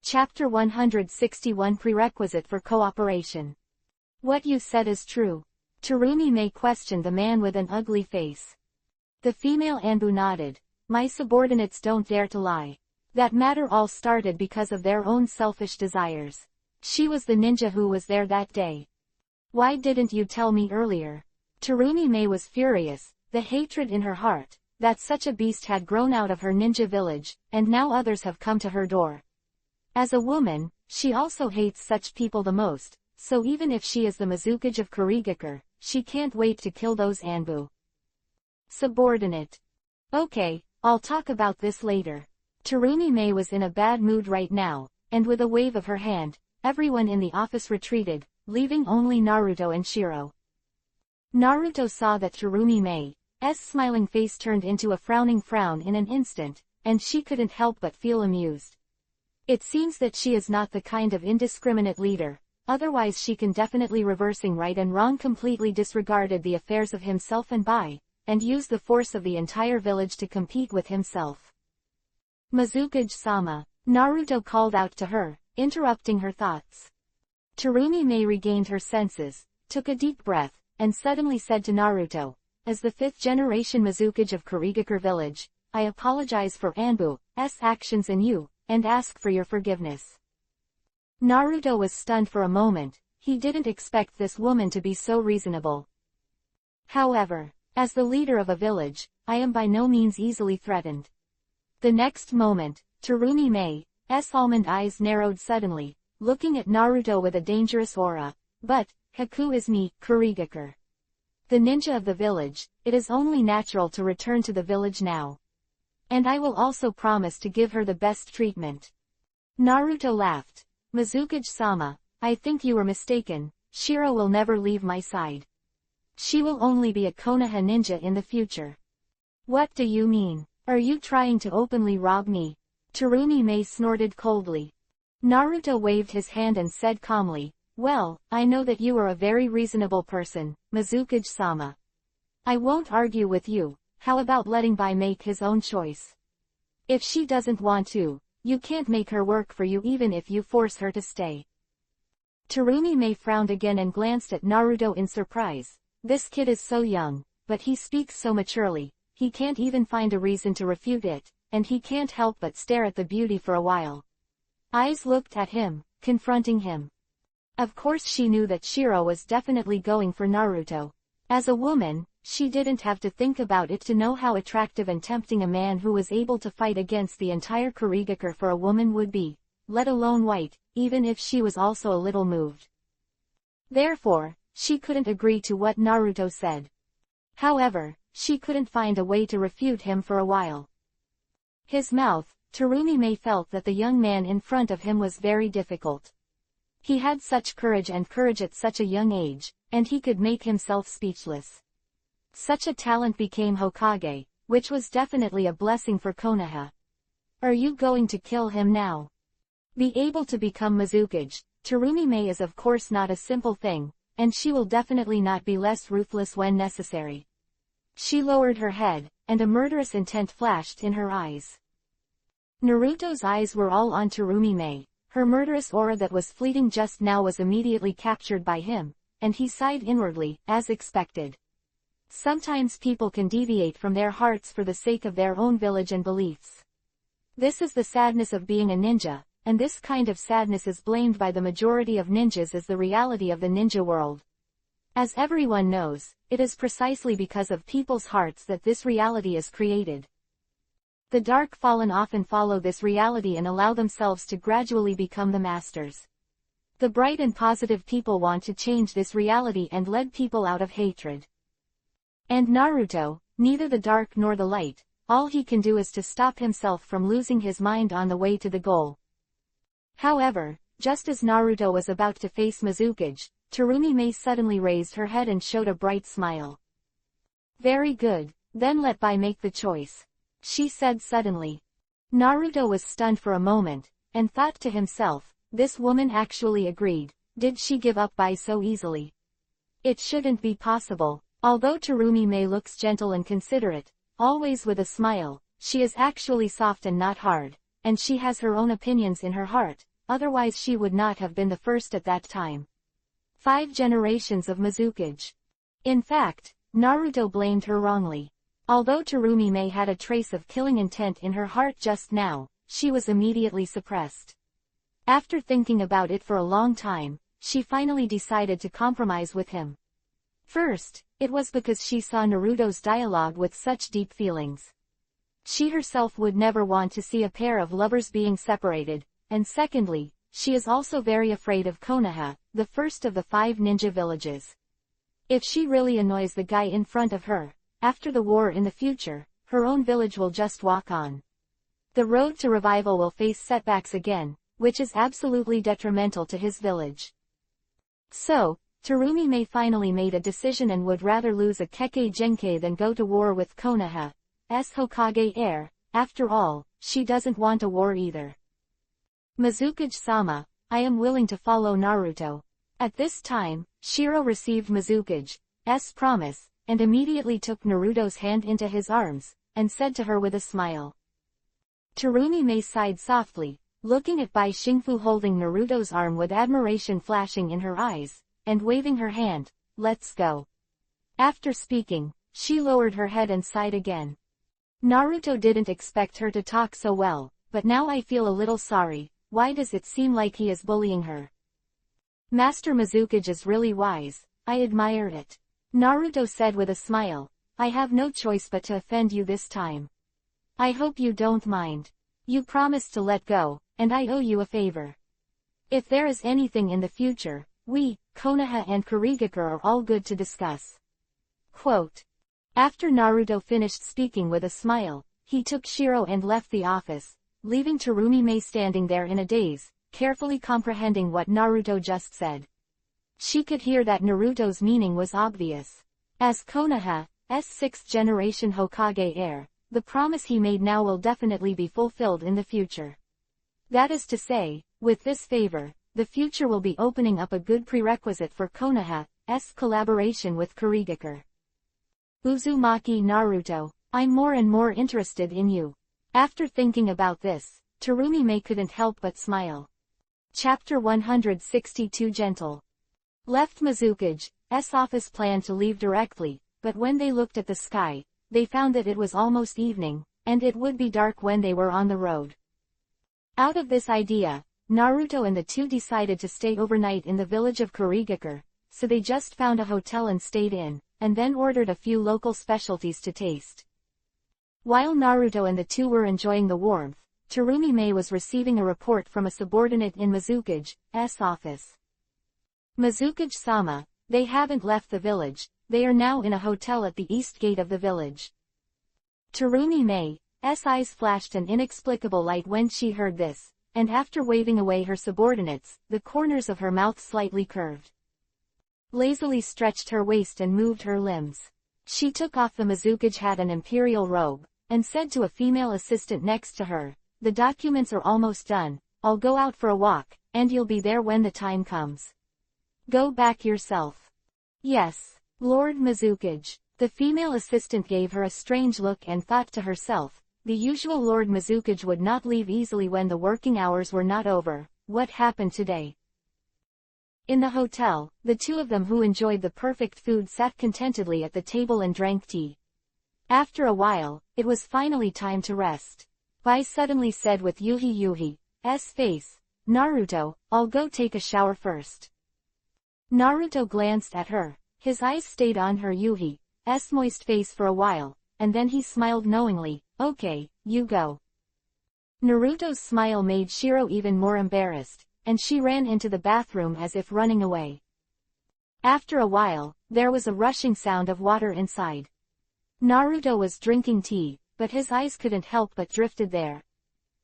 Chapter 161 Prerequisite for Cooperation. What you said is true. Terumi May questioned the man with an ugly face. The female Anbu nodded. My subordinates don't dare to lie. That matter all started because of their own selfish desires. She was the ninja who was there that day. Why didn't you tell me earlier? Terumi May was furious, the hatred in her heart, that such a beast had grown out of her ninja village, and now others have come to her door. As a woman, she also hates such people the most, so even if she is the Mizukage of Kurigakure, she can't wait to kill those Anbu. Subordinate. Okay, I'll talk about this later. Terumi May was in a bad mood right now, and with a wave of her hand, everyone in the office retreated, leaving only Naruto and Shiro. Naruto saw that Terumi May's smiling face turned into a frowning frown in an instant, and she couldn't help but feel amused. It seems that she is not the kind of indiscriminate leader, otherwise she can definitely reversing right and wrong completely disregarded the affairs of himself and Bai, and use the force of the entire village to compete with himself. Mizukage-sama, Naruto called out to her, interrupting her thoughts. Terumi May regained her senses, took a deep breath, and suddenly said to Naruto, as the 5th-generation Mizukage of Kurigakure village, I apologize for Anbu's actions and you, and ask for your forgiveness. Naruto was stunned for a moment, he didn't expect this woman to be so reasonable. However, as the leader of a village, I am by no means easily threatened. The next moment, Terumi May's almond eyes narrowed suddenly, looking at Naruto with a dangerous aura. But, Haku is me, Kurigakure. The ninja of the village, it is only natural to return to the village now. And I will also promise to give her the best treatment. Naruto laughed. Mizukage-sama, I think you were mistaken, Shiro will never leave my side. She will only be a Konoha ninja in the future. What do you mean? Are you trying to openly rob me? Terumi May snorted coldly. Naruto waved his hand and said calmly, well, I know that you are a very reasonable person, Mizukage-sama. I won't argue with you, how about letting Bai make his own choice? If she doesn't want to, you can't make her work for you even if you force her to stay. Terumi May frowned again and glanced at Naruto in surprise. This kid is so young, but he speaks so maturely, he can't even find a reason to refute it, and he can't help but stare at the beauty for a while. Eyes looked at him, confronting him. Of course she knew that Shiro was definitely going for Naruto. As a woman, she didn't have to think about it to know how attractive and tempting a man who was able to fight against the entire Kurigakure for a woman would be, let alone white, even if she was also a little moved. Therefore, she couldn't agree to what Naruto said. However, she couldn't find a way to refute him for a while. His mouth, Terumi May felt that the young man in front of him was very difficult. He had such courage at such a young age, and he could make himself speechless. Such a talent became Hokage, which was definitely a blessing for Konoha. Are you going to kill him now? Be able to become Mizukage, Terumi May is of course not a simple thing, and she will definitely not be less ruthless when necessary. She lowered her head, and a murderous intent flashed in her eyes. Naruto's eyes were all on Terumi May. Her murderous aura that was fleeting just now was immediately captured by him, and he sighed inwardly, as expected. Sometimes people can deviate from their hearts for the sake of their own village and beliefs. This is the sadness of being a ninja, and this kind of sadness is blamed by the majority of ninjas as the reality of the ninja world. As everyone knows, it is precisely because of people's hearts that this reality is created. The Dark Fallen often follow this reality and allow themselves to gradually become the masters. The bright and positive people want to change this reality and lead people out of hatred. And Naruto, neither the dark nor the light, all he can do is to stop himself from losing his mind on the way to the goal. However, just as Naruto was about to face Mizukage, Terumi May suddenly raised her head and showed a bright smile. Very good, then let Bai make the choice, she said suddenly. Naruto was stunned for a moment, and thought to himself, this woman actually agreed. Did she give up Bai so easily? It shouldn't be possible. Although Terumi May looks gentle and considerate, always with a smile, she is actually soft and not hard, and she has her own opinions in her heart, otherwise she would not have been the first at that time. 5 generations of Mizukage. In fact, Naruto blamed her wrongly. Although Terumi had a trace of killing intent in her heart just now, she was immediately suppressed. After thinking about it for a long time, she finally decided to compromise with him. First, it was because she saw Naruto's dialogue with such deep feelings. She herself would never want to see a pair of lovers being separated, and secondly, she is also very afraid of Konoha, the first of the 5 ninja villages. If she really annoys the guy in front of her, after the war in the future, her own village will just walk on. The road to revival will face setbacks again, which is absolutely detrimental to his village. So, Terumi finally made a decision and would rather lose a Kekkei Genkei than go to war with Konoha's Hokage heir. After all, she doesn't want a war either. Mizukage-sama, I am willing to follow Naruto. At this time, Shiro received Mizukage's promise, and immediately took Naruto's hand into his arms, and said to her with a smile. Terumi sighed softly, looking at Bai Xingfu holding Naruto's arm with admiration flashing in her eyes, and waving her hand, let's go. After speaking, she lowered her head and sighed again. Naruto didn't expect her to talk so well, but now I feel a little sorry. Why does it seem like he is bullying her? Master Mizukage is really wise, I admire it. Naruto said with a smile, I have no choice but to offend you this time. I hope you don't mind. You promised to let go, and I owe you a favor. If there is anything in the future, we, Konoha and Kurigaka are all good to discuss. Quote. After Naruto finished speaking with a smile, he took Shiro and left the office, leaving Terumi standing there in a daze, carefully comprehending what Naruto just said. She could hear that Naruto's meaning was obvious. As Konoha's 6th generation Hokage heir, the promise he made now will definitely be fulfilled in the future. That is to say, with this favor, the future will be opening up a good prerequisite for Konoha's collaboration with Kurigaka. Uzumaki Naruto, I'm more and more interested in you. After thinking about this, Terumi couldn't help but smile. Chapter 162 Gentle. Left Mizukage's office planned to leave directly, but when they looked at the sky, they found that it was almost evening, and it would be dark when they were on the road. Out of this idea, Naruto and the two decided to stay overnight in the village of Kurigaka, so they just found a hotel and stayed in, and then ordered a few local specialties to taste. While Naruto and the two were enjoying the warmth, Terumi was receiving a report from a subordinate in Mizukage's office. Mizukage-sama, they haven't left the village, they are now in a hotel at the east gate of the village. Terumi's eyes flashed an inexplicable light when she heard this, and after waving away her subordinates, the corners of her mouth slightly curved. Lazily stretched her waist and moved her limbs. She took off the Mizukage hat and imperial robe, and said to a female assistant next to her, the documents are almost done, I'll go out for a walk, and you'll be there when the time comes. Go back yourself. Yes, Lord Mizukage. The female assistant gave her a strange look and thought to herself, the usual Lord Mizukage would not leave easily when the working hours were not over. What happened today? In the hotel, the two of them who enjoyed the perfect food sat contentedly at the table and drank tea. After a while, it was finally time to rest. Bai suddenly said with Yuhi's face, Naruto, I'll go take a shower first. Naruto glanced at her. His eyes stayed on her Yuhi's moist face for a while, and then he smiled knowingly, okay, you go. Naruto's smile made Shiro even more embarrassed, and she ran into the bathroom as if running away. After a while, there was a rushing sound of water inside. Naruto was drinking tea, but his eyes couldn't help but drifted there.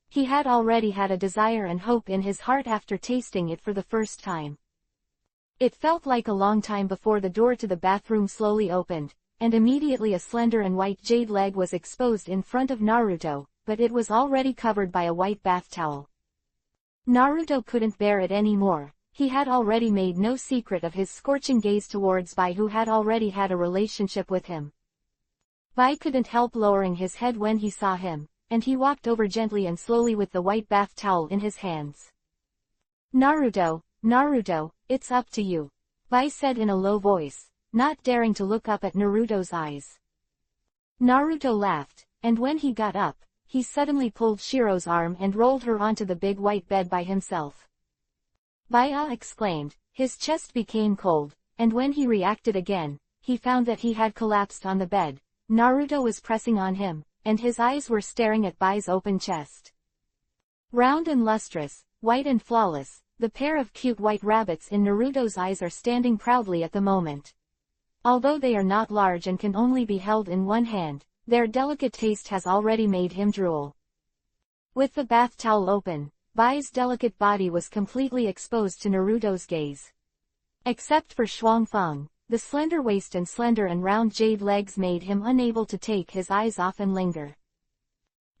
He had already had a desire and hope in his heart after tasting it for the first time. It felt like a long time before the door to the bathroom slowly opened, and immediately a slender and white jade leg was exposed in front of Naruto, but it was already covered by a white bath towel. Naruto couldn't bear it anymore. He had already made no secret of his scorching gaze towards Bai, who had already had a relationship with him. Bai couldn't help lowering his head when he saw him, and he walked over gently and slowly with the white bath towel in his hands. Naruto, Naruto, it's up to you. Bai said in a low voice, not daring to look up at Naruto's eyes. Naruto laughed, and when he got up, he suddenly pulled Shiro's arm and rolled her onto the big white bed by himself. Bai exclaimed, his chest became cold, and when he reacted again, he found that he had collapsed on the bed. Naruto was pressing on him, and his eyes were staring at Bai's open chest. Round and lustrous, white and flawless, the pair of cute white rabbits in Naruto's eyes are standing proudly at the moment. Although they are not large and can only be held in one hand, their delicate taste has already made him drool. With the bath towel open, Bai's delicate body was completely exposed to Naruto's gaze. Except for Xuanfeng, the slender waist and slender and round jade legs made him unable to take his eyes off and linger.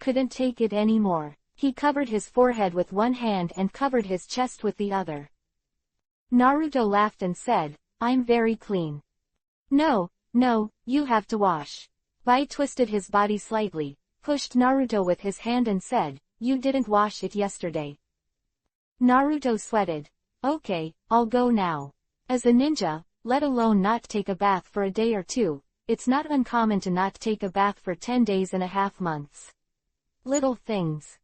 Couldn't take it anymore. He covered his forehead with one hand and covered his chest with the other. Naruto laughed and said, I'm very clean. No, you have to wash. Bai twisted his body slightly, pushed Naruto with his hand and said, you didn't wash it yesterday. Naruto sweated. Okay, I'll go now. As a ninja, let alone not take a bath for a day or two, it's not uncommon to not take a bath for 10 days and a half months. Little things.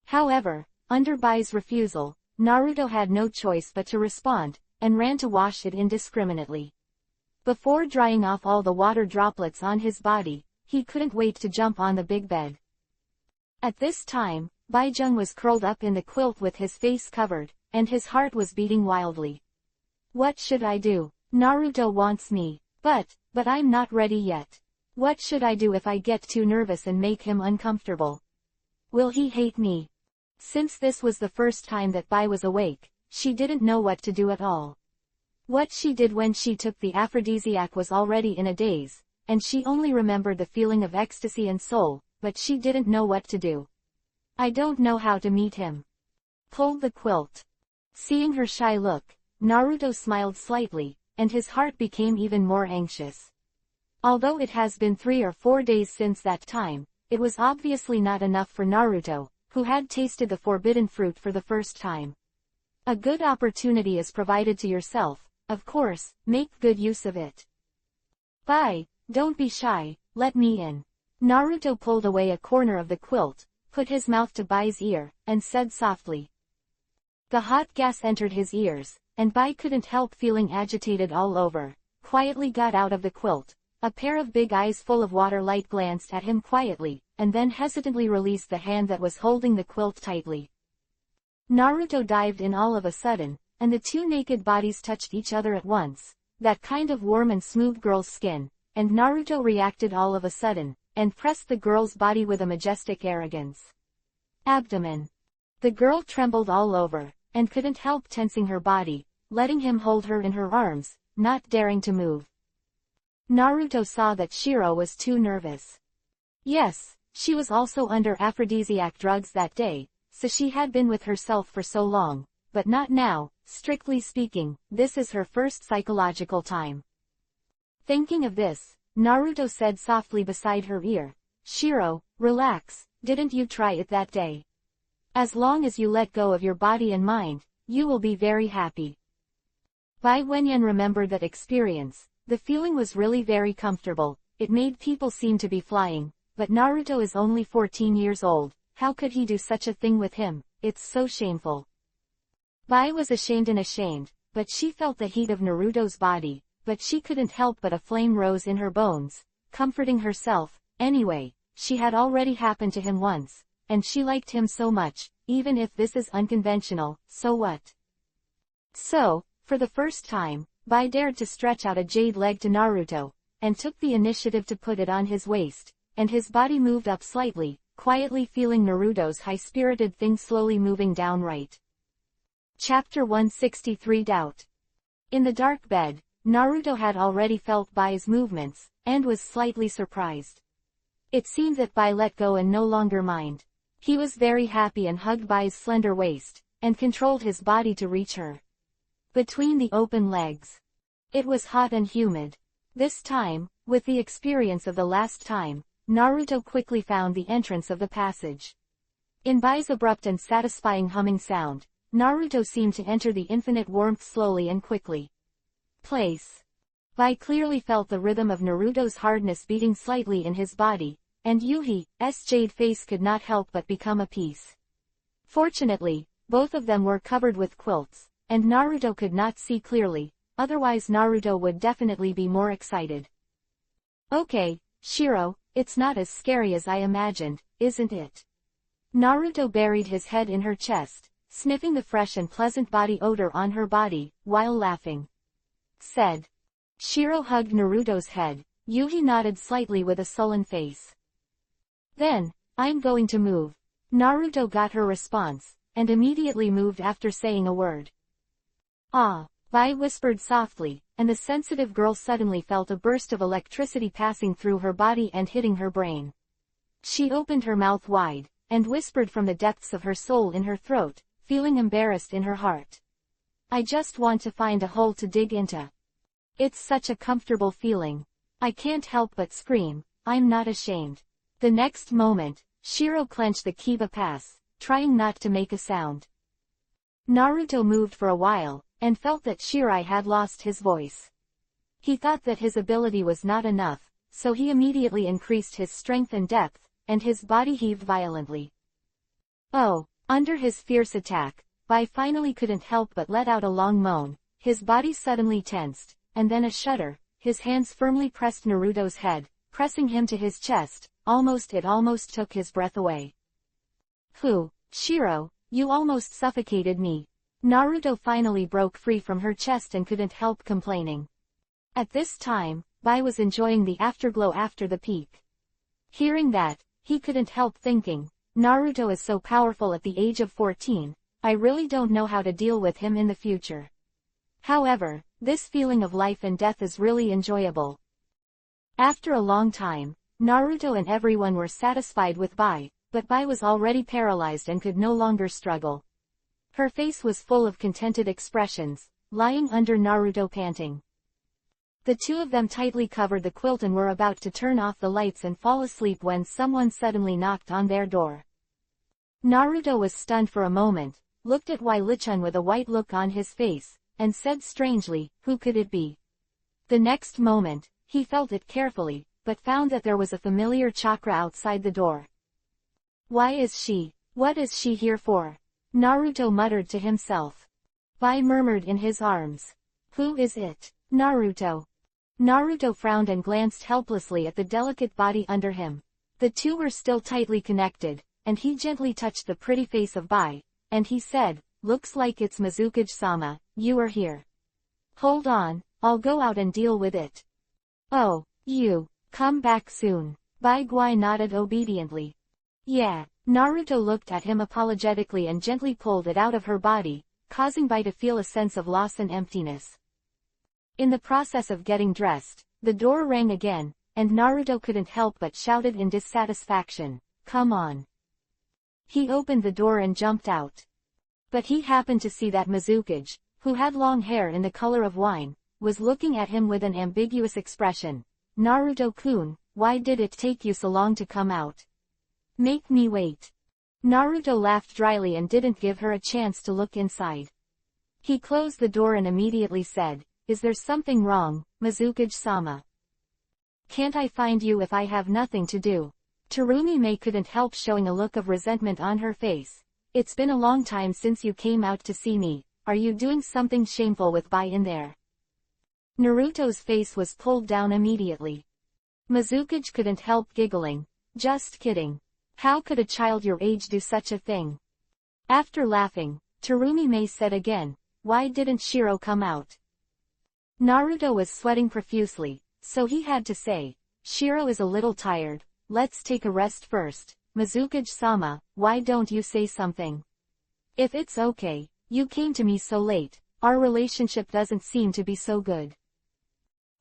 However, under Bai's refusal, Naruto had no choice but to respond, and ran to wash it indiscriminately. Before drying off all the water droplets on his body, he couldn't wait to jump on the big bed. At this time, Baizheng was curled up in the quilt with his face covered, and his heart was beating wildly. What should I do? Naruto wants me, but I'm not ready yet. What should I do if I get too nervous and make him uncomfortable? Will he hate me? Since this was the first time that Bai was awake, she didn't know what to do at all. What she did when she took the aphrodisiac was already in a daze, and she only remembered the feeling of ecstasy and soul, but she didn't know what to do. I don't know how to meet him. Pulled the quilt. Seeing her shy look, Naruto smiled slightly, and his heart became even more anxious. Although it has been 3 or 4 days since that time, it was obviously not enough for Naruto, who had tasted the forbidden fruit for the first time. A good opportunity is provided to yourself, of course, make good use of it. Bai, don't be shy, let me in. Naruto pulled away a corner of the quilt, put his mouth to Bai's ear, and said softly. The hot gas entered his ears, and Bai couldn't help feeling agitated all over, quietly got out of the quilt. A pair of big eyes full of water light glanced at him quietly, and then hesitantly released the hand that was holding the quilt tightly. Naruto dived in all of a sudden, and the two naked bodies touched each other at once, that kind of warm and smooth girl's skin, and Naruto reacted all of a sudden, and pressed the girl's body with a majestic arrogance. Abdomen. The girl trembled all over, and couldn't help tensing her body, letting him hold her in her arms, not daring to move. Naruto saw that Shiro was too nervous. Yes, she was also under aphrodisiac drugs that day, so she had been with herself for so long, but not now. Strictly speaking, this is her first psychological time. Thinking of this, Naruto said softly beside her ear, Shiro, relax, didn't you try it that day? As long as you let go of your body and mind, you will be very happy. Bai Wenyan remembered that experience. The feeling was really very comfortable, it made people seem to be flying, but Naruto is only 14 years old, how could he do such a thing with him? It's so shameful. Bai was ashamed, but she felt the heat of Naruto's body, but she couldn't help but a flame rose in her bones, comforting herself. Anyway, she had already happened to him once, and she liked him so much, even if this is unconventional, so what? So, for the first time, Bai dared to stretch out a jade leg to Naruto, and took the initiative to put it on his waist, and his body moved up slightly, quietly feeling Naruto's high-spirited thing slowly moving down right. Chapter 163 Doubt. In the dark bed, Naruto had already felt Bai's movements, and was slightly surprised. It seemed that Bai let go and no longer mind. He was very happy and hugged Bai's slender waist, and controlled his body to reach her. Between the open legs. It was hot and humid. This time, with the experience of the last time, Naruto quickly found the entrance of the passage. In Bai's abrupt and satisfying humming sound, Naruto seemed to enter the infinite warmth slowly and quickly. Place. Bai clearly felt the rhythm of Naruto's hardness beating slightly in his body, and Yuhi's jade face could not help but become a piece. Fortunately, both of them were covered with quilts, and Naruto could not see clearly, otherwise Naruto would definitely be more excited. Okay, Shiro, it's not as scary as I imagined, isn't it? Naruto buried his head in her chest, sniffing the fresh and pleasant body odor on her body, while laughing. Said. Shiro hugged Naruto's head. Yuhi nodded slightly with a sullen face. Then, I'm going to move. Naruto got her response, and immediately moved after saying a word. Ah, Bai whispered softly, and the sensitive girl suddenly felt a burst of electricity passing through her body and hitting her brain. She opened her mouth wide, and whispered from the depths of her soul in her throat, feeling embarrassed in her heart. I just want to find a hole to dig into. It's such a comfortable feeling. I can't help but scream, I'm not ashamed. The next moment, Shiro clenched the Kiba pass, trying not to make a sound. Naruto moved for a while, and felt that Shirai had lost his voice. He thought that his ability was not enough, so he immediately increased his strength and depth, and his body heaved violently. Oh, under his fierce attack, Bai finally couldn't help but let out a long moan, his body suddenly tensed, and then a shudder, his hands firmly pressed Naruto's head, pressing him to his chest, it almost took his breath away. Shiro, you almost suffocated me. Naruto finally broke free from her chest and couldn't help complaining. At this time, Bai was enjoying the afterglow after the peak. Hearing that, he couldn't help thinking, Naruto is so powerful at the age of 14, I really don't know how to deal with him in the future. However, this feeling of life and death is really enjoyable. After a long time, Naruto and everyone were satisfied with Bai, but Bai was already paralyzed and could no longer struggle. Her face was full of contented expressions, lying under Naruto panting. The two of them tightly covered the quilt and were about to turn off the lights and fall asleep when someone suddenly knocked on their door. Naruto was stunned for a moment, looked at Lichan with a white look on his face, and said strangely, who could it be? The next moment, he felt it carefully, but found that there was a familiar chakra outside the door. Why is she? What is she here for? Naruto muttered to himself. Bai murmured in his arms. Who is it? Naruto. Naruto frowned and glanced helplessly at the delicate body under him. The two were still tightly connected, and he gently touched the pretty face of Bai, and he said, looks like it's Mizukage-sama, you are here. Hold on, I'll go out and deal with it. Oh, you, come back soon. Bai Guai nodded obediently. Yeah. Naruto looked at him apologetically and gently pulled it out of her body, causing Bai to feel a sense of loss and emptiness. In the process of getting dressed, the door rang again, and Naruto couldn't help but shouted in dissatisfaction, come on. He opened the door and jumped out. But he happened to see that Mizukage, who had long hair in the color of wine, was looking at him with an ambiguous expression. Naruto-kun, why did it take you so long to come out? Make me wait. Naruto laughed dryly and didn't give her a chance to look inside. He closed the door and immediately said, is there something wrong, Mizukage-sama? Can't I find you if I have nothing to do? Terumi-Mei couldn't help showing a look of resentment on her face. It's been a long time since you came out to see me, are you doing something shameful with Bai in there? Naruto's face was pulled down immediately. Mizukage couldn't help giggling. Just kidding. How could a child your age do such a thing? After laughing, Terumi-Mei said again, why didn't Shiro come out? Naruto was sweating profusely, so he had to say, Shiro is a little tired, let's take a rest first. Mizukage-sama, why don't you say something? If it's okay, you came to me so late, our relationship doesn't seem to be so good.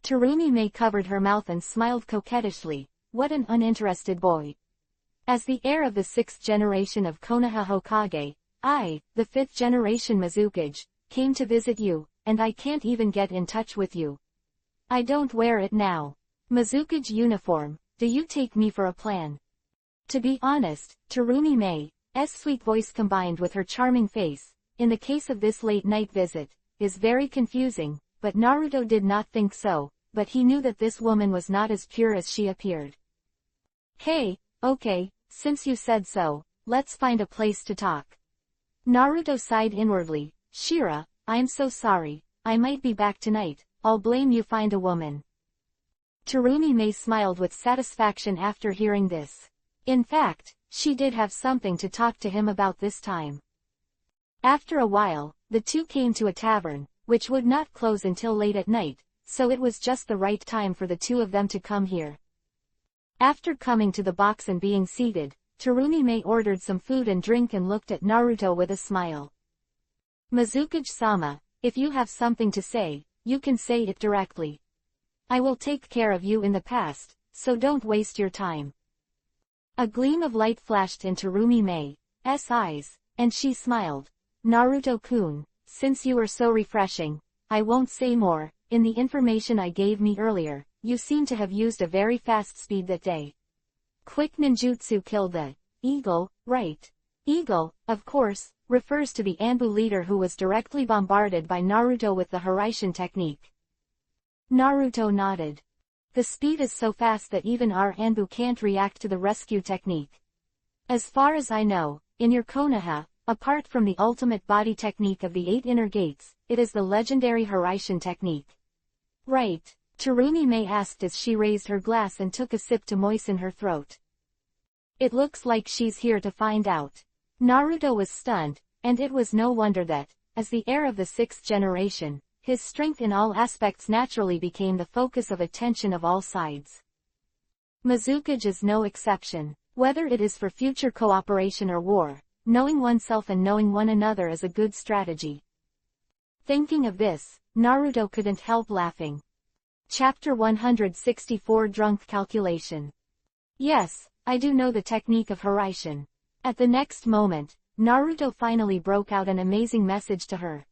Terumi-Mei covered her mouth and smiled coquettishly, what an uninterested boy. As the heir of the 6th generation of Konoha Hokage, I, the 5th generation Mizukage, came to visit you, and I can't even get in touch with you. I don't wear it now. Mizukage uniform, do you take me for a plan? To be honest, Terumi-Mei's sweet voice combined with her charming face, in the case of this late-night visit, is very confusing, but Naruto did not think so, but he knew that this woman was not as pure as she appeared. Hey, okay, since you said so, let's find a place to talk. Naruto sighed inwardly. Shira, I'm so sorry, I might be back tonight, I'll blame you find a woman. Terumi smiled with satisfaction after hearing this. In fact, she did have something to talk to him about this time. After a while, the two came to a tavern, which would not close until late at night, so it was just the right time for the two of them to come here. After coming to the box and being seated, Terumi ordered some food and drink and looked at Naruto with a smile. Mizukage-sama, if you have something to say, you can say it directly. I will take care of you in the past, so don't waste your time. A gleam of light flashed in Terumi-mei's eyes, and she smiled. Naruto-kun, since you are so refreshing, I won't say more. In the information I gave me earlier, you seem to have used a very fast speed that day. Quick ninjutsu killed the eagle, right? Eagle, of course, refers to the Anbu leader who was directly bombarded by Naruto with the Hiraishin technique. Naruto nodded. The speed is so fast that even our Anbu can't react to the rescue technique. As far as I know, in your Konoha, apart from the ultimate body technique of the 8 inner gates, it is the legendary Hiraishin technique. Right, Terumi asked as she raised her glass and took a sip to moisten her throat. It looks like she's here to find out. Naruto was stunned, and it was no wonder that, as the heir of the 6th generation, his strength in all aspects naturally became the focus of attention of all sides. Mizukage is no exception. Whether it is for future cooperation or war, knowing oneself and knowing one another is a good strategy. Thinking of this, Naruto couldn't help laughing. Chapter 164 Drunk Calculation. Yes, I do know the technique of Hiraishin. At the next moment, Naruto finally broke out an amazing message to her.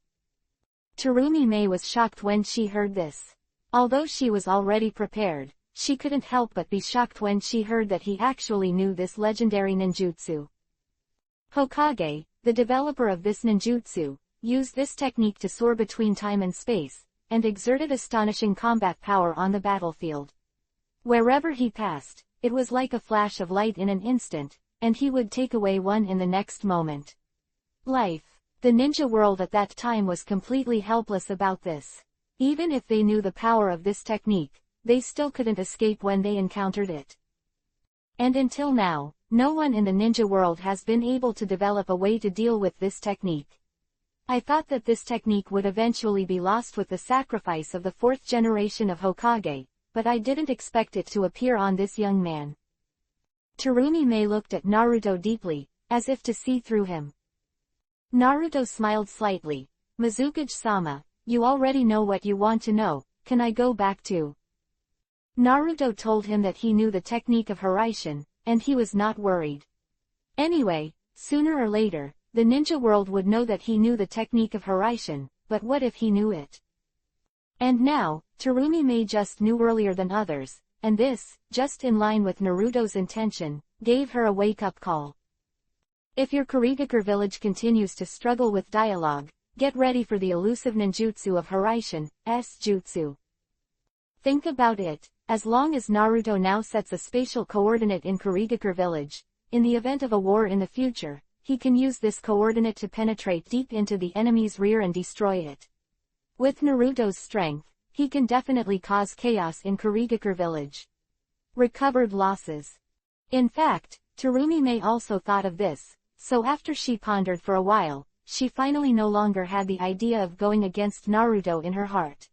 Terumi was shocked when she heard this. Although she was already prepared, she couldn't help but be shocked when she heard that he actually knew this legendary ninjutsu. Hokage, the developer of this ninjutsu, used this technique to soar between time and space, and exerted astonishing combat power on the battlefield. Wherever he passed, it was like a flash of light in an instant, and he would take away one in the next moment. The ninja world at that time was completely helpless about this. Even if they knew the power of this technique, they still couldn't escape when they encountered it. And until now, no one in the ninja world has been able to develop a way to deal with this technique. I thought that this technique would eventually be lost with the sacrifice of the 4th generation of Hokage, but I didn't expect it to appear on this young man. Terumi looked at Naruto deeply, as if to see through him. Naruto smiled slightly. Mizukage-sama, you already know what you want to know, can I go back to? Naruto told him that he knew the technique of Hiraishin, and he was not worried. Anyway, sooner or later, the ninja world would know that he knew the technique of Hiraishin, but what if he knew it? And now, Terumi just knew earlier than others, and this, just in line with Naruto's intention, gave her a wake-up call. If your Kurigakure village continues to struggle with dialogue, get ready for the elusive ninjutsu of Hiraishin's jutsu. Think about it, as long as Naruto now sets a spatial coordinate in Kurigakure village, in the event of a war in the future, he can use this coordinate to penetrate deep into the enemy's rear and destroy it. With Naruto's strength, he can definitely cause chaos in Kurigakure village. Recovered losses. In fact, Terumi also thought of this, so after she pondered for a while, she finally no longer had the idea of going against Naruto in her heart.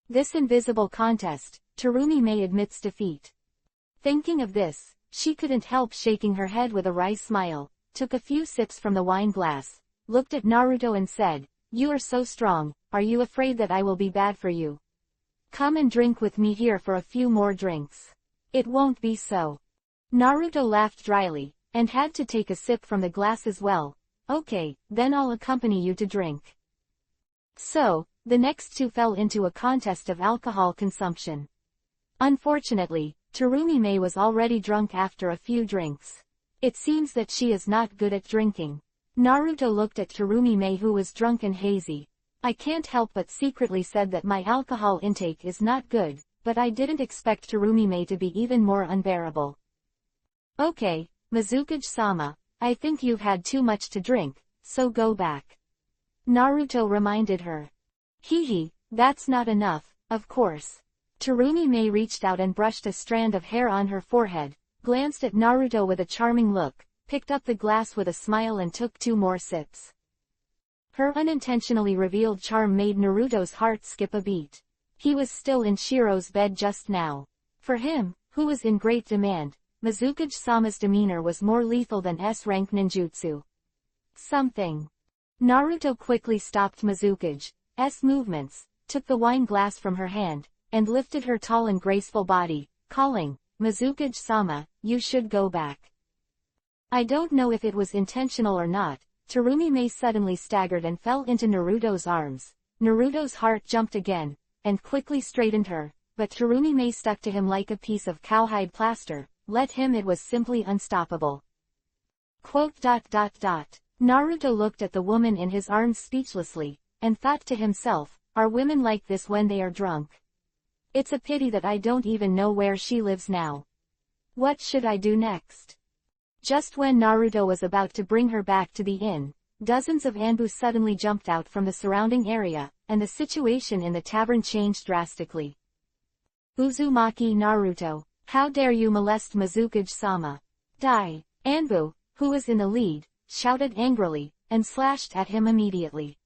This invisible contest, Terumi admits defeat. Thinking of this, she couldn't help shaking her head with a wry smile, took a few sips from the wine glass, looked at Naruto and said, "You are so strong, are you afraid that I will be bad for you? Come and drink with me here for a few more drinks." "It won't be so." Naruto laughed dryly, and had to take a sip from the glass as well. "Okay, then I'll accompany you to drink." So, the next two fell into a contest of alcohol consumption. Unfortunately, Terumi was already drunk after a few drinks. It seems that she is not good at drinking. Naruto looked at Terumi-Mei, who was drunk and hazy. I can't help but secretly said that my alcohol intake is not good, but I didn't expect Terumi-Mei to be even more unbearable. Okay, Mizukage-sama, I think you've had too much to drink, so go back. Naruto reminded her. Hehe, that's not enough, of course. Terumi-Mei reached out and brushed a strand of hair on her forehead, glanced at Naruto with a charming look, picked up the glass with a smile and took 2 more sips. Her unintentionally revealed charm made Naruto's heart skip a beat. He was still in Shiro's bed just now. For him, who was in great demand, Mizukage-sama's demeanor was more lethal than S-rank ninjutsu. Something. Naruto quickly stopped Mizukage's movements, took the wine glass from her hand, and lifted her tall and graceful body, calling, Mizukage-sama, you should go back. I don't know if it was intentional or not. Terumi-Mei suddenly staggered and fell into Naruto's arms. Naruto's heart jumped again, and quickly straightened her, but Terumi-Mei stuck to him like a piece of cowhide plaster. Let him, it was simply unstoppable. Naruto looked at the woman in his arms speechlessly, and thought to himself, are women like this when they are drunk? It's a pity that I don't even know where she lives now. What should I do next? Just when Naruto was about to bring her back to the inn, dozens of Anbu suddenly jumped out from the surrounding area, and the situation in the tavern changed drastically. Uzumaki Naruto, how dare you molest Mizukage-sama? Die! Anbu, who was in the lead, shouted angrily, and slashed at him immediately.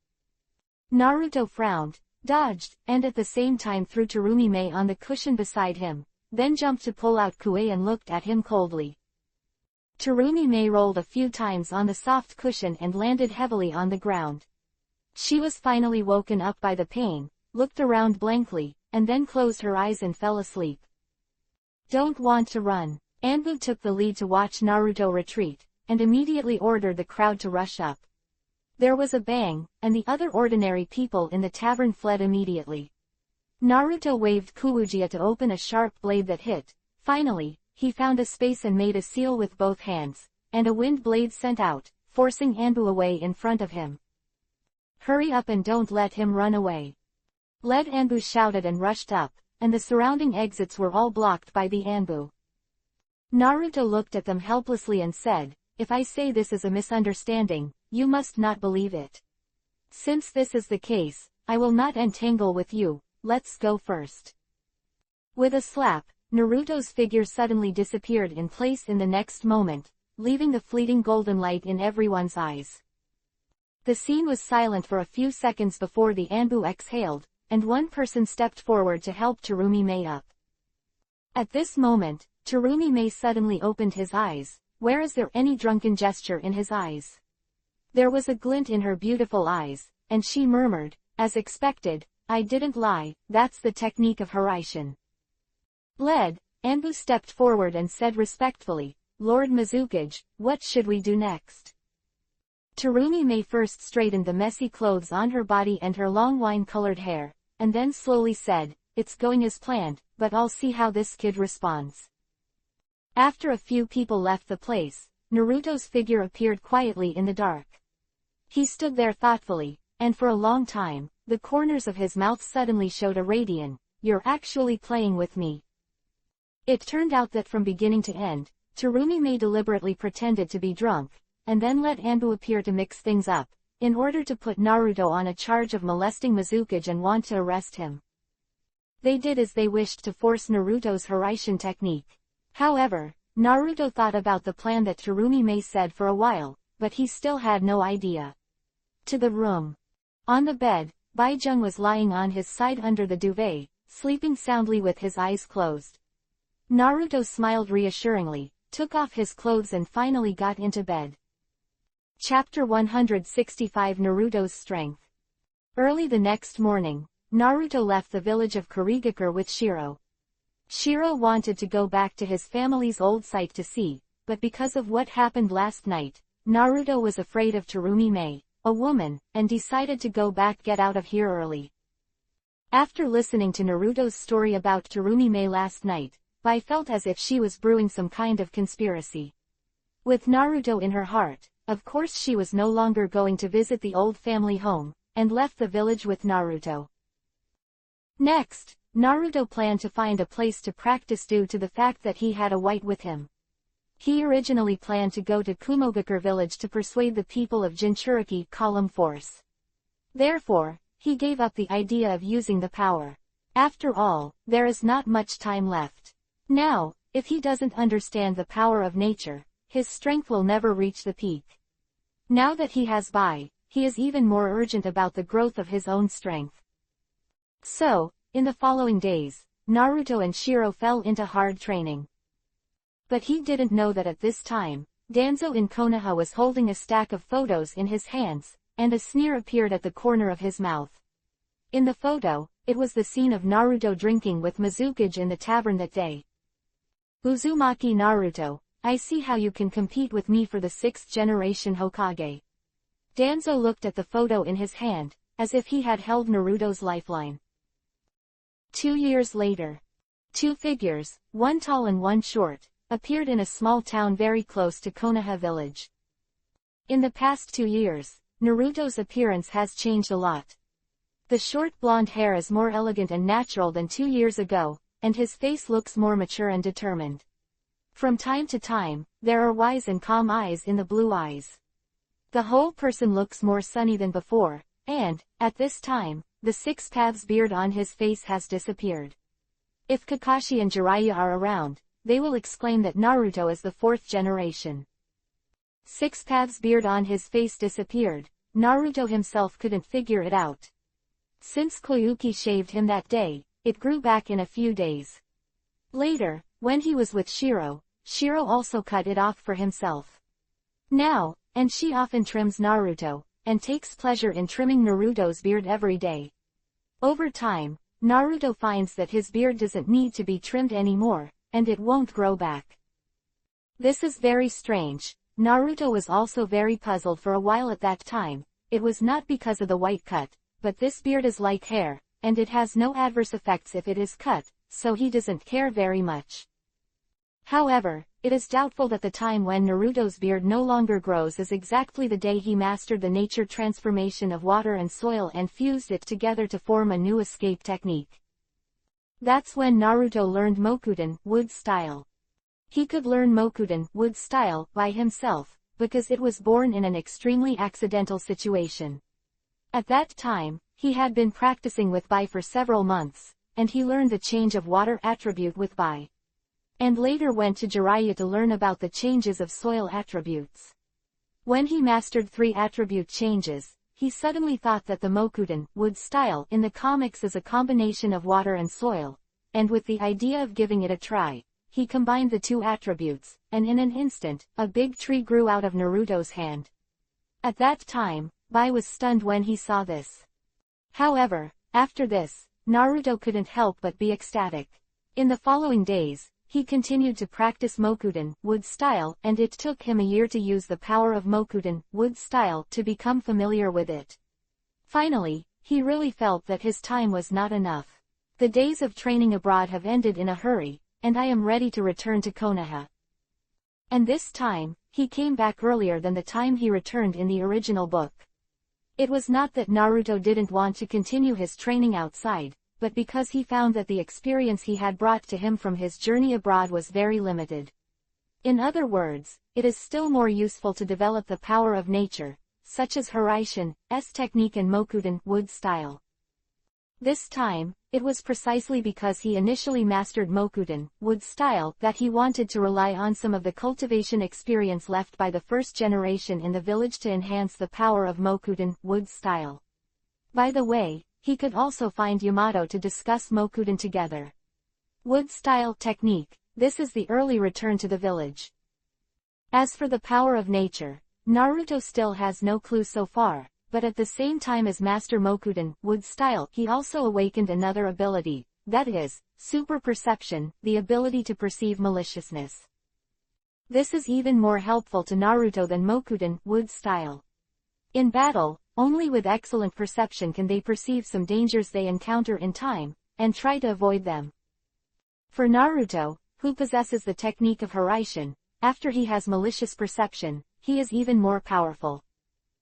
Naruto frowned, dodged, and at the same time threw Terumi-Mei on the cushion beside him, then jumped to pull out Kue and looked at him coldly. Terumi-Mei rolled a few times on the soft cushion and landed heavily on the ground. She was finally woken up by the pain, looked around blankly, and then closed her eyes and fell asleep. Don't want to run. Anbu took the lead to watch Naruto retreat, and immediately ordered the crowd to rush up. There was a bang, and the other ordinary people in the tavern fled immediately. Naruto waved Kuuujiya to open a sharp blade that hit. Finally, he found a space and made a seal with both hands, and a wind blade sent out, forcing Anbu away in front of him. Hurry up and don't let him run away. Led Anbu shouted and rushed up, and the surrounding exits were all blocked by the Anbu. Naruto looked at them helplessly and said, if I say this is a misunderstanding, you must not believe it. Since this is the case, I will not entangle with you, let's go first. With a slap, Naruto's figure suddenly disappeared in place in the next moment, leaving the fleeting golden light in everyone's eyes. The scene was silent for a few seconds before the Anbu exhaled, and one person stepped forward to help Terumi-Mei up. At this moment, Terumi-Mei suddenly opened his eyes. Where is there any drunken gesture in his eyes? There was a glint in her beautiful eyes, and she murmured, as expected, I didn't lie, that's the technique of Hiraishin. Anbu stepped forward and said respectfully, Lord Mizukage, what should we do next? Terumi-Mei first straightened the messy clothes on her body and her long wine-colored hair, and then slowly said, it's going as planned, but I'll see how this kid responds. After a few people left the place, Naruto's figure appeared quietly in the dark. He stood there thoughtfully, and for a long time, the corners of his mouth suddenly showed a radiance. You're actually playing with me. It turned out that from beginning to end, Terumi-Mei deliberately pretended to be drunk, and then let Anbu appear to mix things up, in order to put Naruto on a charge of molesting Mizukage and want to arrest him. They did as they wished to force Naruto's Hiraishin technique. However, Naruto thought about the plan that Terumi-Mei said for a while, but he still had no idea. To the room. On the bed, Baijun was lying on his side under the duvet, sleeping soundly with his eyes closed. Naruto smiled reassuringly, took off his clothes and finally got into bed. Chapter 165 Naruto's Strength. Early the next morning, Naruto left the village of Kurigakure with Shiro. Shiro wanted to go back to his family's old site to see, but because of what happened last night, Naruto was afraid of Terumi-Mei, a woman, and decided to go back get out of here early. After listening to Naruto's story about Terumi-Mei last night, Bai felt as if she was brewing some kind of conspiracy. With Naruto in her heart, of course she was no longer going to visit the old family home, and left the village with Naruto. Next, Naruto planned to find a place to practice due to the fact that he had a white with him. He originally planned to go to Kumogakure village to persuade the people of Jinchuriki column force. Therefore, he gave up the idea of using the power. After all, there is not much time left. Now, if he doesn't understand the power of nature, his strength will never reach the peak. Now that he has Bai, he is even more urgent about the growth of his own strength. So, in the following days, Naruto and Shiro fell into hard training. But he didn't know that at this time, Danzo in Konoha was holding a stack of photos in his hands, and a sneer appeared at the corner of his mouth. In the photo, it was the scene of Naruto drinking with Mizukage in the tavern that day. Uzumaki Naruto, I see how you can compete with me for the 6th generation Hokage. Danzo looked at the photo in his hand, as if he had held Naruto's lifeline. 2 years later, 2 figures, one tall and one short, appeared in a small town very close to Konoha village. In the past 2 years, Naruto's appearance has changed a lot. The short blonde hair is more elegant and natural than 2 years ago, and his face looks more mature and determined. From time to time, there are wise and calm eyes in the blue eyes. The whole person looks more sunny than before, and, at this time, the 6 paths beard on his face has disappeared. If Kakashi and Jiraiya are around, they will exclaim that Naruto is the 4th generation. 6 paths beard on his face disappeared. Naruto himself couldn't figure it out. Since Koyuki shaved him that day, it grew back in a few days. Later, when he was with Shiro, Shiro also cut it off for himself. Now, and she often trims Naruto, and takes pleasure in trimming Naruto's beard every day. Over time, Naruto finds that his beard doesn't need to be trimmed anymore, and it won't grow back. This is very strange. Naruto was also very puzzled for a while at that time. It was not because of the white cut, but this beard is like hair, and it has no adverse effects if it is cut, so he doesn't care very much. However, it is doubtful that the time when Naruto's beard no longer grows is exactly the day he mastered the nature transformation of water and soil and fused it together to form a new escape technique. That's when Naruto learned Mokuden wood style. He could learn Mokuden wood style by himself, because it was born in an extremely accidental situation. At that time, he had been practicing with Bai for several months, and he learned the change of water attribute with Bai. And later went to Jiraiya to learn about the changes of soil attributes. When he mastered 3 attribute changes, he suddenly thought that the Mokuden wood style in the comics is a combination of water and soil, and with the idea of giving it a try, he combined the 2 attributes, and in an instant, a big tree grew out of Naruto's hand. At that time, Bai was stunned when he saw this. However, after this, Naruto couldn't help but be ecstatic. In the following days, he continued to practice Mokuden wood style, and it took him a year to use the power of Mokuden wood style to become familiar with it. Finally, he really felt that his time was not enough. The days of training abroad have ended in a hurry, and I am ready to return to Konoha. And this time, he came back earlier than the time he returned in the original book. It was not that Naruto didn't want to continue his training outside, but because he found that the experience he had brought to him from his journey abroad was very limited. In other words, it is still more useful to develop the power of nature, such as Hiraishin's technique and Mokuden wood style. This time, it was precisely because he initially mastered Mokuden wood style that he wanted to rely on some of the cultivation experience left by the 1st generation in the village to enhance the power of Mokuden wood style. By the way, he could also find Yamato to discuss Mokuden together. Wood style technique, this is the early return to the village. As for the power of nature, Naruto still has no clue so far, but at the same time as Master Mokuden wood style, he also awakened another ability, that is, super perception, the ability to perceive maliciousness. This is even more helpful to Naruto than Mokuden wood style. In battle, only with excellent perception can they perceive some dangers they encounter in time, and try to avoid them. For Naruto, who possesses the technique of Hiraishin, after he has malicious perception, he is even more powerful.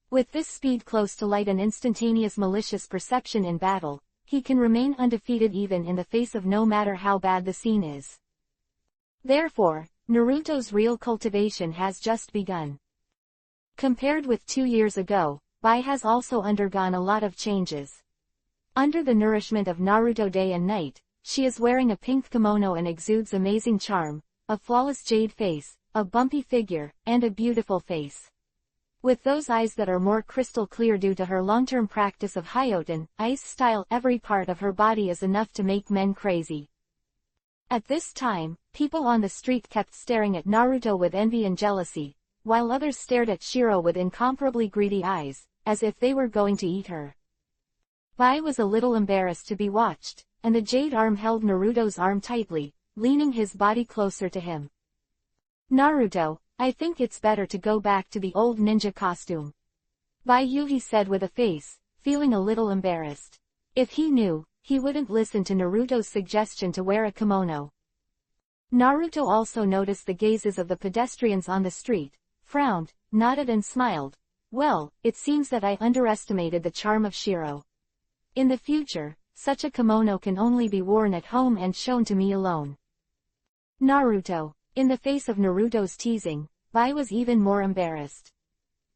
With this speed close to light and instantaneous malicious perception in battle, he can remain undefeated even in the face of no matter how bad the scene is. Therefore, Naruto's real cultivation has just begun. Compared with 2 years ago, Bai has also undergone a lot of changes. Under the nourishment of Naruto day and night, she is wearing a pink kimono and exudes amazing charm, a flawless jade face, a bumpy figure, and a beautiful face. With those eyes that are more crystal clear due to her long-term practice of Hyoten ice style, every part of her body is enough to make men crazy. At this time, people on the street kept staring at Naruto with envy and jealousy, while others stared at Shiro with incomparably greedy eyes, as if they were going to eat her. Bai was a little embarrassed to be watched, and the jade arm held Naruto's arm tightly, leaning his body closer to him. Naruto, I think it's better to go back to the old ninja costume. Bai Yuhi said with a face, feeling a little embarrassed. If he knew, he wouldn't listen to Naruto's suggestion to wear a kimono. Naruto also noticed the gazes of the pedestrians on the street, frowned, nodded and smiled. Well, it seems that I underestimated the charm of Shiro. In the future, such a kimono can only be worn at home and shown to me alone. Naruto. In the face of Naruto's teasing, Bai was even more embarrassed.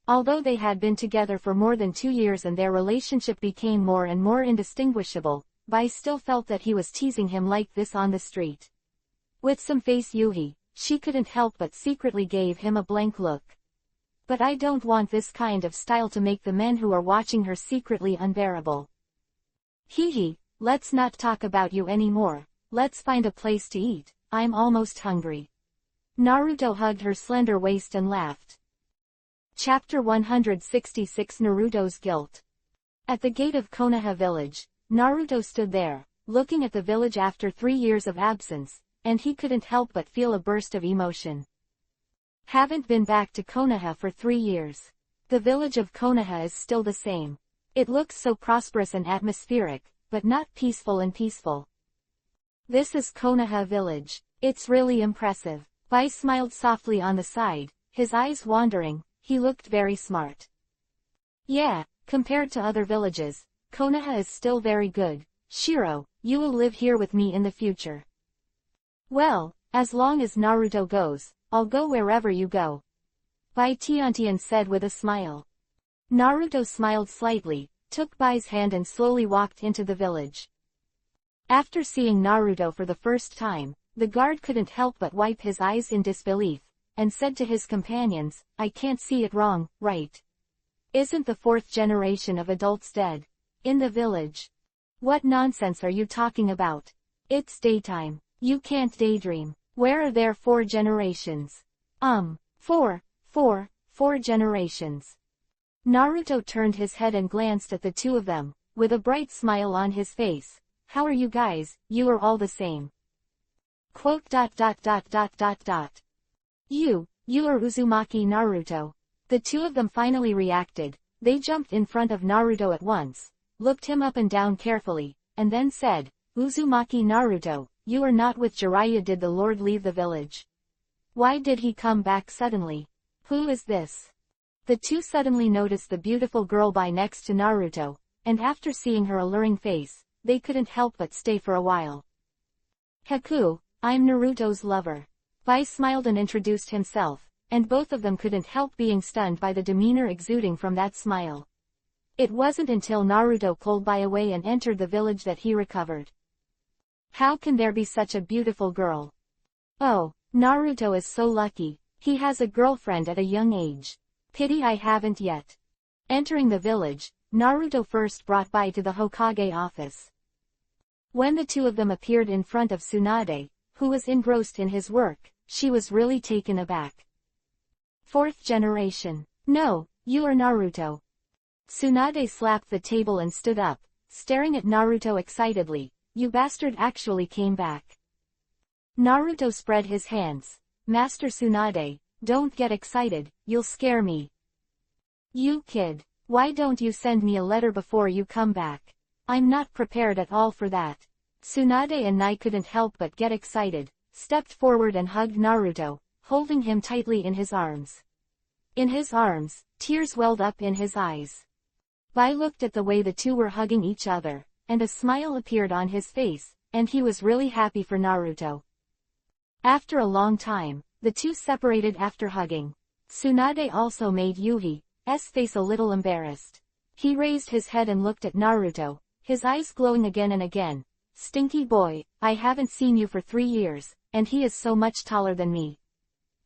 Although they had been together for more than 2 years and their relationship became more and more indistinguishable, Bai still felt that he was teasing him like this on the street. With some face Yuhi, she couldn't help but secretly gave him a blank look. But I don't want this kind of style to make the men who are watching her secretly unbearable. Hee, let's not talk about you anymore, let's find a place to eat, I'm almost hungry. Naruto hugged her slender waist and laughed. Chapter 166 Naruto's Guilt. At the gate of Konoha village, Naruto stood there, looking at the village after 3 years of absence, and he couldn't help but feel a burst of emotion. Haven't been back to Konoha for 3 years. The village of Konoha is still the same. It looks so prosperous and atmospheric, but not peaceful and peaceful. This is Konoha village. It's really impressive. Bai smiled softly on the side, his eyes wandering. He looked very smart. Yeah, compared to other villages, Konoha is still very good. Shiro, you will live here with me in the future. Well, as long as Naruto goes, I'll go wherever you go. Bai Tiantian said with a smile. Naruto smiled slightly, took Bai's hand and slowly walked into the village. After seeing Naruto for the first time, the guard couldn't help but wipe his eyes in disbelief, and said to his companions, I can't see it wrong, right? Isn't the 4th generation of adults dead? In the village? What nonsense are you talking about? It's daytime. You can't daydream. Where are there 4 generations? Four generations. Naruto turned his head and glanced at the two of them, with a bright smile on his face. How are you guys? You are all the same. Quote. You are Uzumaki Naruto. The two of them finally reacted. They jumped in front of Naruto at once, looked him up and down carefully, and then said, Uzumaki Naruto, you are not with Jiraiya. Did the Lord leave the village? Why did he come back suddenly? Who is this? The two suddenly noticed the beautiful girl by next to Naruto, and after seeing her alluring face, they couldn't help but stay for a while. Haku, I'm Naruto's lover. Bai smiled and introduced himself, and both of them couldn't help being stunned by the demeanor exuding from that smile. It wasn't until Naruto pulled Bai away and entered the village that he recovered. How can there be such a beautiful girl? Oh, Naruto is so lucky, he has a girlfriend at a young age. Pity I haven't yet. Entering the village, Naruto first brought Bai to the Hokage office. When the two of them appeared in front of Tsunade, who was engrossed in his work, she was really taken aback. 4th generation. No, you are Naruto. Tsunade slapped the table and stood up, staring at Naruto excitedly. You bastard actually came back. Naruto spread his hands. Master Tsunade, don't get excited, you'll scare me. You kid, why don't you send me a letter before you come back? I'm not prepared at all for that. Tsunade and Nai couldn't help but get excited, stepped forward and hugged Naruto, holding him tightly in his arms. In his arms, tears welled up in his eyes. Bai looked at the way the two were hugging each other, and a smile appeared on his face, and he was really happy for Naruto. After a long time, the two separated after hugging. Tsunade also made Yuhi's face a little embarrassed. He raised his head and looked at Naruto, his eyes glowing again and again. Stinky boy, I haven't seen you for 3 years, and he is so much taller than me.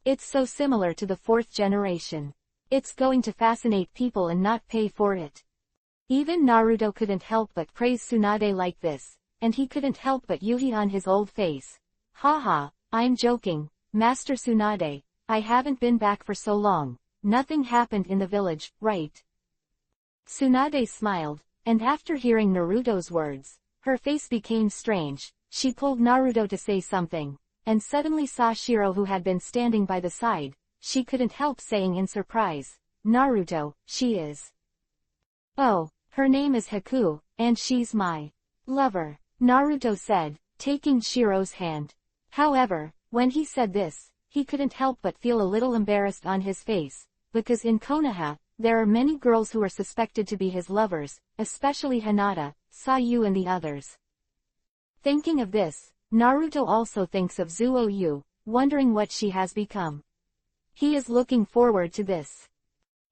It's so similar to the 4th generation. It's going to fascinate people and not pay for it. Even Naruto couldn't help but praise Tsunade like this, and he couldn't help but Yuhi on his old face. Haha, I'm joking, Master Tsunade, I haven't been back for so long. Nothing happened in the village, right? Tsunade smiled, and after hearing Naruto's words, her face became strange. She pulled Naruto to say something, and suddenly saw Shiro who had been standing by the side. She couldn't help saying in surprise, Naruto, she is. Oh, her name is Haku, and she's my lover, Naruto said, taking Shiro's hand. However, when he said this, he couldn't help but feel a little embarrassed on his face, because in Konoha, there are many girls who are suspected to be his lovers, especially Hinata, Sayu and the others. Thinking of this, Naruto also thinks of Zuo-yu, wondering what she has become. He is looking forward to this.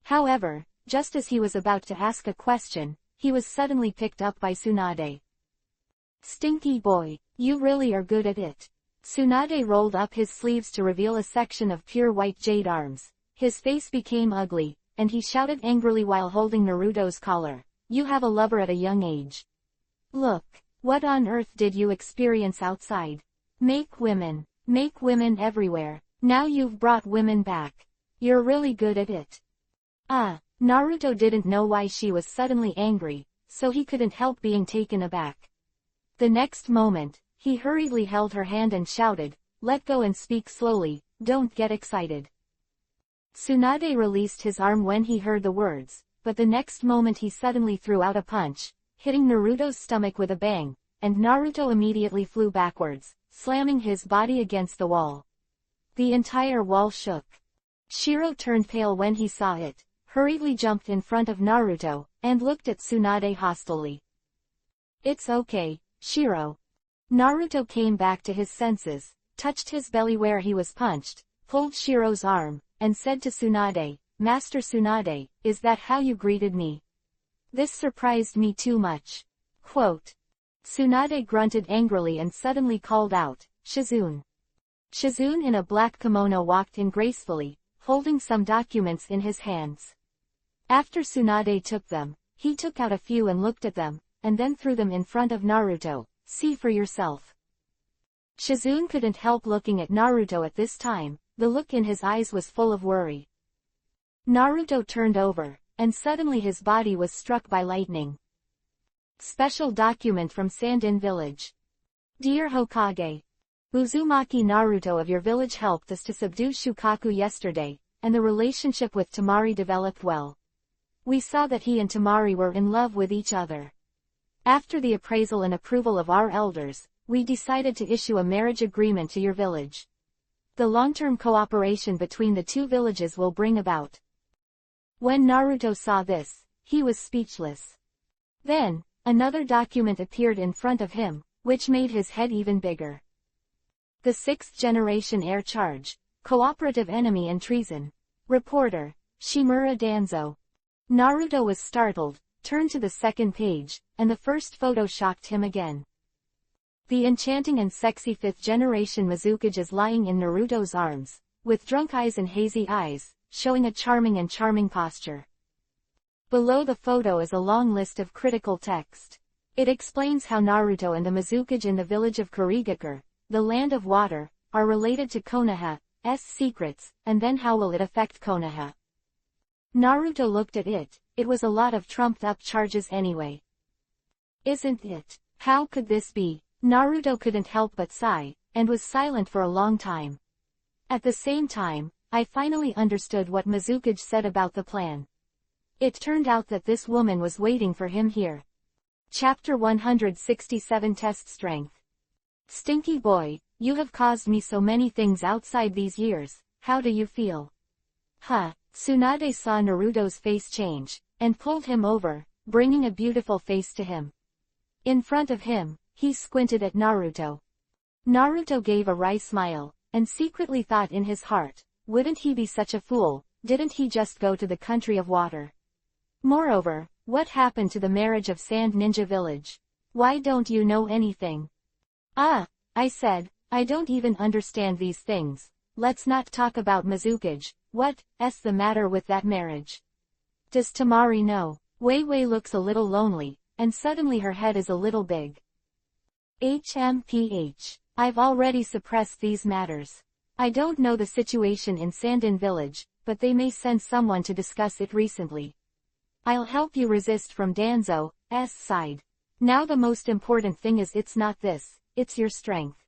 However, just as he was about to ask a question, he was suddenly picked up by Tsunade. Stinky boy, you really are good at it. Tsunade rolled up his sleeves to reveal a section of pure white jade arms. His face became ugly, and he shouted angrily while holding Naruto's collar. You have a lover at a young age. Look, what on earth did you experience outside? Make women everywhere. Now you've brought women back. You're really good at it. Naruto didn't know why she was suddenly angry, so he couldn't help being taken aback. The next moment, he hurriedly held her hand and shouted, let go and speak slowly, don't get excited. Tsunade released his arm when he heard the words, but the next moment he suddenly threw out a punch, hitting Naruto's stomach with a bang, and Naruto immediately flew backwards, slamming his body against the wall. The entire wall shook. Shiro turned pale when he saw it, hurriedly jumped in front of Naruto, and looked at Tsunade hostilely. It's okay, Shiro. Naruto came back to his senses, touched his belly where he was punched, pulled Shiro's arm, and said to Tsunade, Master Tsunade, is that how you greeted me? This surprised me too much. Quote. Tsunade grunted angrily and suddenly called out, Shizune. Shizune in a black kimono walked in gracefully, holding some documents in his hands. After Tsunade took them, he took out a few and looked at them, and then threw them in front of Naruto. See for yourself. Shizune couldn't help looking at Naruto at this time. The look in his eyes was full of worry. Naruto turned over, and suddenly his body was struck by lightning. Special document from Sandin Village. Dear Hokage, Uzumaki Naruto of your village helped us to subdue Shukaku yesterday, and the relationship with Tamari developed well. We saw that he and Tamari were in love with each other. After the appraisal and approval of our elders, we decided to issue a marriage agreement to your village. The long-term cooperation between the two villages will bring about. When Naruto saw this, he was speechless. Then, another document appeared in front of him, which made his head even bigger. The 6th generation heir charge, cooperative enemy and treason. Reporter, Shimura Danzo. Naruto was startled, turned to the second page, and the first photo shocked him again. The enchanting and sexy 5th generation Mizukage is lying in Naruto's arms, with drunk eyes and hazy eyes, showing a charming posture. Below the photo is a long list of critical text. It explains how Naruto and the Mizukage in the village of Kurigakure, the land of water, are related to Konoha's secrets, and then how will it affect Konoha. Naruto looked at it. It was a lot of trumped-up charges anyway. Isn't it? How could this be? Naruto couldn't help but sigh, and was silent for a long time. At the same time, I finally understood what Mizukage said about the plan. It turned out that this woman was waiting for him here. Chapter 167 Test Strength. Stinky boy, you have caused me so many things outside these years, how do you feel? Tsunade saw Naruto's face change, and pulled him over, bringing a beautiful face to him. In front of him, he squinted at Naruto. Naruto gave a wry smile, and secretly thought in his heart, wouldn't he be such a fool, didn't he just go to the country of water? Moreover, what happened to the marriage of Sand Ninja Village? Why don't you know anything? Ah, I said, I don't even understand these things. Let's not talk about Mizukage. What's the matter with that marriage? Does Tamari know? Wei Wei looks a little lonely, and suddenly her head is a little big. HMPH. I've already suppressed these matters. I don't know the situation in Sandin Village, but they may send someone to discuss it recently. I'll help you resist from Danzo's side. Now the most important thing is it's not this, it's your strength.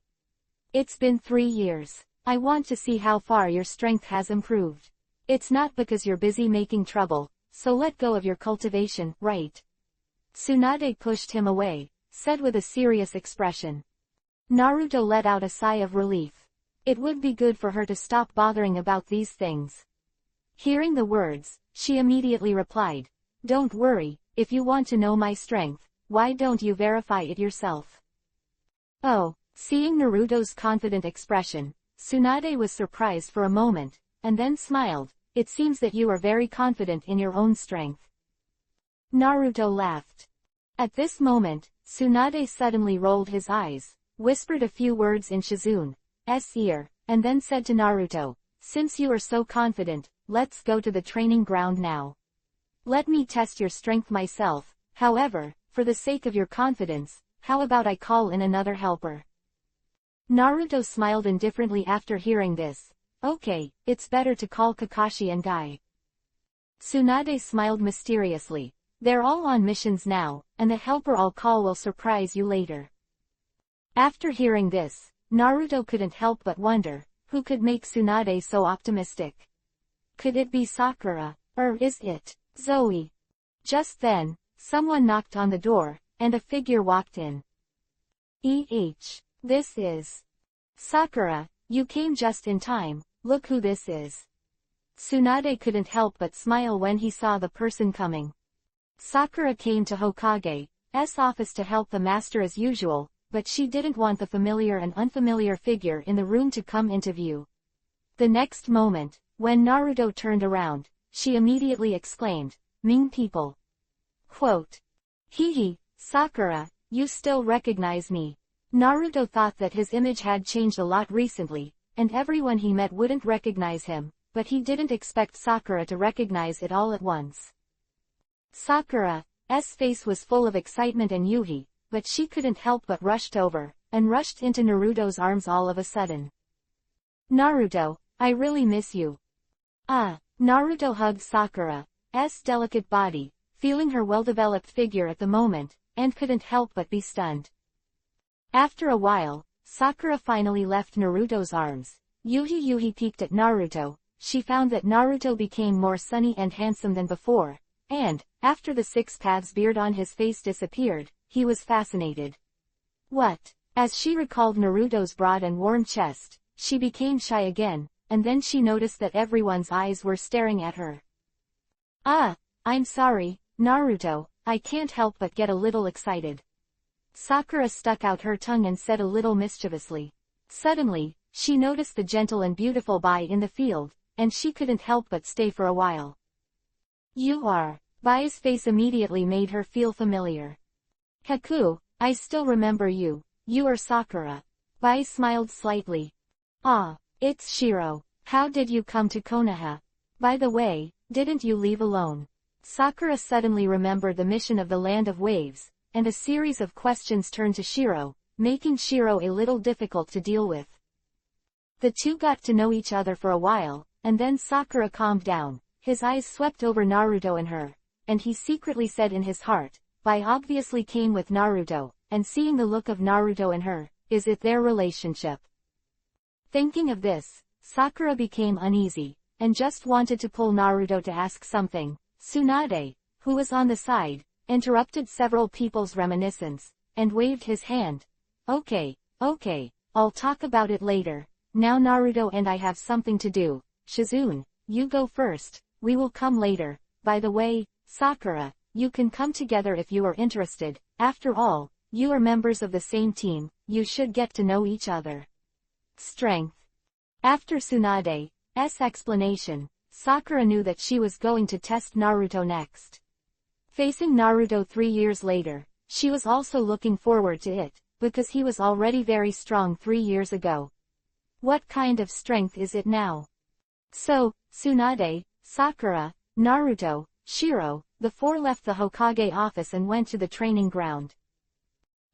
It's been 3 years. I want to see how far your strength has improved. It's not because you're busy making trouble, so let go of your cultivation, right? Tsunade pushed him away, said with a serious expression. Naruto let out a sigh of relief. It would be good for her to stop bothering about these things. Hearing the words, she immediately replied, "Don't worry, if you want to know my strength, why don't you verify it yourself?" Oh, seeing Naruto's confident expression, Tsunade was surprised for a moment, and then smiled. It seems that you are very confident in your own strength. Naruto laughed. At this moment, Tsunade suddenly rolled his eyes, whispered a few words in Shizune's ear, and then said to Naruto, "Since you are so confident, let's go to the training ground now. Let me test your strength myself. However, for the sake of your confidence, how about I call in another helper?" Naruto smiled indifferently after hearing this. Okay, it's better to call Kakashi and Guy. Tsunade smiled mysteriously. They're all on missions now, and the helper I'll call will surprise you later. After hearing this, Naruto couldn't help but wonder, who could make Tsunade so optimistic? Could it be Sakura, or is it Zoe? Just then, someone knocked on the door, and a figure walked in. This is Sakura, you came just in time, look who this is. Tsunade couldn't help but smile when he saw the person coming. Sakura came to Hokage's office to help the master as usual, but she didn't want the familiar and unfamiliar figure in the room to come into view. The next moment, when Naruto turned around, she immediately exclaimed, "Ming people." Quote. "Hee, Sakura, you still recognize me." Naruto thought that his image had changed a lot recently, and everyone he met wouldn't recognize him, but he didn't expect Sakura to recognize it all at once. Sakura's face was full of excitement and Yuhi, but she couldn't help but rushed over, and rushed into Naruto's arms all of a sudden. "Naruto, I really miss you." Naruto hugged Sakura's delicate body, feeling her well-developed figure at the moment, and couldn't help but be stunned. After a while, Sakura finally left Naruto's arms. Yuhi peeked at Naruto. She found that Naruto became more sunny and handsome than before, and, after the 6 paths beard on his face disappeared, he was fascinated. What? As she recalled Naruto's broad and warm chest, she became shy again, and then she noticed that everyone's eyes were staring at her. I'm sorry, Naruto, I can't help but get a little excited. Sakura stuck out her tongue and said a little mischievously. Suddenly, she noticed the gentle and beautiful Bai in the field, and she couldn't help but stay for a while. "You are." Bai's face immediately made her feel familiar. "Haku, I still remember you. You are Sakura." Bai smiled slightly. It's Shiro. How did you come to Konoha? By the way, didn't you leave alone?" Sakura suddenly remembered the mission of the Land of Waves, and a series of questions turned to Shiro, making Shiro a little difficult to deal with. The two got to know each other for a while, and then Sakura calmed down. His eyes swept over Naruto and her, and he secretly said in his heart, Bai obviously came with Naruto, and seeing the look of Naruto and her, is it their relationship? Thinking of this, Sakura became uneasy, and just wanted to pull Naruto to ask something. Tsunade, who was on the side, interrupted several people's reminiscence, and waved his hand. Okay, I'll talk about it later. Now Naruto and I have something to do. Shizune, you go first. we will come later. By the way, Sakura, you can come together if you are interested. After all, you are members of the same team, you should get to know each other. Strength. After Tsunade's explanation, Sakura knew that she was going to test Naruto next. Facing Naruto 3 years later, she was also looking forward to it, because he was already very strong 3 years ago. What kind of strength is it now? So, Tsunade, Sakura, Naruto, Shiro, the four left the Hokage office and went to the training ground.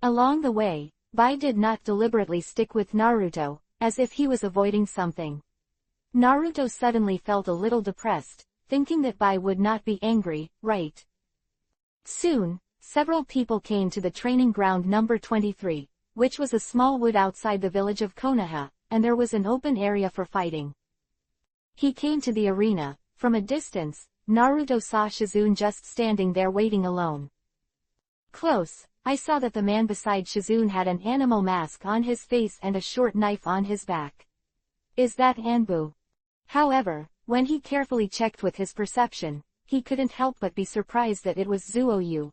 Along the way, Bai did not deliberately stick with Naruto, as if he was avoiding something. Naruto suddenly felt a little depressed, thinking that Bai would not be angry, right? Soon, several people came to the training ground number 23, which was a small wood outside the village of Konoha, and there was an open area for fighting. He came to the arena. From a distance, Naruto saw Shizune just standing there waiting alone. Close, I saw that the man beside Shizune had an animal mask on his face and a short knife on his back. Is that Anbu? However, when he carefully checked with his perception, he couldn't help but be surprised that it was Zuoyu.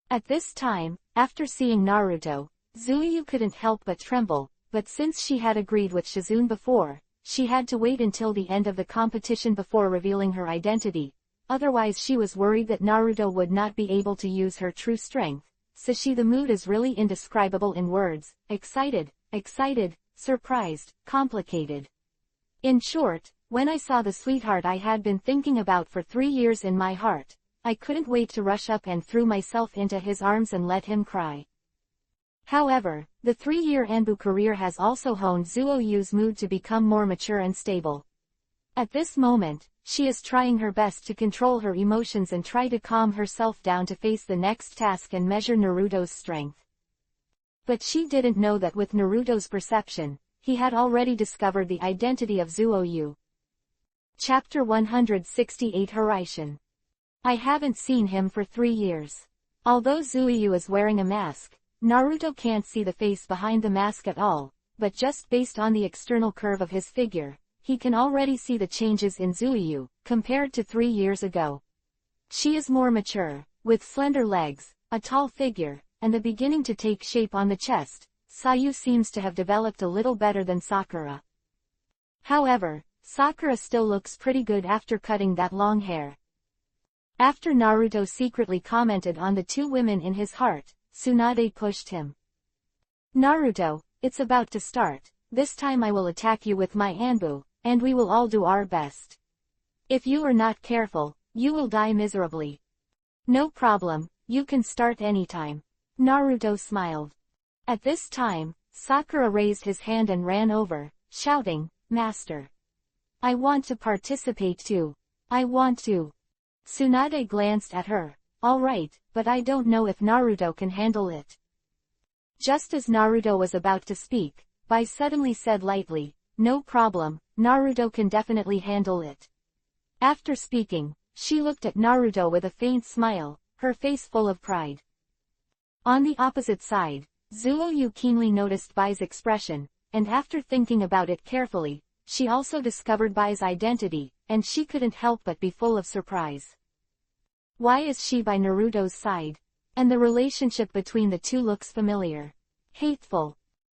At this time, after seeing Naruto, Zuoyu couldn't help but tremble, but since she had agreed with Shizune before, she had to wait until the end of the competition before revealing her identity, otherwise she was worried that Naruto would not be able to use her true strength. The mood is really indescribable in words: excited, surprised, complicated. In short, when I saw the sweetheart I had been thinking about for 3 years in my heart, I couldn't wait to rush up and threw myself into his arms and let him cry. However, the 3-year Anbu career has also honed Zuoyu's mood to become more mature and stable. At this moment, she is trying her best to control her emotions and try to calm herself down to face the next task and measure Naruto's strength. But she didn't know that with Naruto's perception, he had already discovered the identity of Zuoyu. Chapter 168 Hiraishin. I haven't seen him for 3 years. Although Zuoyu is wearing a mask, Naruto can't see the face behind the mask at all, but just based on the external curve of his figure, he can already see the changes in Zuoyu, compared to 3 years ago. She is more mature, with slender legs, a tall figure, and the beginning to take shape on the chest. Sayu seems to have developed a little better than Sakura. However, Sakura still looks pretty good after cutting that long hair. After Naruto secretly commented on the 2 women in his heart, Tsunade pushed him. Naruto, it's about to start. This time I will attack you with my Anbu, and we will all do our best. If you are not careful, you will die miserably. No problem, you can start anytime. Naruto smiled. At this time, Sakura raised his hand and ran over, shouting, Master. I want to participate too. I want to. Tsunade glanced at her. All right, but I don't know if Naruto can handle it. Just as Naruto was about to speak, Bai suddenly said lightly, no problem, Naruto can definitely handle it. After speaking, she looked at Naruto with a faint smile, her face full of pride. On the opposite side, Zuoyu keenly noticed Bai's expression, and after thinking about it carefully, she also discovered Bai's identity, and she couldn't help but be full of surprise. Why is she by Naruto's side? And the relationship between the two looks familiar. Hateful.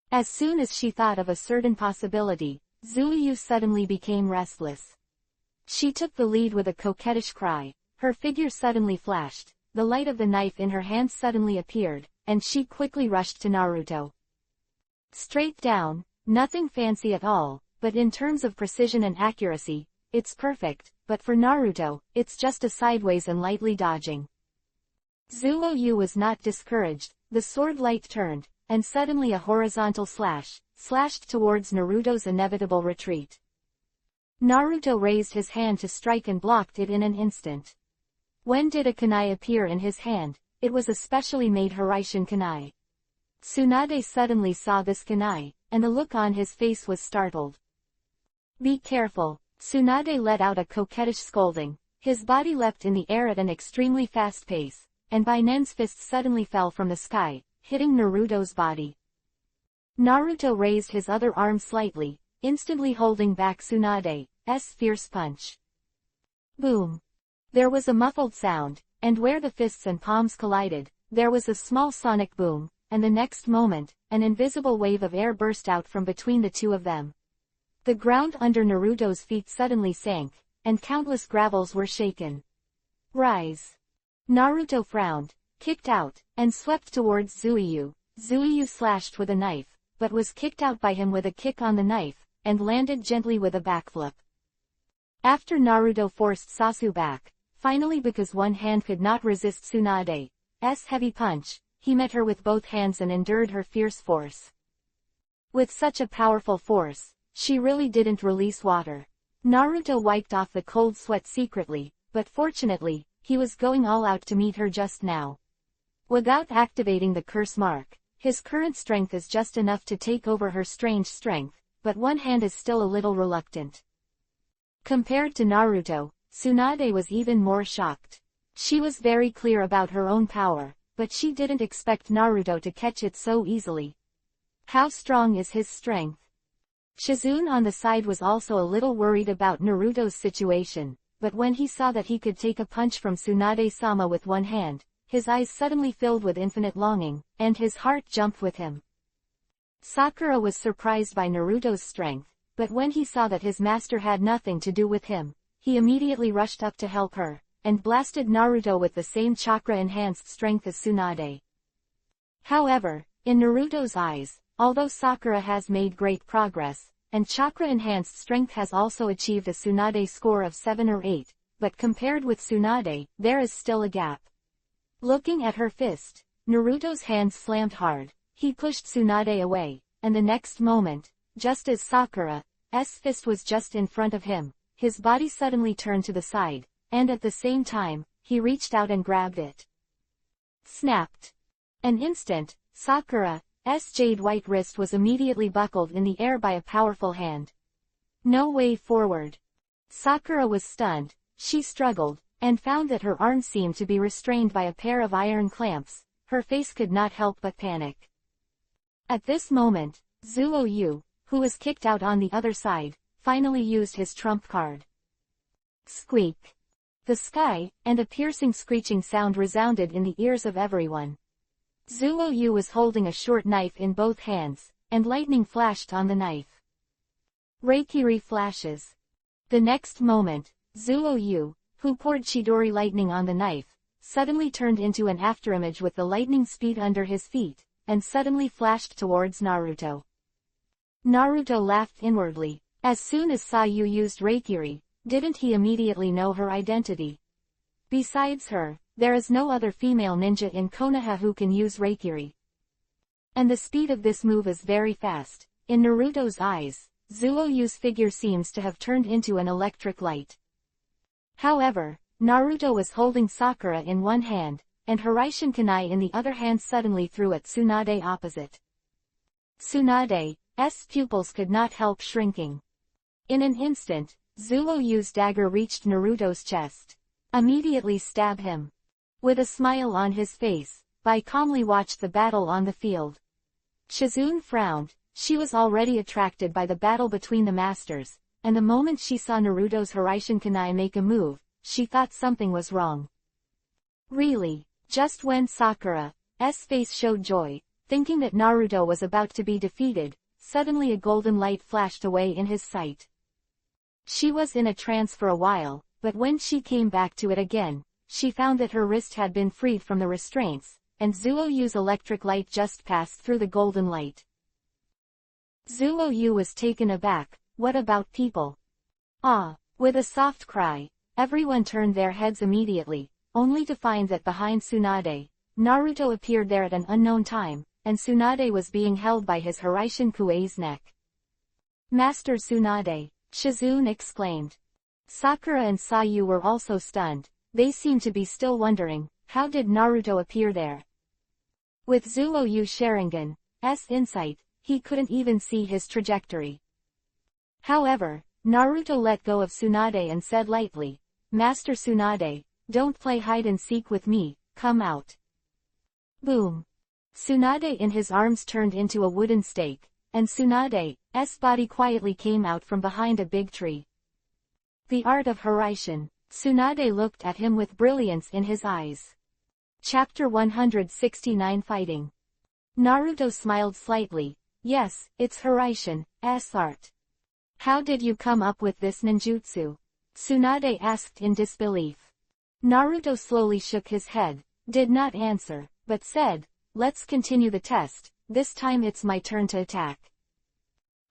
As soon as she thought of a certain possibility, Zuoyu suddenly became restless. She took the lead with a coquettish cry, her figure suddenly flashed, the light of the knife in her hand suddenly appeared, and she quickly rushed to Naruto. Straight down, nothing fancy at all, but in terms of precision and accuracy, it's perfect, but for Naruto, it's just a sideways and lightly dodging. Zuoyu was not discouraged, the sword light turned, and suddenly a horizontal slash, slashed towards Naruto's inevitable retreat. Naruto raised his hand to strike and blocked it in an instant. When did a kunai appear in his hand? It was a specially made Hiraishin kunai. Tsunade suddenly saw this kunai, and the look on his face was startled. Be careful. Tsunade let out a coquettish scolding, his body leapt in the air at an extremely fast pace, and Bainen's fist suddenly fell from the sky, hitting Naruto's body. Naruto raised his other arm slightly, instantly holding back Tsunade's fierce punch. Boom. There was a muffled sound, and where the fists and palms collided, there was a small sonic boom, and the next moment, an invisible wave of air burst out from between the two of them. The ground under Naruto's feet suddenly sank, and countless gravels were shaken. Rise. Naruto frowned, kicked out, and swept towards Zuiyu. Zuiyu slashed with a knife, but was kicked out by him with a kick on the knife, and landed gently with a backflip. After Naruto forced Sasu back, finally because one hand could not resist Tsunade's heavy punch, he met her with both hands and endured her fierce force. With such a powerful force, she really didn't release water. Naruto wiped off the cold sweat secretly, but fortunately, he was going all out to meet her just now. Without activating the curse mark, his current strength is just enough to take over her strange strength, but one hand is still a little reluctant. Compared to Naruto, Tsunade was even more shocked. She was very clear about her own power, but she didn't expect Naruto to catch it so easily. How strong is his strength? Shizune on the side was also a little worried about Naruto's situation, but when he saw that he could take a punch from Tsunade-sama with one hand, his eyes suddenly filled with infinite longing, and his heart jumped with him. Sakura was surprised by Naruto's strength, but when he saw that his master had nothing to do with him, he immediately rushed up to help her, and blasted Naruto with the same chakra-enhanced strength as Tsunade. However, in Naruto's eyes, although Sakura has made great progress, and chakra-enhanced strength has also achieved a Tsunade score of 7 or 8, but compared with Tsunade, there is still a gap. Looking at her fist, Naruto's hand slammed hard. He pushed Tsunade away, and the next moment, just as Sakura's fist was just in front of him, his body suddenly turned to the side, and at the same time, he reached out and grabbed it. Snapped. An instant, Sakura's jade white wrist was immediately buckled in the air by a powerful hand. No way forward. Sakura was stunned. She struggled, and found that her arms seemed to be restrained by a pair of iron clamps. Her face could not help but panic. At this moment, Zuoyu, who was kicked out on the other side, finally used his trump card. Squeak. The sky, and a piercing screeching sound resounded in the ears of everyone. Zuoyu was holding a short knife in both hands, and lightning flashed on the knife. Reikiri flashes. The next moment, Zuoyu, who poured Chidori lightning on the knife, suddenly turned into an afterimage with the lightning speed under his feet, and suddenly flashed towards Naruto. Naruto laughed inwardly. As soon as Sayu used Reikiri, didn't he immediately know her identity? Besides her, there is no other female ninja in Konoha who can use Reikiri. And the speed of this move is very fast. In Naruto's eyes, Zuoyu's figure seems to have turned into an electric light. However, Naruto was holding Sakura in one hand, and Hiraishin Kunai in the other hand suddenly threw at Tsunade opposite. Tsunade's pupils could not help shrinking. In an instant, Zuoyu's dagger reached Naruto's chest. Immediately stab him. With a smile on his face, Bai calmly watched the battle on the field. Shizune frowned. She was already attracted by the battle between the masters, and the moment she saw Naruto's Hiraishin Kunai make a move, she thought something was wrong. Really, just when Sakura's face showed joy, thinking that Naruto was about to be defeated, suddenly a golden light flashed away in his sight. She was in a trance for a while, but when she came back to it again, she found that her wrist had been freed from the restraints, and Zuoyu's electric light just passed through the golden light. Zuoyu was taken aback. What about people? Ah! With a soft cry, everyone turned their heads immediately, only to find that behind Tsunade, Naruto appeared there at an unknown time, and Tsunade was being held by his Hiraishin Kuei's neck. Master Tsunade! Shizune exclaimed. Sakura and Sayu were also stunned. They seemed to be still wondering, how did Naruto appear there? With Zuoyu Sharingan's insight, he couldn't even see his trajectory. However, Naruto let go of Tsunade and said lightly, Master Tsunade, don't play hide-and-seek with me, come out. Boom. Tsunade in his arms turned into a wooden stake, and Tsunade's body quietly came out from behind a big tree. The art of Hiraishin. Tsunade looked at him with brilliance in his eyes. Chapter 169 Fighting. Naruto smiled slightly. Yes, it's Hiraishin's art. How did you come up with this ninjutsu? Tsunade asked in disbelief. Naruto slowly shook his head, did not answer, but said, let's continue the test, this time it's my turn to attack.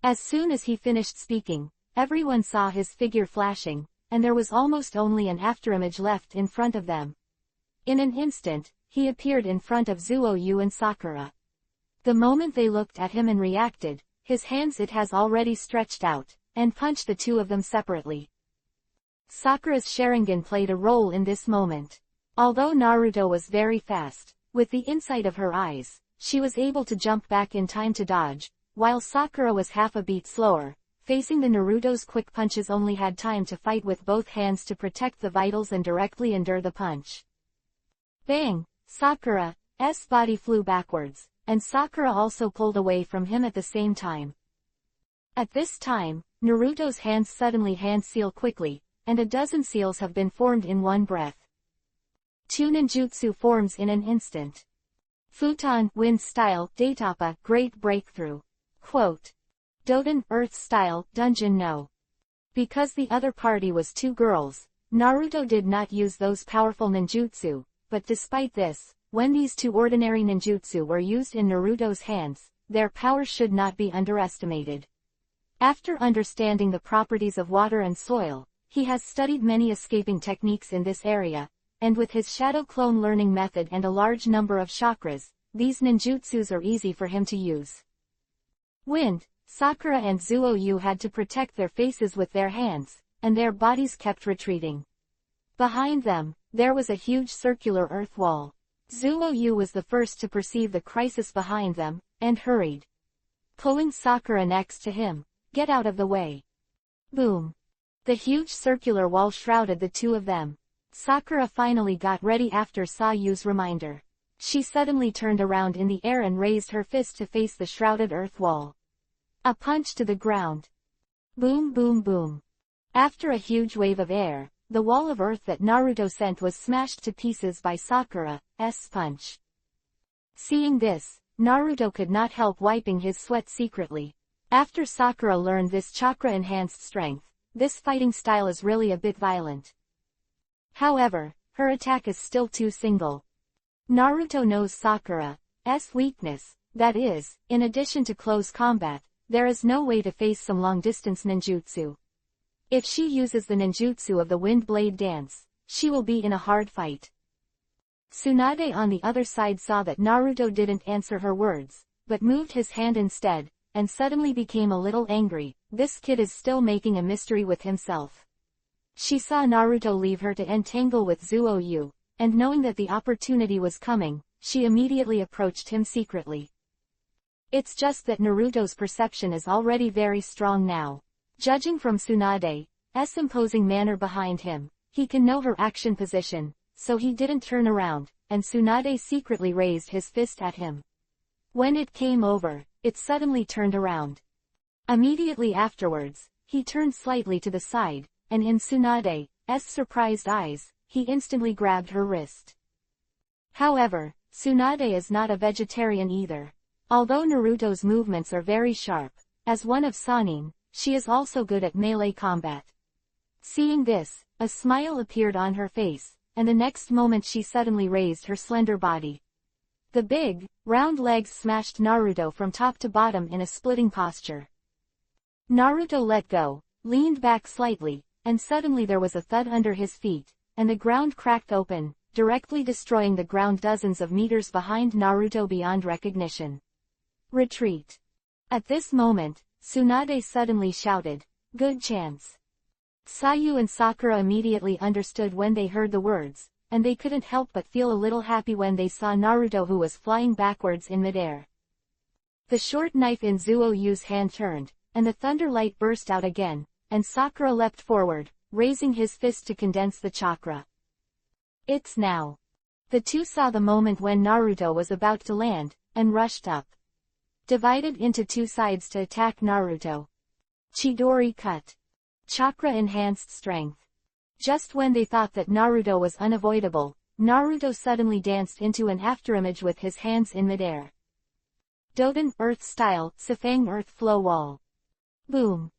As soon as he finished speaking, everyone saw his figure flashing, and there was almost only an afterimage left in front of them. In an instant, he appeared in front of Zuoyu and Sakura. The moment they looked at him and reacted, his hands it has already stretched out, and punched the two of them separately. Sakura's Sharingan played a role in this moment. Although Naruto was very fast, with the insight of her eyes, she was able to jump back in time to dodge, while Sakura was half a beat slower, facing the Naruto's quick punches only had time to fight with both hands to protect the vitals and directly endure the punch. Bang! Sakura's body flew backwards, and Sakura also pulled away from him at the same time. At this time, Naruto's hands suddenly hand-seal quickly, and a dozen seals have been formed in one breath. Two ninjutsu forms in an instant. Futon, wind style, Daitapa, great breakthrough. Quote. Doden, earth style, dungeon no. Because the other party was two girls, Naruto did not use those powerful ninjutsu, but despite this, when these two ordinary ninjutsu were used in Naruto's hands, their power should not be underestimated. After understanding the properties of water and soil, he has studied many escaping techniques in this area, and with his shadow clone learning method and a large number of chakras, these ninjutsus are easy for him to use. Wind, Sakura and Zuoyu had to protect their faces with their hands, and their bodies kept retreating. Behind them, there was a huge circular earth wall. Zuoyu was the first to perceive the crisis behind them, and hurried. Pulling Sakura next to him, get out of the way. Boom. The huge circular wall shrouded the two of them. Sakura finally got ready after Sayu's reminder. She suddenly turned around in the air and raised her fist to face the shrouded earth wall. A punch to the ground. Boom boom boom. After a huge wave of air, the wall of earth that Naruto sent was smashed to pieces by Sakura's punch. Seeing this, Naruto could not help wiping his sweat secretly. After Sakura learned this chakra-enhanced strength, this fighting style is really a bit violent. However, her attack is still too single. Naruto knows Sakura's weakness, that is, in addition to close combat, there is no way to face some long-distance ninjutsu. If she uses the ninjutsu of the wind blade dance, she will be in a hard fight. Tsunade on the other side saw that Naruto didn't answer her words, but moved his hand instead, and suddenly became a little angry. This kid is still making a mystery with himself. She saw Naruto leave her to entangle with Zuoyu, and knowing that the opportunity was coming, she immediately approached him secretly. It's just that Naruto's perception is already very strong now. Judging from Tsunade's imposing manner behind him, he can know her action position, so he didn't turn around, and Tsunade secretly raised his fist at him. When it came over, it suddenly turned around. Immediately afterwards, he turned slightly to the side, and in Tsunade's surprised eyes, he instantly grabbed her wrist. However, Tsunade is not a vegetarian either. Although Naruto's movements are very sharp, as one of Sannin, she is also good at melee combat. Seeing this, a smile appeared on her face, and the next moment she suddenly raised her slender body. The big, round legs smashed Naruto from top to bottom in a splitting posture. Naruto let go, leaned back slightly, and suddenly there was a thud under his feet, and the ground cracked open, directly destroying the ground dozens of meters behind Naruto beyond recognition. Retreat. At this moment, Tsunade suddenly shouted, "Good chance." Sayu and Sakura immediately understood when they heard the words, and they couldn't help but feel a little happy when they saw Naruto who was flying backwards in midair. The short knife in Zuoyu's hand turned, and the thunder light burst out again, and Sakura leapt forward, raising his fist to condense the chakra. It's now. The two saw the moment when Naruto was about to land, and rushed up. Divided into two sides to attack Naruto. Chidori cut. Chakra enhanced strength. Just when they thought that Naruto was unavoidable, Naruto suddenly danced into an afterimage with his hands in midair. Doden Earth Style, Sifang Earth Flow Wall. Boom.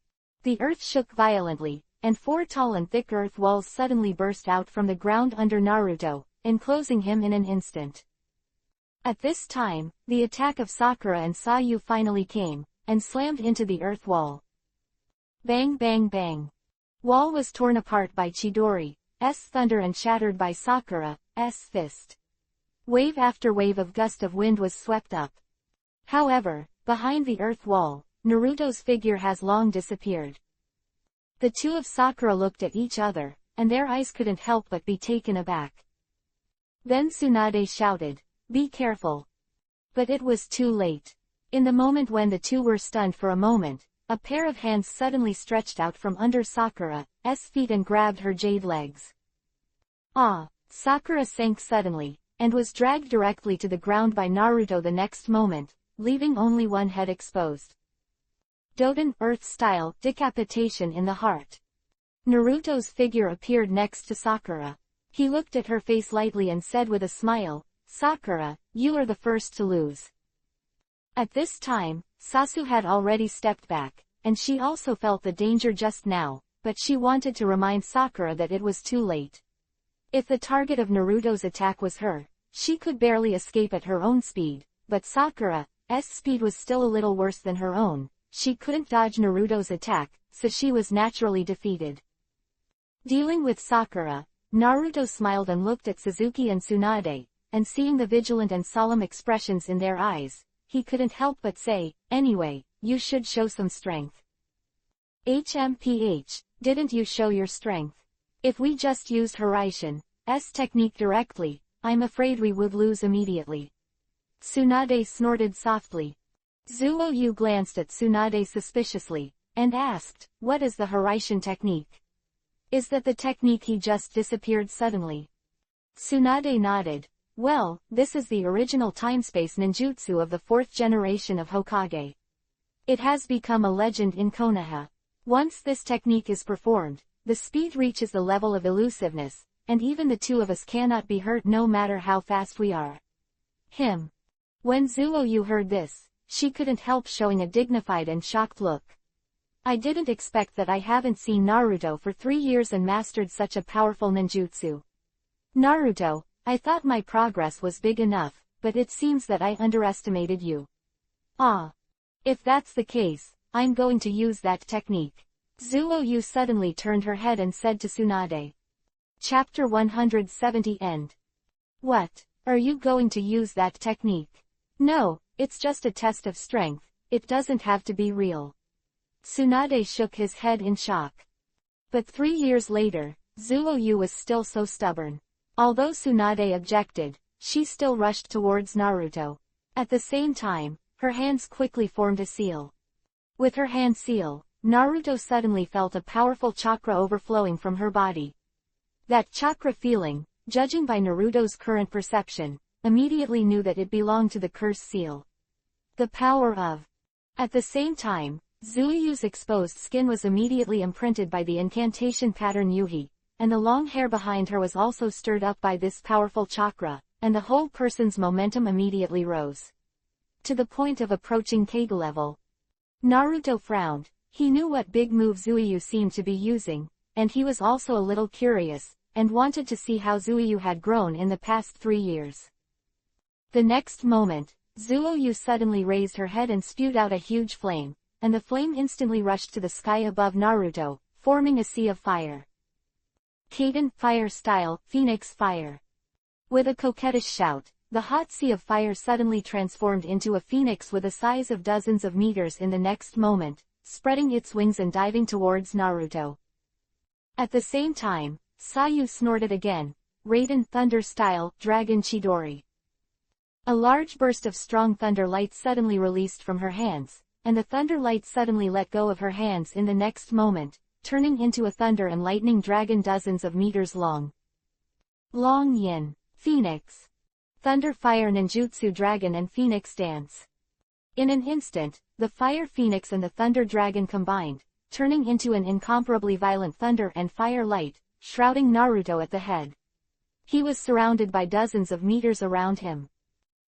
The earth shook violently, and 4 tall and thick earth walls suddenly burst out from the ground under Naruto, enclosing him in an instant. At this time, the attack of Sakura and Sayu finally came, and slammed into the earth wall. Bang bang bang. Wall was torn apart by Chidori's thunder and shattered by Sakura's fist. Wave after wave of gust of wind was swept up. However, behind the earth wall, Naruto's figure has long disappeared. The two of Sakura looked at each other, and their eyes couldn't help but be taken aback. Then Tsunade shouted, "Be careful." But it was too late. In the moment when the two were stunned for a moment, a pair of hands suddenly stretched out from under Sakura's feet and grabbed her jade legs. Sakura sank suddenly, and was dragged directly to the ground by Naruto the next moment, leaving only one head exposed. Doden Earth Style, Decapitation in the Heart. Naruto's figure appeared next to Sakura. He looked at her face lightly and said with a smile, "Sakura, you are the first to lose." At this time, Sasu had already stepped back, and she also felt the danger just now, but she wanted to remind Sakura that it was too late. If the target of Naruto's attack was her, she could barely escape at her own speed, but Sakura's speed was still a little worse than her own. She couldn't dodge Naruto's attack, so she was naturally defeated. Dealing with Sakura, Naruto smiled and looked at Suzuki and Tsunade, and seeing the vigilant and solemn expressions in their eyes, he couldn't help but say, "Anyway, you should show some strength." "HMPH, didn't you show your strength? If we just used Hiraishin's technique directly, I'm afraid we would lose immediately." Tsunade snorted softly. Zuo-Yu glanced at Tsunade suspiciously, and asked, "What is the Hiraishin technique? Is that the technique he just disappeared suddenly?" Tsunade nodded. "Well, this is the original time-space ninjutsu of the 4th generation of Hokage. It has become a legend in Konoha. Once this technique is performed, the speed reaches the level of elusiveness, and even the two of us cannot be hurt no matter how fast we are." When Zuo-Yu heard this, she couldn't help showing a dignified and shocked look. "I didn't expect that. I haven't seen Naruto for 3 years and mastered such a powerful ninjutsu. Naruto, I thought my progress was big enough, but it seems that I underestimated you." If that's the case, I'm going to use that technique." Zuo-Yu suddenly turned her head and said to Tsunade. Chapter 170 End. "What? Are you going to use that technique?" "No, it's just a test of strength, it doesn't have to be real." Tsunade shook his head in shock. But 3 years later, Zuo-Yu was still so stubborn. Although Tsunade objected, she still rushed towards Naruto. At the same time, her hands quickly formed a seal. With her hand seal, Naruto suddenly felt a powerful chakra overflowing from her body. That chakra feeling, judging by Naruto's current perception, immediately knew that it belonged to the curse seal. The power of. At the same time, Zuo-Yu's exposed skin was immediately imprinted by the incantation pattern Yuhi, and the long hair behind her was also stirred up by this powerful chakra, and the whole person's momentum immediately rose to the point of approaching Kage level. Naruto frowned. He knew what big move Zuo-Yu seemed to be using, and he was also a little curious, and wanted to see how Zuo-Yu had grown in the past 3 years. The next moment, Zuo-Yu suddenly raised her head and spewed out a huge flame, and the flame instantly rushed to the sky above Naruto, forming a sea of fire. Kaden Fire Style, Phoenix Fire. With a coquettish shout, the hot sea of fire suddenly transformed into a phoenix with a size of dozens of meters in the next moment, spreading its wings and diving towards Naruto. At the same time, Sayu snorted again. Raiden Thunder Style, Dragon Chidori. A large burst of strong thunder light suddenly released from her hands, and the thunder light suddenly let go of her hands in the next moment, turning into a thunder and lightning dragon dozens of meters long. Long Yin, Phoenix. Thunder Fire Ninjutsu Dragon and Phoenix Dance. In an instant, the Fire Phoenix and the Thunder Dragon combined, turning into an incomparably violent thunder and fire light, shrouding Naruto at the head. He was surrounded by dozens of meters around him.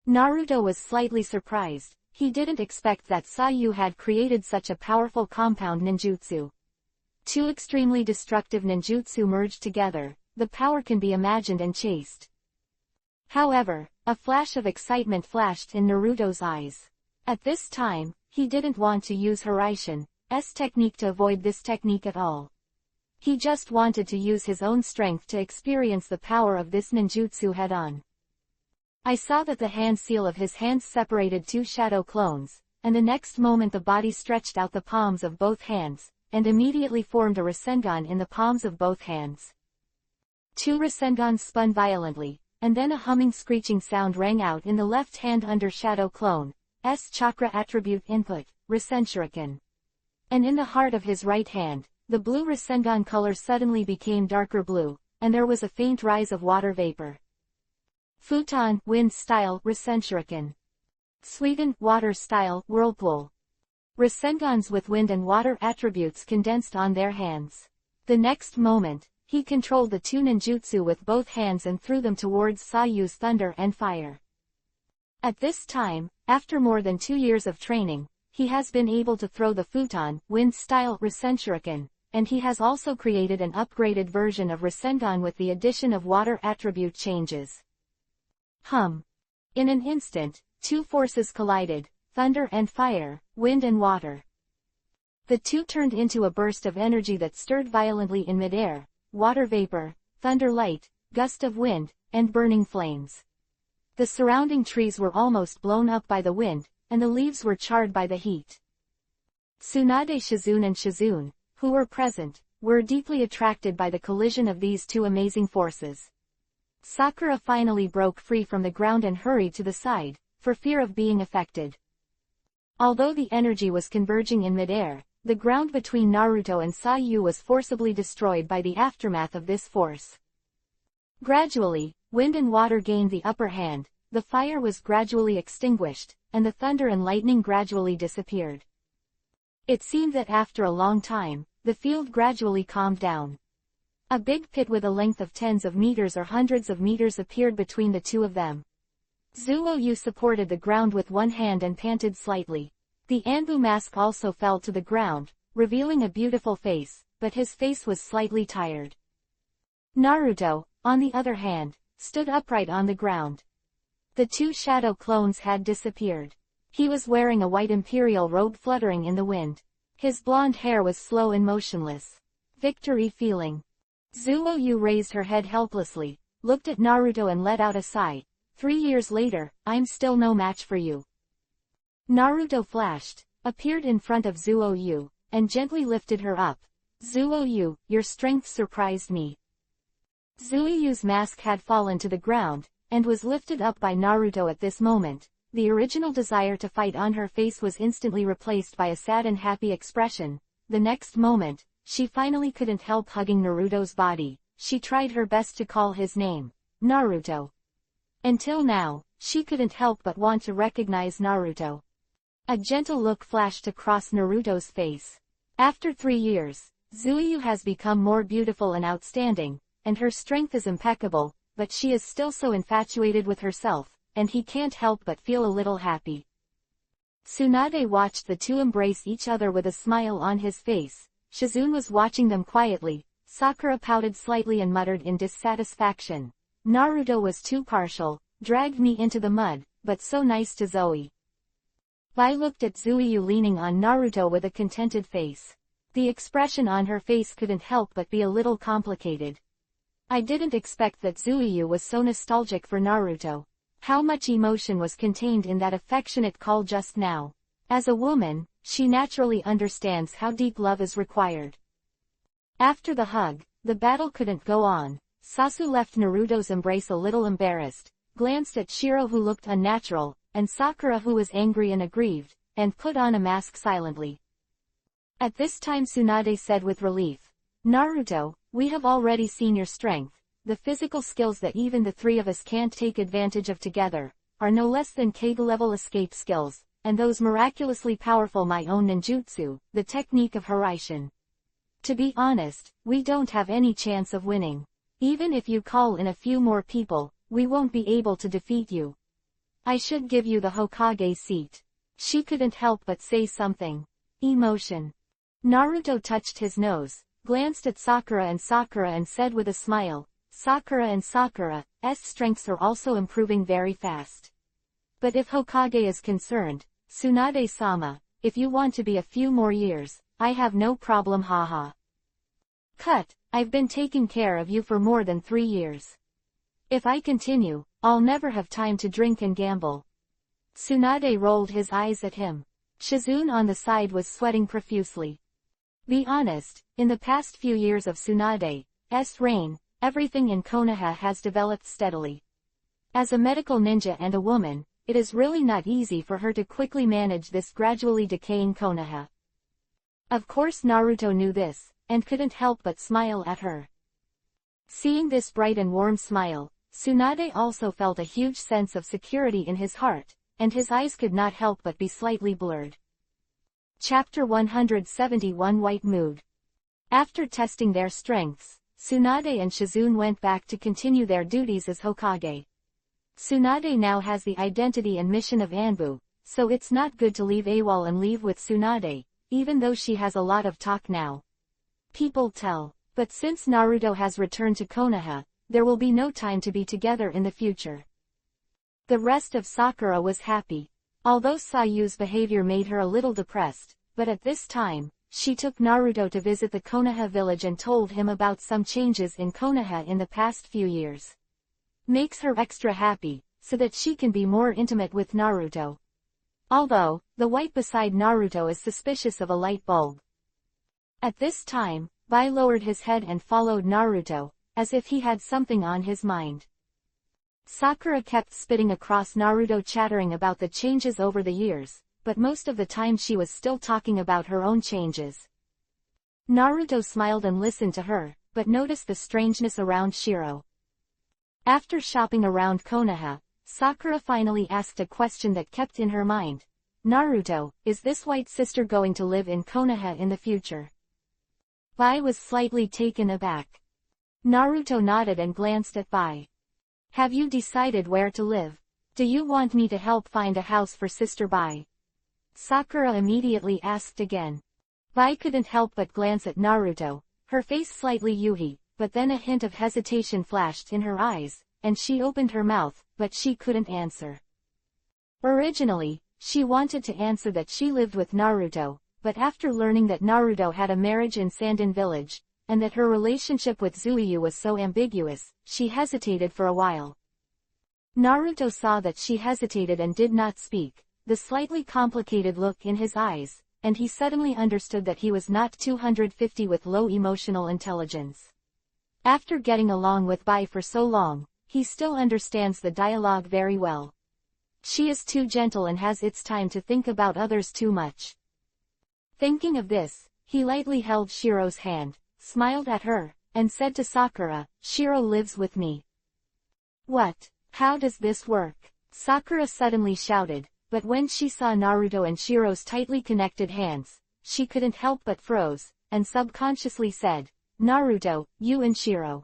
Naruto was slightly surprised. He didn't expect that Sayu had created such a powerful compound ninjutsu. Two extremely destructive ninjutsu merged together, the power can be imagined and chased. However, a flash of excitement flashed in Naruto's eyes. At this time, he didn't want to use Hiraishin's technique to avoid this technique at all. He just wanted to use his own strength to experience the power of this ninjutsu head-on. I saw that the hand seal of his hands separated two shadow clones, and the next moment the body stretched out the palms of both hands, and immediately formed a Rasengan in the palms of both hands. Two Rasengans spun violently, and then a humming screeching sound rang out in the left hand under shadow clone's chakra attribute input, Rasenshuriken. And in the heart of his right hand, the blue Rasengan color suddenly became darker blue, and there was a faint rise of water vapor. Futon, wind style, Rasenshuriken. Suigen, water style, whirlpool. Rasengans with wind and water attributes condensed on their hands. The next moment, he controlled the two ninjutsu with both hands and threw them towards Sayu's thunder and fire. At this time, after more than 2 years of training, he has been able to throw the Futon, wind style, Rasenshuriken, and he has also created an upgraded version of Rasengan with the addition of water attribute changes. In an instant, two forces collided, thunder and fire, wind and water. The two turned into a burst of energy that stirred violently in midair, water vapor, thunder light, gust of wind, and burning flames. The surrounding trees were almost blown up by the wind, and the leaves were charred by the heat. Tsunade Shizune and Shizune, who were present, were deeply attracted by the collision of these two amazing forces. Sakura finally broke free from the ground and hurried to the side, for fear of being affected. Although the energy was converging in midair, the ground between Naruto and Sayu was forcibly destroyed by the aftermath of this force. Gradually, wind and water gained the upper hand, the fire was gradually extinguished, and the thunder and lightning gradually disappeared. It seemed that after a long time, the field gradually calmed down. A big pit with a length of tens of meters or hundreds of meters appeared between the two of them. Zuo-Yu supported the ground with one hand and panted slightly. The Anbu mask also fell to the ground, revealing a beautiful face, but his face was slightly tired. Naruto, on the other hand, stood upright on the ground. The two shadow clones had disappeared. He was wearing a white imperial robe fluttering in the wind. His blonde hair was slow and motionless. Victory feeling. Zuo-Yu raised her head helplessly, looked at Naruto and let out a sigh. 3 years later, I'm still no match for you. Naruto flashed, appeared in front of Zuo-Yu, and gently lifted her up. Zuo-Yu, your strength surprised me. Zuo-Yu's mask had fallen to the ground, and was lifted up by Naruto at this moment. The original desire to fight on her face was instantly replaced by a sad and happy expression. The next moment, she finally couldn't help hugging Naruto's body. She tried her best to call his name, Naruto. Until now, she couldn't help but want to recognize Naruto. A gentle look flashed across Naruto's face. After 3 years, Zuo-Yu has become more beautiful and outstanding, and her strength is impeccable, but she is still so infatuated with herself, and he can't help but feel a little happy. Tsunade watched the two embrace each other with a smile on his face. Shizune was watching them quietly. Sakura pouted slightly and muttered in dissatisfaction. Naruto was too partial, dragged me into the mud, but so nice to Zoe. I looked at Zuo-Yu leaning on Naruto with a contented face. The expression on her face couldn't help but be a little complicated. I didn't expect that Zuo-Yu was so nostalgic for Naruto. How much emotion was contained in that affectionate call just now. As a woman, she naturally understands how deep love is required. After the hug, the battle couldn't go on. Sasu left Naruto's embrace a little embarrassed, glanced at Shiro who looked unnatural, and Sakura who was angry and aggrieved, and put on a mask silently. At this time Tsunade said with relief, Naruto, we have already seen your strength. The physical skills that even the three of us can't take advantage of together, are no less than Kage-level escape skills, and those miraculously powerful my own ninjutsu, the technique of Hiraishin. To be honest, we don't have any chance of winning. Even if you call in a few more people, we won't be able to defeat you. I should give you the Hokage seat. She couldn't help but say something. Emotion. Naruto touched his nose, glanced at Sakura and said with a smile, Sakura and Sakura's strengths are also improving very fast. But if Hokage is concerned, Tsunade-sama, if you want to be a few more years, I have no problem haha. Cut, I've been taking care of you for more than 3 years. If I continue, I'll never have time to drink and gamble. Tsunade rolled his eyes at him. Shizune on the side was sweating profusely. Be honest, in the past few years of Tsunade's reign, everything in Konoha has developed steadily. As a medical ninja and a woman, it is really not easy for her to quickly manage this gradually decaying Konoha. Of course Naruto knew this, and couldn't help but smile at her. Seeing this bright and warm smile, Tsunade also felt a huge sense of security in his heart, and his eyes could not help but be slightly blurred. Chapter 171 White Mood. After testing their strengths, Tsunade and Shizune went back to continue their duties as Hokage. Tsunade now has the identity and mission of Anbu, so it's not good to leave AWOL and leave with Tsunade, even though she has a lot of talk now. People tell, but since Naruto has returned to Konoha, there will be no time to be together in the future. The rest of Sakura was happy. Although Sayu's behavior made her a little depressed, but at this time, she took Naruto to visit the Konoha village and told him about some changes in Konoha in the past few years. Makes her extra happy, so that she can be more intimate with Naruto. Although, the white beside Naruto is suspicious of a light bulb. At this time, Bai lowered his head and followed Naruto, as if he had something on his mind. Sakura kept spitting across Naruto chattering about the changes over the years, but most of the time she was still talking about her own changes. Naruto smiled and listened to her, but noticed the strangeness around Shiro. After shopping around Konoha, Sakura finally asked a question that kept in her mind. Naruto, is this white sister going to live in Konoha in the future? Bai was slightly taken aback. Naruto nodded and glanced at Bai. Have you decided where to live? Do you want me to help find a house for Sister Bai? Sakura immediately asked again. Bai couldn't help but glance at Naruto, her face slightly yuhi, but then a hint of hesitation flashed in her eyes, and she opened her mouth, but she couldn't answer. Originally, she wanted to answer that she lived with Naruto, but after learning that Naruto had a marriage in Sandin village, and that her relationship with Zuiyu was so ambiguous, she hesitated for a while. Naruto saw that she hesitated and did not speak, the slightly complicated look in his eyes, and he suddenly understood that he was not 250 with low emotional intelligence. After getting along with Bai for so long, he still understands the dialogue very well. She is too gentle and has its time to think about others too much. Thinking of this, he lightly held Shiro's hand, smiled at her, and said to Sakura, Shiro lives with me. What? How does this work? Sakura suddenly shouted, but when she saw Naruto and Shiro's tightly connected hands, she couldn't help but froze, and subconsciously said, Naruto, you and Shiro.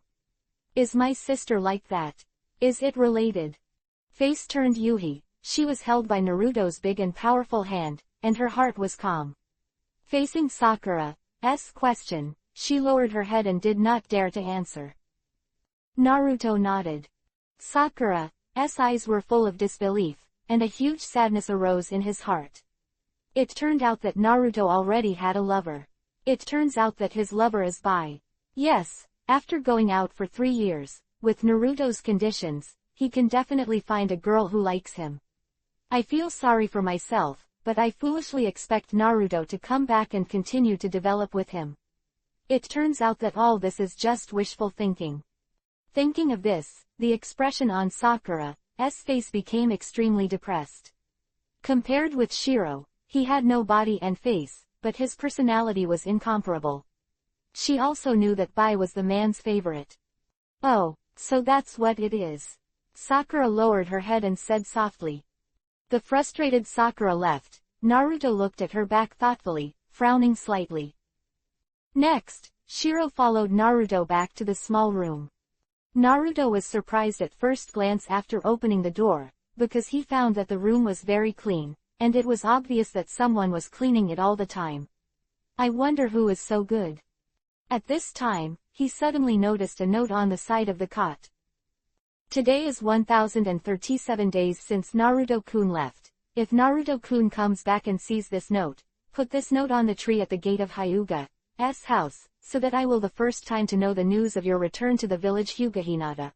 Is my sister like that? Is it related? Face turned yuhi, she was held by Naruto's big and powerful hand, and her heart was calm. Facing Sakura's question, she lowered her head and did not dare to answer. Naruto nodded. Sakura's eyes were full of disbelief, and a huge sadness arose in his heart. It turned out that Naruto already had a lover. It turns out that his lover is Bai. Yes, after going out for 3 years, with Naruto's conditions, he can definitely find a girl who likes him. I feel sorry for myself, but I foolishly expect Naruto to come back and continue to develop with him. It turns out that all this is just wishful thinking. Thinking of this, the expression on Sakura's face became extremely depressed. Compared with Shiro, he had no body and face, but his personality was incomparable. She also knew that Bai was the man's favorite. Oh, so that's what it is. Sakura lowered her head and said softly. The frustrated Sakura left. Naruto looked at her back thoughtfully, frowning slightly. Next, Shiro followed Naruto back to the small room. Naruto was surprised at first glance after opening the door, because he found that the room was very clean, and it was obvious that someone was cleaning it all the time. I wonder who is so good. At this time, he suddenly noticed a note on the side of the cot. Today is 1037 days since Naruto-kun left. If Naruto-kun comes back and sees this note, put this note on the tree at the gate of Hyuga's house, so that I will the first time to know the news of your return to the village Hyuga-Hinata.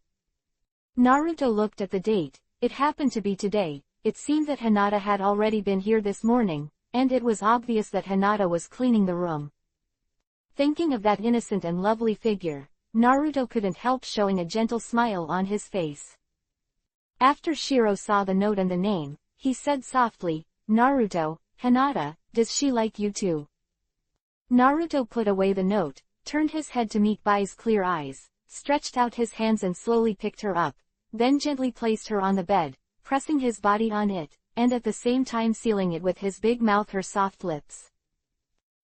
Naruto looked at the date. It happened to be today. It seemed that Hinata had already been here this morning, and it was obvious that Hinata was cleaning the room. Thinking of that innocent and lovely figure, Naruto couldn't help showing a gentle smile on his face. After Shiro saw the note and the name, he said softly, "Naruto, Hinata, does she like you too?" Naruto put away the note, turned his head to meet Bai's clear eyes, stretched out his hands and slowly picked her up, then gently placed her on the bed, pressing his body on it, and at the same time sealing it with his big mouth, her soft lips.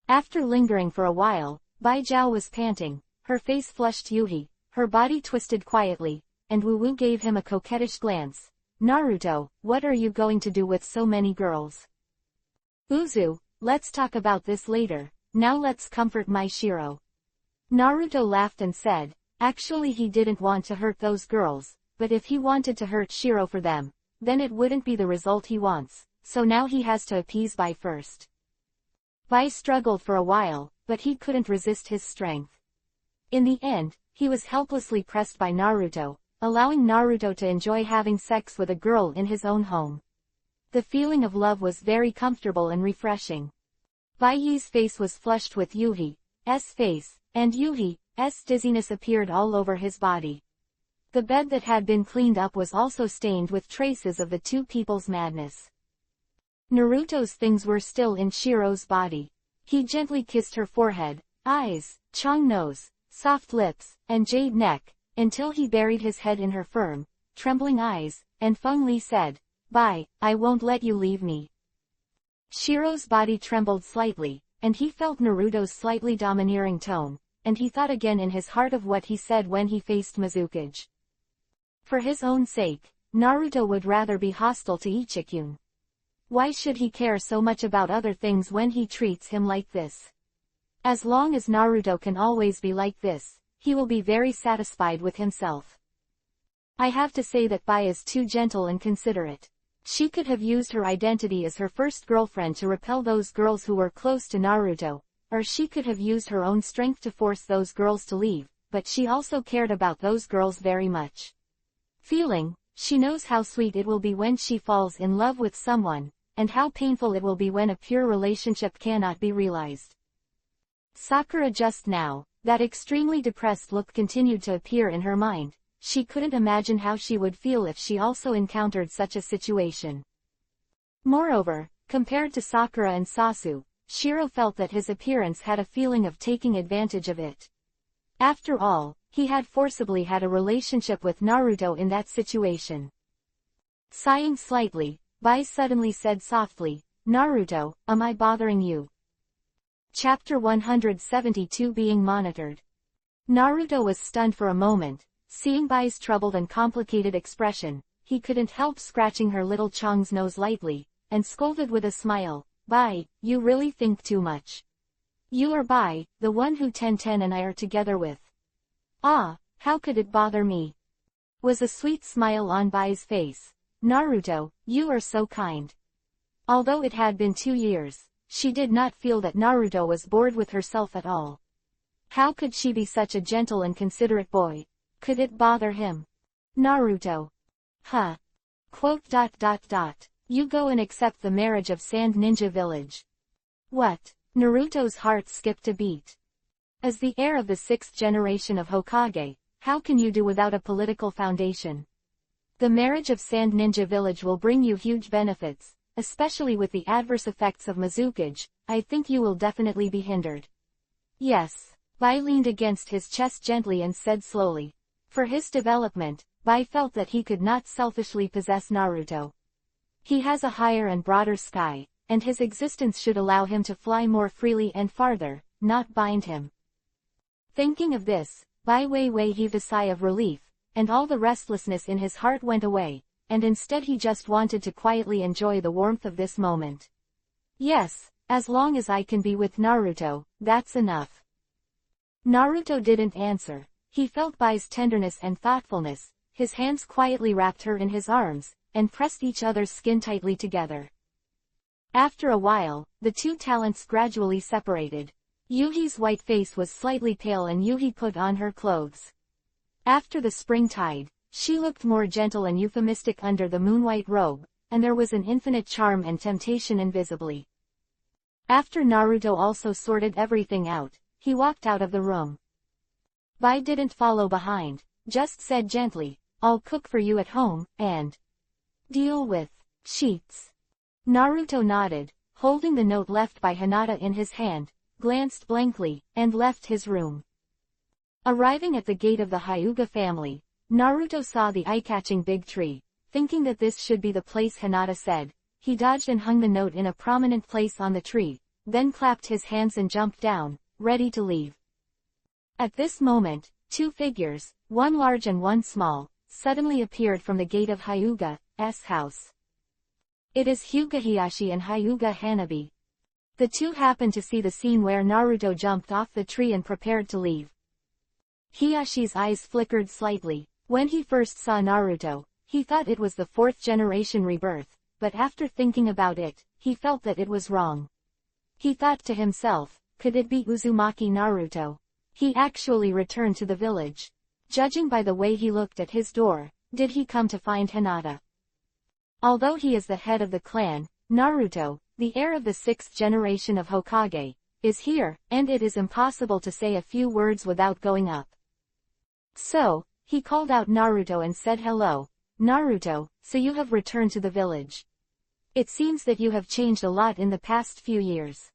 After lingering for a while, Bai Jiao was panting, her face flushed Yuhi, her body twisted quietly, and Wu Wu gave him a coquettish glance. "Naruto, what are you going to do with so many girls?" "Uzu, let's talk about this later, now let's comfort my Shiro." Naruto laughed and said, actually he didn't want to hurt those girls, but if he wanted to hurt Shiro for them, then it wouldn't be the result he wants, so now he has to appease Bai first. Bai struggled for a while, but he couldn't resist his strength. In the end, he was helplessly pressed by Naruto, allowing Naruto to enjoy having sex with a girl in his own home. The feeling of love was very comfortable and refreshing. Bai Yi's face was flushed with Yuhi's face, and Yuhi's dizziness appeared all over his body. The bed that had been cleaned up was also stained with traces of the two people's madness. Naruto's things were still in Shiro's body. He gently kissed her forehead, eyes, Chong nose, soft lips, and jade neck, until he buried his head in her firm, trembling eyes, and Feng Li said, "Bai, I won't let you leave me." Shiro's body trembled slightly, and he felt Naruto's slightly domineering tone, and he thought again in his heart of what he said when he faced Mizukage. For his own sake, Naruto would rather be hostile to Ichikun. Why should he care so much about other things when he treats him like this? As long as Naruto can always be like this, he will be very satisfied with himself. I have to say that Bai is too gentle and considerate. She could have used her identity as her first girlfriend to repel those girls who were close to Naruto, or she could have used her own strength to force those girls to leave, but she also cared about those girls very much. She knows how sweet it will be when she falls in love with someone, and how painful it will be when a pure relationship cannot be realized. Sakura just now, that extremely depressed look continued to appear in her mind. She couldn't imagine how she would feel if she also encountered such a situation. Moreover, compared to Sakura and Sasu, Shiro felt that his appearance had a feeling of taking advantage of it. After all, he had forcibly had a relationship with Naruto in that situation. Sighing slightly, Bai suddenly said softly, "Naruto, am I bothering you?" Chapter 172 Being Monitored. Naruto was stunned for a moment, seeing Bai's troubled and complicated expression. He couldn't help scratching her little Chong's nose lightly, and scolded with a smile, "Bai, you really think too much. You are Bai, the one who Ten and I are together with." "Ah, how could it bother me?" was a sweet smile on Bai's face. "Naruto, you are so kind." Although it had been 2 years, she did not feel that Naruto was bored with herself at all. How could she be such a gentle and considerate boy? Could it bother him? Naruto. Huh. You go and accept the marriage of Sand Ninja Village. What? Naruto's heart skipped a beat. As the heir of the 6th generation of Hokage, how can you do without a political foundation? The marriage of Sand Ninja Village will bring you huge benefits, especially with the adverse effects of Mizukage. I think you will definitely be hindered. Yes. Bai leaned against his chest gently and said slowly. For his development, Bai felt that he could not selfishly possess Naruto. He has a higher and broader sky, and his existence should allow him to fly more freely and farther, not bind him. Thinking of this, Bai Weiwei heaved a sigh of relief, and all the restlessness in his heart went away, and instead he just wanted to quietly enjoy the warmth of this moment. Yes, as long as I can be with Naruto, that's enough. Naruto didn't answer. He felt Bai's tenderness and thoughtfulness. His hands quietly wrapped her in his arms, and pressed each other's skin tightly together. After a while, the two talents gradually separated. Yuhi's white face was slightly pale and Yuhi put on her clothes. After the spring tide, she looked more gentle and euphemistic under the moonwhite robe, and there was an infinite charm and temptation invisibly. After Naruto also sorted everything out, he walked out of the room. Bai didn't follow behind, just said gently, "I'll cook for you at home, and deal with sheets." Naruto nodded, holding the note left by Hinata in his hand, glanced blankly, and left his room. Arriving at the gate of the Hyuga family, Naruto saw the eye-catching big tree. Thinking that this should be the place Hinata said, he dodged and hung the note in a prominent place on the tree, then clapped his hands and jumped down, ready to leave. At this moment, two figures, one large and one small, suddenly appeared from the gate of Hyuga's house. It is Hyuga Hiyashi and Hyuga Hanabi. The two happened to see the scene where Naruto jumped off the tree and prepared to leave. Hiyashi's eyes flickered slightly. When he first saw Naruto, he thought it was the fourth generation rebirth, but after thinking about it, he felt that it was wrong. He thought to himself, could it be Uzumaki Naruto? He actually returned to the village. Judging by the way he looked at his door, did he come to find Hinata? Although he is the head of the clan, Naruto, the heir of the sixth generation of Hokage, is here, and it is impossible to say a few words without going up. So, he called out Naruto and said, "Hello, Naruto, so you have returned to the village. It seems that you have changed a lot in the past few years."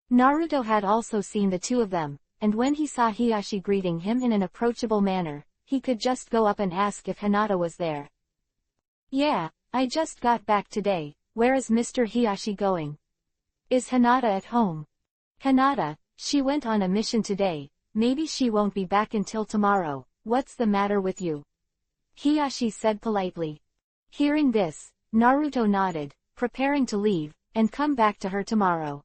Naruto had also seen the two of them, and when he saw Hiyashi greeting him in an approachable manner, he could just go up and ask if Hinata was there. "Yeah, I just got back today. Where is Mr. Hiyashi going? Is Hinata at home?" "Hinata, she went on a mission today. Maybe she won't be back until tomorrow. What's the matter with you?" Hiyashi said politely. Hearing this, Naruto nodded, preparing to leave, and come back to her tomorrow.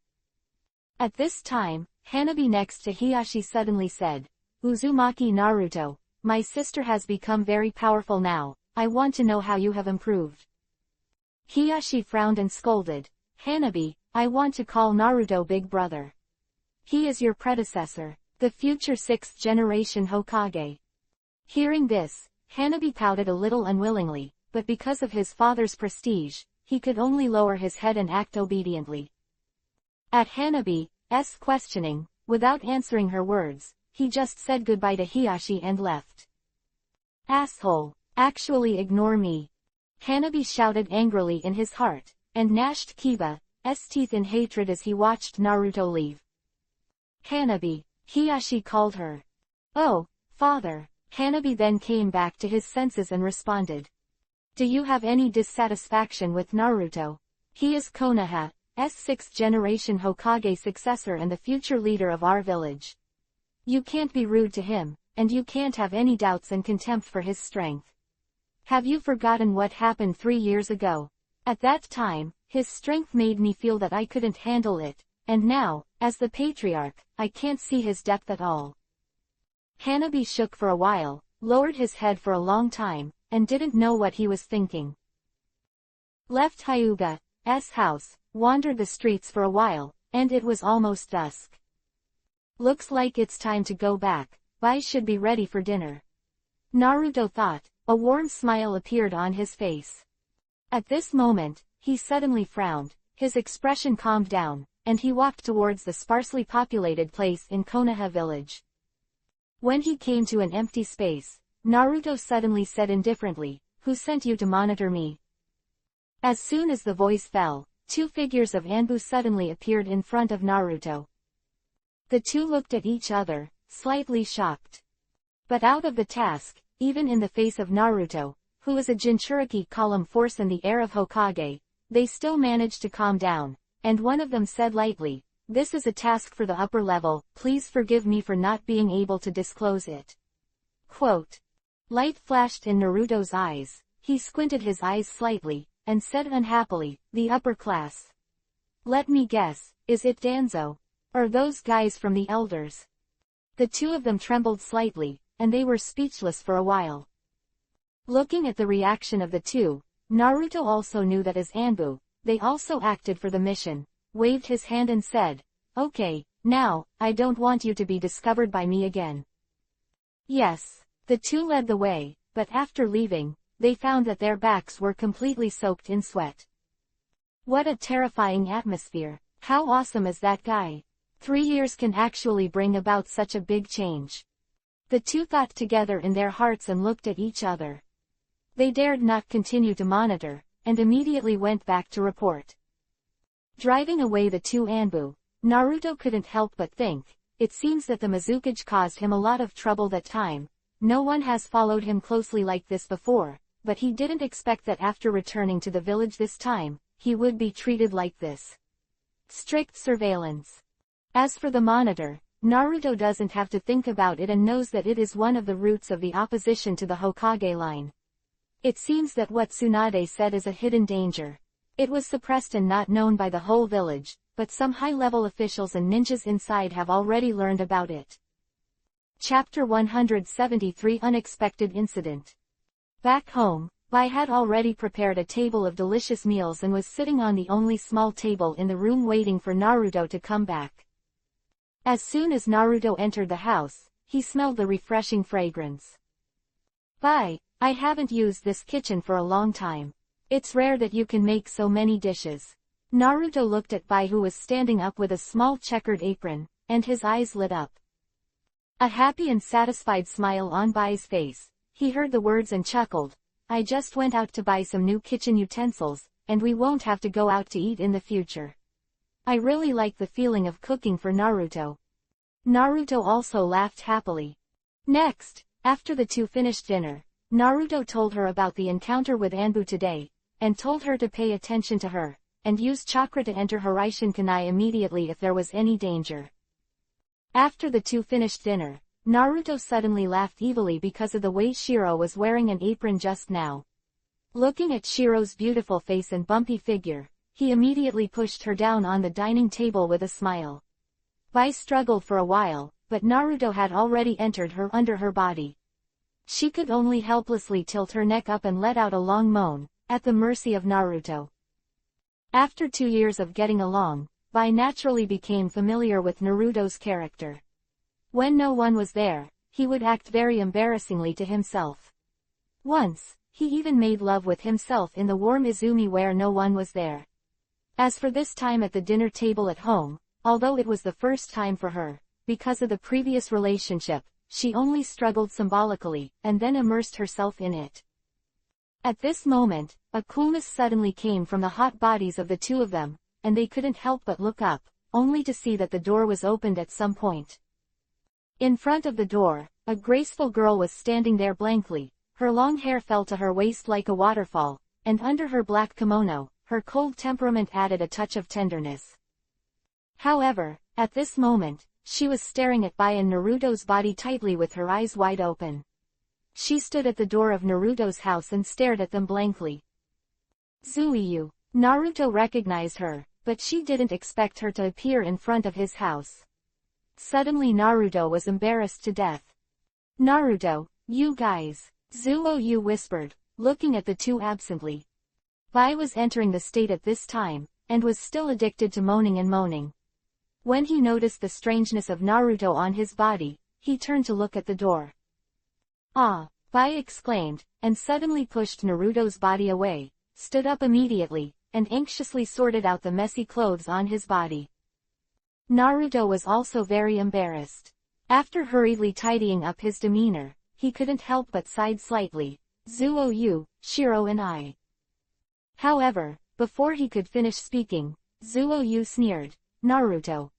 At this time, Hanabi next to Hiyashi suddenly said, "Uzumaki Naruto, my sister has become very powerful now. I want to know how you have improved." Hiyashi frowned and scolded, "Hanabi, I want to call Naruto big brother. He is your predecessor, the future sixth generation Hokage." Hearing this, Hanabi pouted a little unwillingly, but because of his father's prestige, he could only lower his head and act obediently. At Hanabi's questioning, without answering her words, he just said goodbye to Hiyashi and left. "Asshole, actually ignore me." Hanabi shouted angrily in his heart, and gnashed Kiba's teeth in hatred as he watched Naruto leave. "Hanabi," Hiyashi called her. "Oh, father." Hanabi then came back to his senses and responded. "Do you have any dissatisfaction with Naruto? He is Konoha's sixth generation Hokage successor and the future leader of our village. You can't be rude to him, and you can't have any doubts and contempt for his strength. Have you forgotten what happened 3 years ago? At that time, his strength made me feel that I couldn't handle it, and now, as the patriarch, I can't see his depth at all." Hanabi shook for a while, lowered his head for a long time, and didn't know what he was thinking. Left Hyuga's house, wandered the streets for a while, and it was almost dusk. Looks like it's time to go back. Bai should be ready for dinner. Naruto thought. A warm smile appeared on his face. At this moment, he suddenly frowned, his expression calmed down, and he walked towards the sparsely populated place in Konoha village. When he came to an empty space, Naruto suddenly said indifferently, "Who sent you to monitor me?" As soon as the voice fell, 2 figures of Anbu suddenly appeared in front of Naruto. The two looked at each other, slightly shocked. But out of the task, even in the face of Naruto, who is a Jinchuriki column force and the heir of Hokage, they still managed to calm down, and one of them said lightly, This is a task for the upper level, please forgive me for not being able to disclose it. Quote. Light flashed in Naruto's eyes, he squinted his eyes slightly, and said unhappily, the upper class. Let me guess, is it Danzo? Or those guys from the elders? The two of them trembled slightly, and they were speechless for a while. Looking at the reaction of the two, Naruto also knew that as Anbu, they also acted for the mission, waved his hand and said, okay, now, I don't want you to be discovered by me again. Yes, the two led the way, but after leaving, they found that their backs were completely soaked in sweat. What a terrifying atmosphere, how awesome is that guy? 3 years can actually bring about such a big change. The two thought together in their hearts and looked at each other. They dared not continue to monitor, and immediately went back to report. Driving away the two Anbu, Naruto couldn't help but think, it seems that the Mizukage caused him a lot of trouble that time. No one has followed him closely like this before, but he didn't expect that after returning to the village this time, he would be treated like this. Strict surveillance. As for the monitor, Naruto doesn't have to think about it and knows that it is one of the roots of the opposition to the Hokage line. It seems that what Tsunade said is a hidden danger. It was suppressed and not known by the whole village, but some high-level officials and ninjas inside have already learned about it. Chapter 173 Unexpected Incident. Back home, Bai had already prepared a table of delicious meals and was sitting on the only small table in the room waiting for Naruto to come back. As soon as Naruto entered the house, he smelled the refreshing fragrance. Bai, I haven't used this kitchen for a long time. It's rare that you can make so many dishes. Naruto looked at Bai, who was standing up with a small checkered apron, and his eyes lit up. A happy and satisfied smile on Bai's face, he heard the words and chuckled. I just went out to buy some new kitchen utensils, and we won't have to go out to eat in the future. I really like the feeling of cooking for Naruto. Naruto also laughed happily. Next, after the two finished dinner, Naruto told her about the encounter with Anbu today, and told her to pay attention to her, and use chakra to enter Hiraishinkanai immediately if there was any danger. After the two finished dinner, Naruto suddenly laughed evilly because of the way Shiro was wearing an apron just now. Looking at Shiro's beautiful face and bumpy figure, he immediately pushed her down on the dining table with a smile. Bai struggled for a while, but Naruto had already entered her under her body. She could only helplessly tilt her neck up and let out a long moan, at the mercy of Naruto. After 2 years of getting along, Bai naturally became familiar with Naruto's character. When no one was there, he would act very embarrassingly to himself. Once, he even made love with himself in the warm Izumi where no one was there. As for this time at the dinner table at home, although it was the first time for her, because of the previous relationship, she only struggled symbolically, and then immersed herself in it. At this moment, a coolness suddenly came from the hot bodies of the two of them, and they couldn't help but look up, only to see that the door was opened at some point. In front of the door, a graceful girl was standing there blankly, her long hair fell to her waist like a waterfall, and under her black kimono, her cold temperament added a touch of tenderness. However, at this moment, she was staring at Bai and Naruto's body tightly with her eyes wide open. She stood at the door of Naruto's house and stared at them blankly. Zuiyu. Naruto recognized her, but she didn't expect her to appear in front of his house. Suddenly Naruto was embarrassed to death. Naruto, you guys, Zuiyu whispered, looking at the two absently. Bai was entering the state at this time, and was still addicted to moaning and moaning. When he noticed the strangeness of Naruto on his body, he turned to look at the door. Ah! Bai exclaimed, and suddenly pushed Naruto's body away, stood up immediately, and anxiously sorted out the messy clothes on his body. Naruto was also very embarrassed. After hurriedly tidying up his demeanor, he couldn't help but sighed slightly. Zuiyu, Shiro and I. However, before he could finish speaking, Zuiyu sneered, Naruto.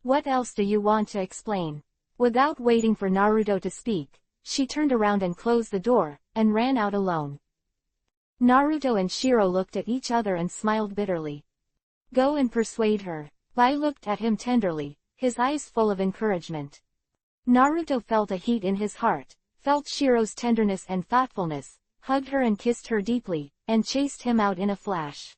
What else do you want to explain? Without waiting for Naruto to speak, she turned around and closed the door, and ran out alone. Naruto and Shiro looked at each other and smiled bitterly. Go and persuade her. Bai looked at him tenderly, his eyes full of encouragement. Naruto felt a heat in his heart, felt Shiro's tenderness and thoughtfulness, hugged her and kissed her deeply, and chased him out in a flash.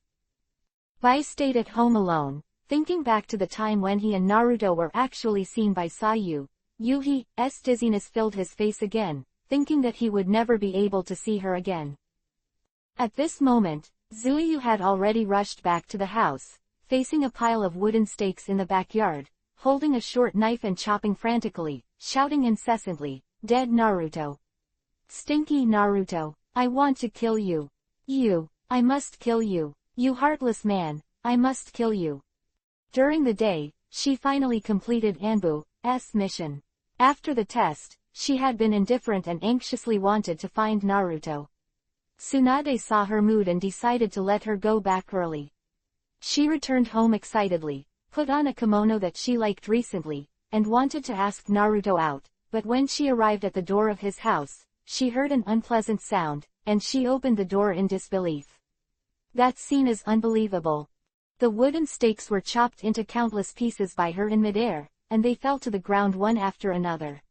Bai stayed at home alone, thinking back to the time when he and Naruto were actually seen by Sayu. Yuhi's dizziness filled his face again, thinking that he would never be able to see her again. At this moment, Zuiyu had already rushed back to the house, facing a pile of wooden stakes in the backyard, holding a short knife and chopping frantically, shouting incessantly, "Dead Naruto! Stinky Naruto! I want to kill you! I must kill you! You heartless man, I must kill you!" During the day, she finally completed Anbu's mission. After the test, she had been indifferent and anxiously wanted to find Naruto. Tsunade saw her mood and decided to let her go back early. She returned home excitedly, put on a kimono that she liked recently, and wanted to ask Naruto out, but when she arrived at the door of his house, she heard an unpleasant sound, and she opened the door in disbelief. That scene is unbelievable. The wooden stakes were chopped into countless pieces by her in midair, and they fell to the ground one after another.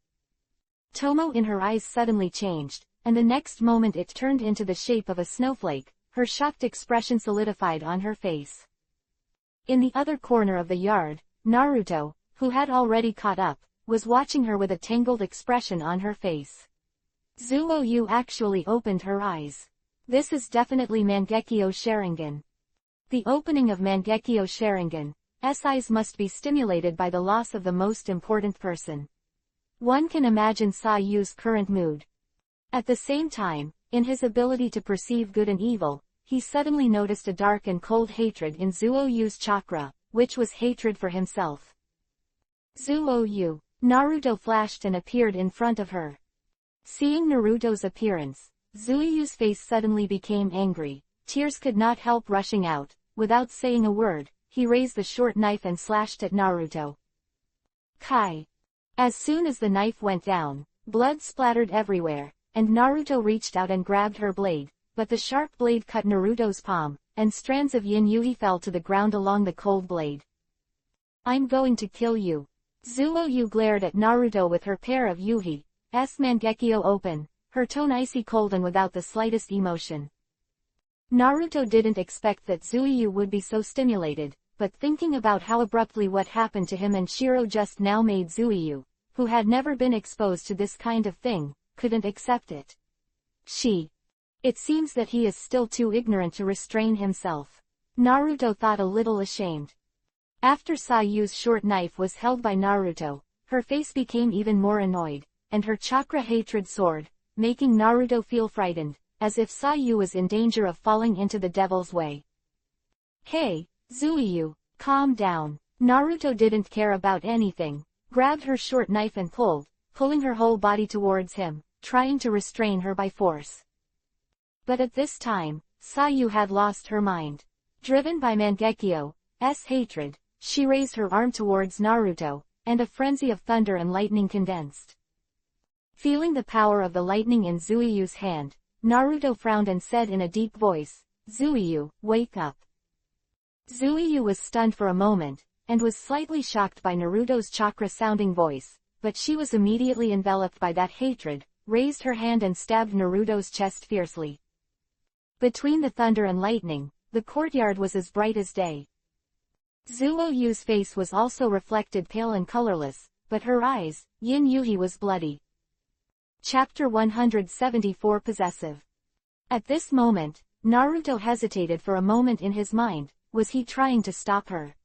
Tomo in her eyes suddenly changed, and the next moment it turned into the shape of a snowflake, her shocked expression solidified on her face. In the other corner of the yard, Naruto, who had already caught up, was watching her with a tangled expression on her face. Zuoyu actually opened her eyes. This is definitely Mangekyo Sharingan. The opening of Mangekyo Sharingan's eyes must be stimulated by the loss of the most important person. One can imagine Sayu's current mood. At the same time, in his ability to perceive good and evil, he suddenly noticed a dark and cold hatred in Zuoyu's chakra, which was hatred for himself. Zuoyu! Naruto flashed and appeared in front of her. Seeing Naruto's appearance, Zuoyu's face suddenly became angry, tears could not help rushing out. Without saying a word, he raised the short knife and slashed at Naruto. Kai! As soon as the knife went down, blood splattered everywhere, and Naruto reached out and grabbed her blade, but the sharp blade cut Naruto's palm, and strands of yin yuhi fell to the ground along the cold blade. I'm going to kill you. Zuoyu glared at Naruto with her pair of yuhi's Mangekyo open, her tone icy cold and without the slightest emotion. Naruto didn't expect that Zuoyu would be so stimulated, but thinking about how abruptly what happened to him and Shiro just now made Zuoyu, who had never been exposed to this kind of thing, couldn't accept it. It seems that he is still too ignorant to restrain himself. Naruto thought a little ashamed. After Sayu's short knife was held by Naruto, her face became even more annoyed, and her chakra hatred soared, making Naruto feel frightened, as if Sayu was in danger of falling into the devil's way. Hey, Zuoyu, calm down. Naruto didn't care about anything, grabbed her short knife and pulling her whole body towards him, trying to restrain her by force. But at this time, Sayu had lost her mind. Driven by Mangekyo's hatred, she raised her arm towards Naruto, and a frenzy of thunder and lightning condensed. Feeling the power of the lightning in Zuoyu's hand, Naruto frowned and said in a deep voice, "Zuoyu, wake up." Zuoyu was stunned for a moment, and was slightly shocked by Naruto's chakra-sounding voice, but she was immediately enveloped by that hatred, raised her hand and stabbed Naruto's chest fiercely. Between the thunder and lightning, the courtyard was as bright as day. Zuoyu's face was also reflected pale and colorless, but her eyes, Yin Yuhi, was bloody. Chapter 174 Possessive. At this moment, Naruto hesitated for a moment in his mind. Was he trying to stop her?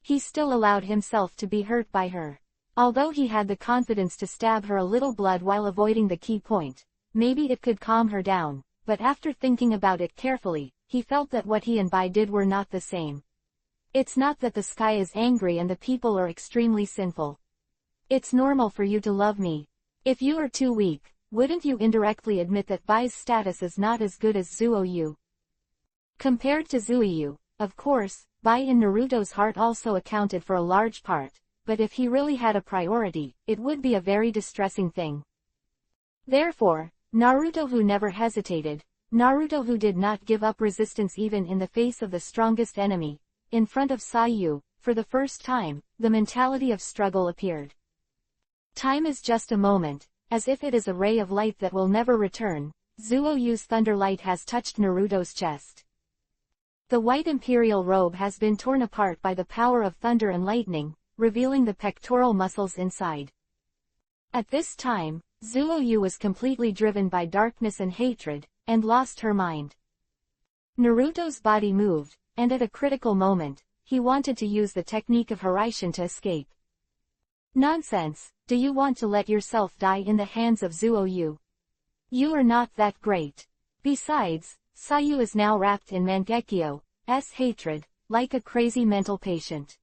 He still allowed himself to be hurt by her. Although he had the confidence to stab her a little blood while avoiding the key point, maybe it could calm her down, but after thinking about it carefully, he felt that what he and Bai did were not the same. It's not that the sky is angry and the people are extremely sinful. It's normal for you to love me. If you are too weak, wouldn't you indirectly admit that Bai's status is not as good as Zuoyu? Compared to Zuoyu, of course, Bai in Naruto's heart also accounted for a large part, but if he really had a priority, it would be a very distressing thing. Therefore, Naruto who never hesitated, Naruto who did not give up resistance even in the face of the strongest enemy, in front of Sayu, for the first time, the mentality of struggle appeared. Time is just a moment, as if it is a ray of light that will never return. Zuoyu's thunderlight has touched Naruto's chest. The white imperial robe has been torn apart by the power of thunder and lightning, revealing the pectoral muscles inside. At this time, Zuoyu was completely driven by darkness and hatred, and lost her mind. Naruto's body moved, and at a critical moment, he wanted to use the technique of Hiraishin to escape. Nonsense, do you want to let yourself die in the hands of Zuoyu? You are not that great. Besides, Sayu is now wrapped in Mangekyo's hatred, like a crazy mental patient.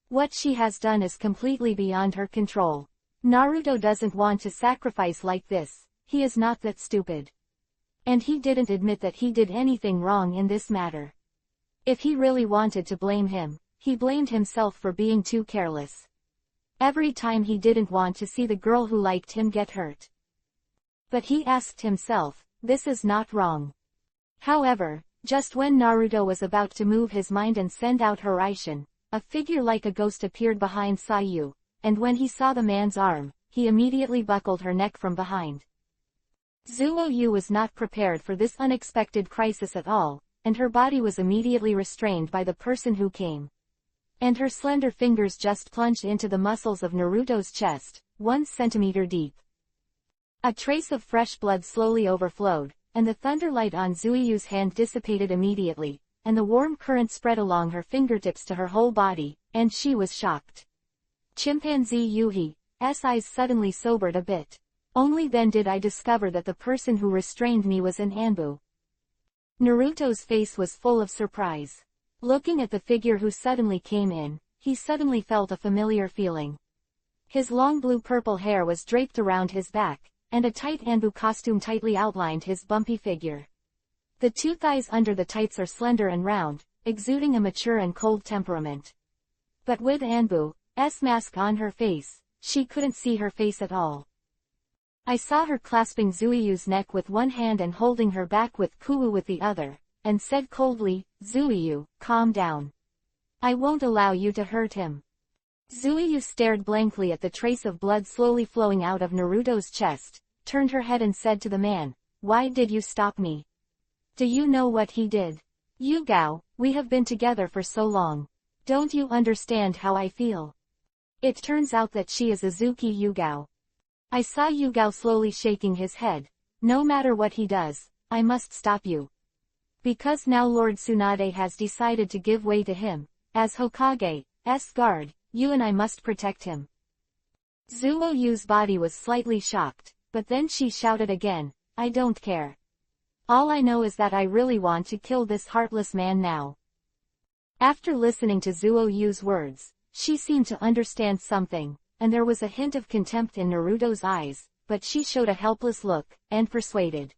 What she has done is completely beyond her control. Naruto doesn't want to sacrifice like this, he is not that stupid. And he didn't admit that he did anything wrong in this matter. If he really wanted to blame him, he blamed himself for being too careless. Every time he didn't want to see the girl who liked him get hurt. But he asked himself, this is not wrong. However, just when Naruto was about to move his mind and send out Hiraishin, a figure like a ghost appeared behind Sayu, and when he saw the man's arm, he immediately buckled her neck from behind. Zuoyu was not prepared for this unexpected crisis at all, and her body was immediately restrained by the person who came. And her slender fingers just plunged into the muscles of Naruto's chest, 1 centimeter deep. A trace of fresh blood slowly overflowed, and the thunderlight on Zuoyu's hand dissipated immediately, and the warm current spread along her fingertips to her whole body, and she was shocked. Chimpanzee Yuhi's eyes suddenly sobered a bit. Only then did I discover that the person who restrained me was an Anbu. Naruto's face was full of surprise. Looking at the figure who suddenly came in, he suddenly felt a familiar feeling. His long blue-purple hair was draped around his back, and a tight Anbu costume tightly outlined his bumpy figure. The two thighs under the tights are slender and round, exuding a mature and cold temperament. But with Anbu's mask on her face, she couldn't see her face at all. I saw her clasping Zuoyu's neck with one hand and holding her back with Kuwu with the other, and said coldly, Zuoyu, calm down. I won't allow you to hurt him. Zuoyu stared blankly at the trace of blood slowly flowing out of Naruto's chest, turned her head and said to the man, why did you stop me? Do you know what he did? Yugao, we have been together for so long. Don't you understand how I feel? It turns out that she is Azuki Yugao. I saw Yugao slowly shaking his head. No matter what he does, I must stop you. Because now Lord Tsunade has decided to give way to him, as Hokage's guard, you and I must protect him. Zuoyu's body was slightly shocked, but then she shouted again, I don't care. All I know is that I really want to kill this heartless man now. After listening to Zuoyu's words, she seemed to understand something, and there was a hint of contempt in Naruto's eyes, but she showed a helpless look, and persuaded.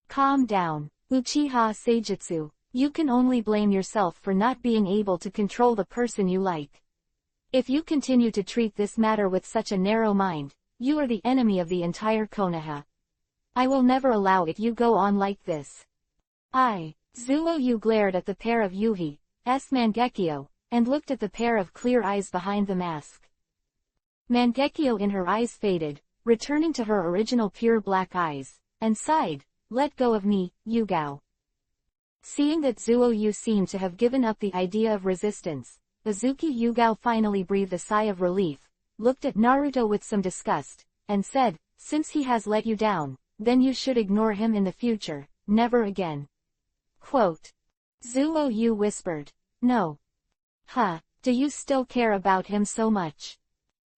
Calm down, Uchiha Seijutsu, you can only blame yourself for not being able to control the person you like. If you continue to treat this matter with such a narrow mind, you are the enemy of the entire Konoha. I will never allow it. You go on like this. Zuoyu glared at the pair of Yuhi's Mangekyo, and looked at the pair of clear eyes behind the mask. Mangekyo in her eyes faded, returning to her original pure black eyes, and sighed, let go of me, Yugao. Seeing that Zuoyu seemed to have given up the idea of resistance, Azuki Yugao finally breathed a sigh of relief, looked at Naruto with some disgust, and said, since he has let you down, then you should ignore him in the future, never again. Quote. Zuoyu whispered, no. Do you still care about him so much?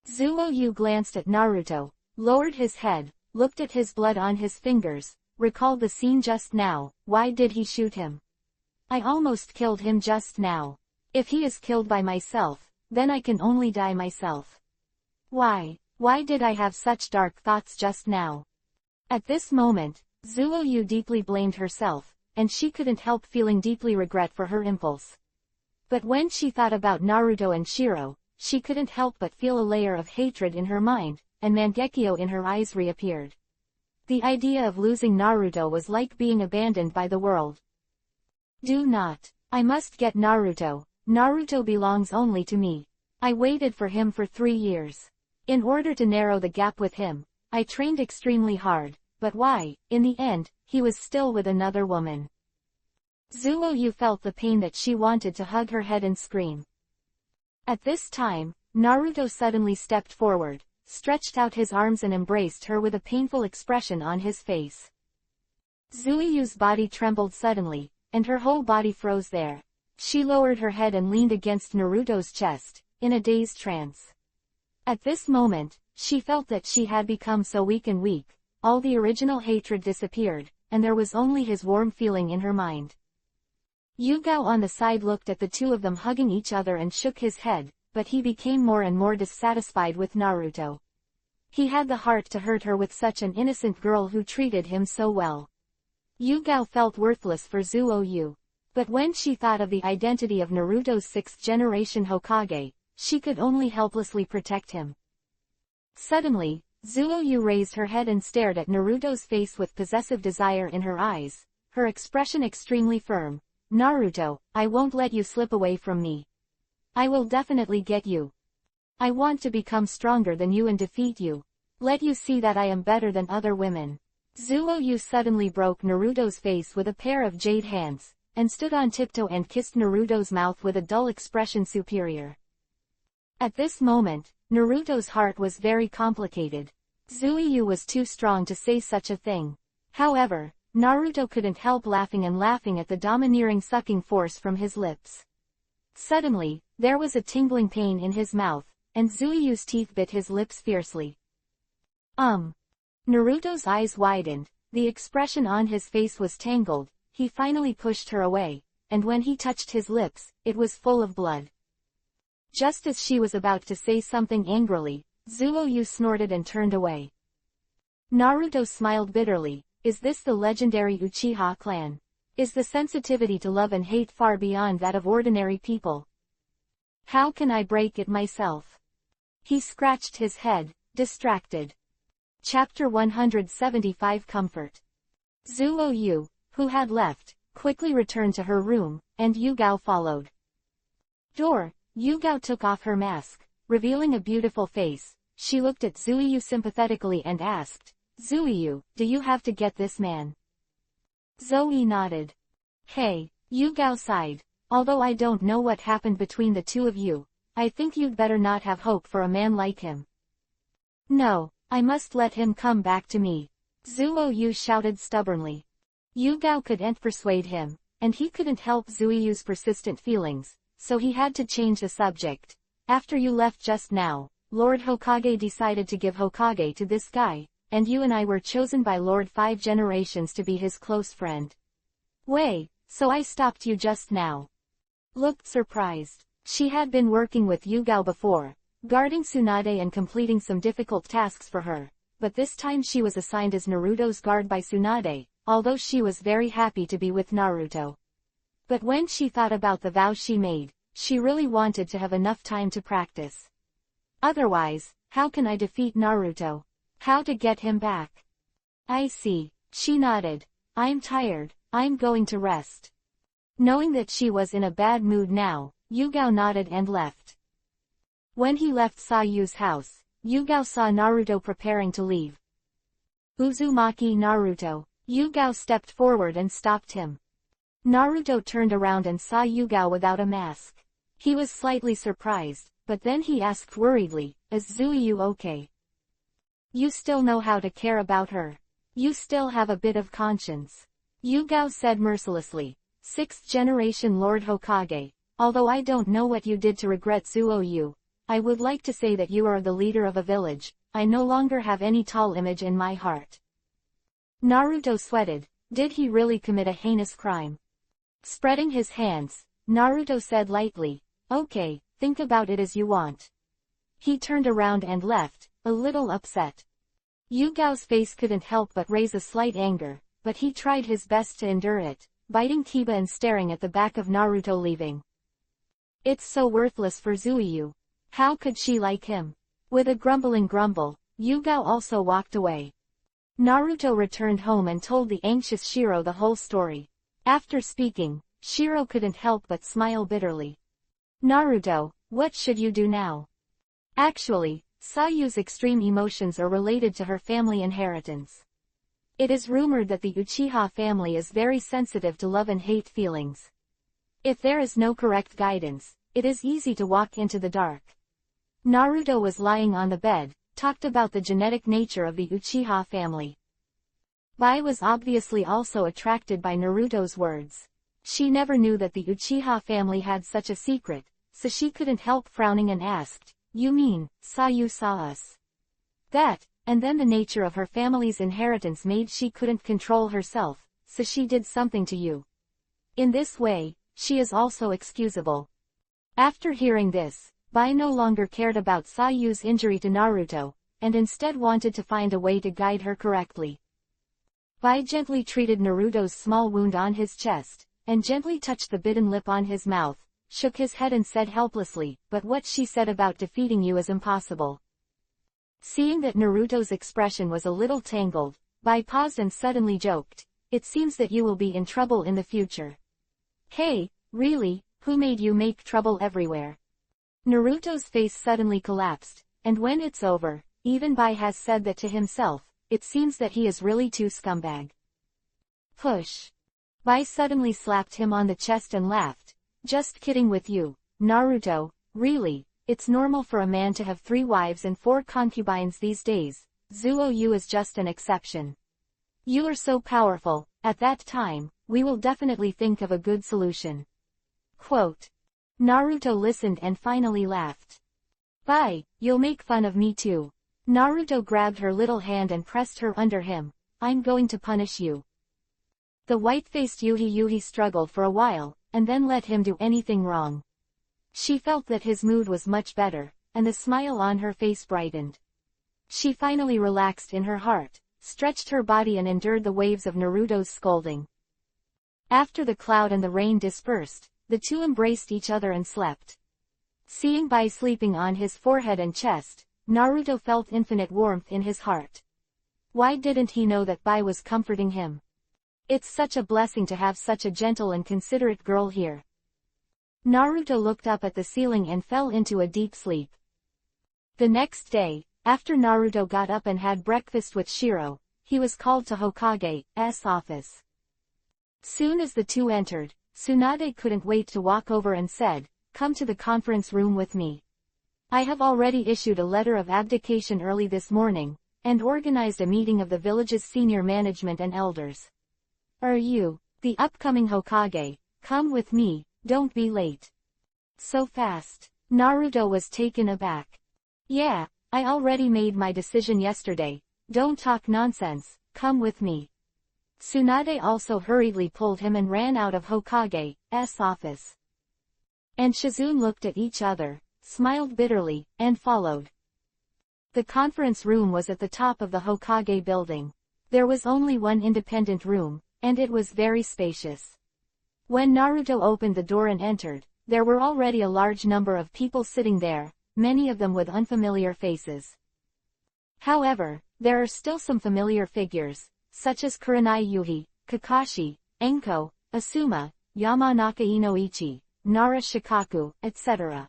Zuoyu glanced at Naruto, lowered his head, looked at his blood on his fingers, recalled the scene just now. Why did he shoot him? I almost killed him just now. If he is killed by myself, then I can only die myself. Why did I have such dark thoughts just now? At this moment, Zuoyu deeply blamed herself, and she couldn't help feeling deeply regret for her impulse. But when she thought about Naruto and Shiro, she couldn't help but feel a layer of hatred in her mind, and Mangekyo in her eyes reappeared. The idea of losing Naruto was like being abandoned by the world. Do not. I must get Naruto. Naruto belongs only to me. I waited for him for 3 years. In order to narrow the gap with him, I trained extremely hard, but why, in the end, he was still with another woman. Zuoyu felt the pain that she wanted to hug her head and scream. At this time, Naruto suddenly stepped forward, stretched out his arms and embraced her with a painful expression on his face. Zuoyu's body trembled suddenly, and her whole body froze there. She lowered her head and leaned against Naruto's chest, in a dazed trance. At this moment, she felt that she had become so weak, all the original hatred disappeared, and there was only his warm feeling in her mind. Yugao on the side looked at the two of them hugging each other and shook his head, but he became more and more dissatisfied with Naruto. He had the heart to hurt her with such an innocent girl who treated him so well. Yugao felt worthless for Zuoyu. But when she thought of the identity of Naruto's 6th generation Hokage, she could only helplessly protect him. Suddenly, Zuoyu raised her head and stared at Naruto's face with possessive desire in her eyes, her expression extremely firm. Naruto, I won't let you slip away from me. I will definitely get you. I want to become stronger than you and defeat you. Let you see that I am better than other women. Zuoyu suddenly broke Naruto's face with a pair of jade hands, and stood on tiptoe and kissed Naruto's mouth with a dull expression superior. At this moment, Naruto's heart was very complicated. Zuoyu was too strong to say such a thing. However, Naruto couldn't help laughing at the domineering sucking force from his lips. Suddenly, there was a tingling pain in his mouth, and Zuoyu's teeth bit his lips fiercely. Naruto's eyes widened, the expression on his face was tangled, he finally pushed her away, and when he touched his lips, it was full of blood. Just as she was about to say something angrily, Zuoyu snorted and turned away. Naruto smiled bitterly. Is this the legendary Uchiha clan? Is the sensitivity to love and hate far beyond that of ordinary people? How can I break it myself? He scratched his head, distracted. Chapter 175 Comfort. Zuoyu, who had left, quickly returned to her room, and Yugao followed. Yugao took off her mask, revealing a beautiful face. She looked at Zuoyu sympathetically and asked, Zuoyu, do you have to get this man? Zoe nodded. Hey, Yugao sighed. Although I don't know what happened between the two of you, I think you'd better not have hope for a man like him. No, I must let him come back to me. Zuoyu shouted stubbornly. Yugao couldn't persuade him, and he couldn't help Zuoyu's persistent feelings, so he had to change the subject. After you left just now, Lord Hokage decided to give Hokage to this guy, and you and I were chosen by Lord 5 generations to be his close friend. Wei, so I stopped you just now. Looked surprised. She had been working with Yugao before, guarding Tsunade and completing some difficult tasks for her, but this time she was assigned as Naruto's guard by Tsunade, although she was very happy to be with Naruto. But when she thought about the vow she made, she really wanted to have enough time to practice. Otherwise, how can I defeat Naruto? How to get him back? I see, she nodded. I'm tired, I'm going to rest. Knowing that she was in a bad mood now, Yugao nodded and left. When he left Sayu's house, Yugao saw Naruto preparing to leave. Uzumaki Naruto. Yugao stepped forward and stopped him. Naruto turned around and saw Yugao without a mask. He was slightly surprised, but then he asked worriedly, Is Zuoyu okay? You still know how to care about her. You still have a bit of conscience. Yugao said mercilessly. 6th generation Lord Hokage, although I don't know what you did to regret Zuoyu, I would like to say that you are the leader of a village. I no longer have any tall image in my heart. Naruto sweated. Did he really commit a heinous crime? Spreading his hands, Naruto said lightly, Okay, think about it as you want. He turned around and left, a little upset. Yugao's face couldn't help but raise a slight anger, but he tried his best to endure it, biting Kiba and staring at the back of Naruto leaving. It's so worthless for Zuoyu. How could she like him? With a grumbling grumble, Yugao also walked away. Naruto returned home and told the anxious Shiro the whole story. After speaking, Shiro couldn't help but smile bitterly. Naruto, what should you do now? Actually, Sayu's extreme emotions are related to her family inheritance. It is rumored that the Uchiha family is very sensitive to love and hate feelings. If there is no correct guidance, it is easy to walk into the dark. Naruto was lying on the bed, talked about the genetic nature of the Uchiha family. Bai was obviously also attracted by Naruto's words. She never knew that the Uchiha family had such a secret, so she couldn't help frowning and asked, "You mean, Sayu saw us?" That, and then the nature of her family's inheritance made she couldn't control herself, so she did something to you. In this way, she is also excusable. After hearing this, Bai no longer cared about Sayu's injury to Naruto, and instead wanted to find a way to guide her correctly. Bai gently treated Naruto's small wound on his chest, and gently touched the bitten lip on his mouth, shook his head and said helplessly, "But what she said about defeating you is impossible." Seeing that Naruto's expression was a little tangled, Bai paused and suddenly joked, "It seems that you will be in trouble in the future." "Hey, really, who made you make trouble everywhere?" Naruto's face suddenly collapsed, and when it's over, even Bai has said that to himself, it seems that he is really too scumbag. Push. Bai suddenly slapped him on the chest and laughed. "Just kidding with you, Naruto, really, it's normal for a man to have 3 wives and 4 concubines these days, Zuo-yu is just an exception. You are so powerful, at that time, we will definitely think of a good solution." Quote. Naruto listened and finally laughed. "Bai, you'll make fun of me too." Naruto grabbed her little hand and pressed her under him. "I'm going to punish you." The white-faced Yuhi struggled for a while, and then let him do anything wrong. She felt that his mood was much better, and the smile on her face brightened. She finally relaxed in her heart, stretched her body and endured the waves of Naruto's scolding. After the cloud and the rain dispersed, the two embraced each other and slept. Seeing Bai sleeping on his forehead and chest, Naruto felt infinite warmth in his heart. Why didn't he know that Bai was comforting him? It's such a blessing to have such a gentle and considerate girl here. Naruto looked up at the ceiling and fell into a deep sleep. The next day, after Naruto got up and had breakfast with Shiro, he was called to Hokage's office. Soon as the two entered, Tsunade couldn't wait to walk over and said, "Come to the conference room with me. I have already issued a letter of abdication early this morning, and organized a meeting of the village's senior management and elders. Are you, the upcoming Hokage? Come with me, don't be late." So fast. Naruto was taken aback. "Yeah, I already made my decision yesterday, don't talk nonsense, come with me." Tsunade also hurriedly pulled him and ran out of Hokage's office. And Shizune looked at each other, smiled bitterly, and followed. The conference room was at the top of the Hokage building. There was only one independent room, and it was very spacious. When Naruto opened the door and entered, there were already a large number of people sitting there, many of them with unfamiliar faces. However, there are still some familiar figures, such as Kurenai Yuhi, Kakashi, Enko, Asuma, Yamanaka Inoichi, Nara Shikaku, etc.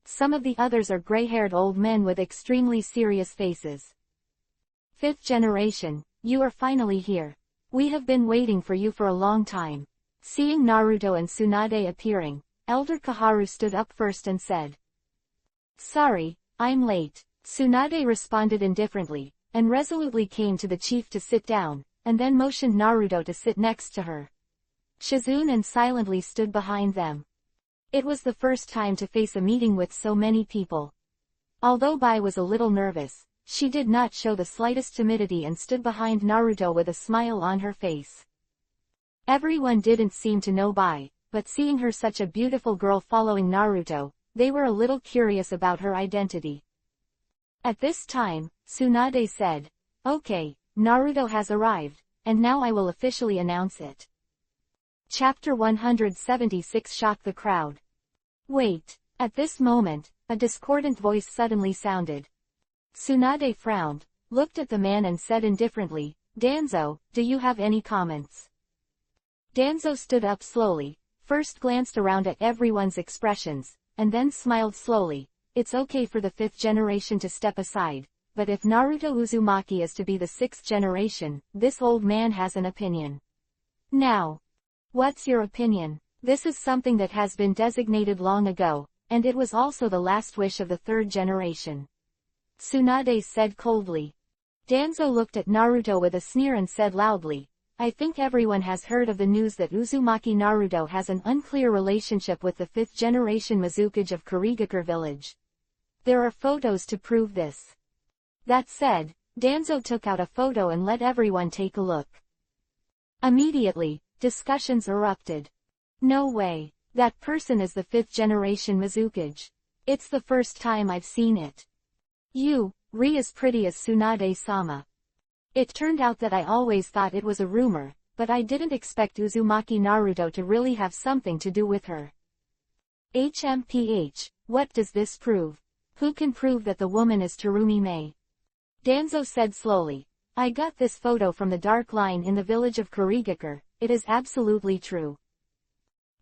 Some of the others are gray-haired old men with extremely serious faces. "Fifth generation, you are finally here. We have been waiting for you for a long time." Seeing Naruto and Tsunade appearing, Elder Kaharu stood up first and said, "Sorry, I'm late." Tsunade responded indifferently, and resolutely came to the chief to sit down, and then motioned Naruto to sit next to her. Shizune and silently stood behind them. It was the first time to face a meeting with so many people. Although Bai was a little nervous, she did not show the slightest timidity and stood behind Naruto with a smile on her face. Everyone didn't seem to know Bai, but seeing her such a beautiful girl following Naruto, they were a little curious about her identity. At this time, Tsunade said, "Okay, Naruto has arrived, and now I will officially announce it." Chapter 176 shocked the crowd. Wait. At this moment, a discordant voice suddenly sounded. Tsunade frowned, looked at the man and said indifferently, "Danzo, do you have any comments?" Danzo stood up slowly, first glanced around at everyone's expressions, and then smiled slowly. It's okay for the 5th generation to step aside, but if Naruto Uzumaki is to be the 6th generation, this old man has an opinion. Now, what's your opinion? This is something that has been designated long ago, and it was also the last wish of the 3rd generation. Tsunade said coldly. Danzo looked at Naruto with a sneer and said loudly, I think everyone has heard of the news that Uzumaki Naruto has an unclear relationship with the 5th generation Mizukage of Kurigakure village. There are photos to prove this. That said, Danzo took out a photo and let everyone take a look. Immediately, discussions erupted. No way. That person is the 5th generation Mizukage. It's the first time I've seen it. Ri as pretty as Tsunade-sama. It turned out that I always thought it was a rumor, but I didn't expect Uzumaki Naruto to really have something to do with her. HMPH, what does this prove? Who can prove that the woman is Terumi Mei? Danzo said slowly. I got this photo from the dark line in the village of Kurigakure, it is absolutely true.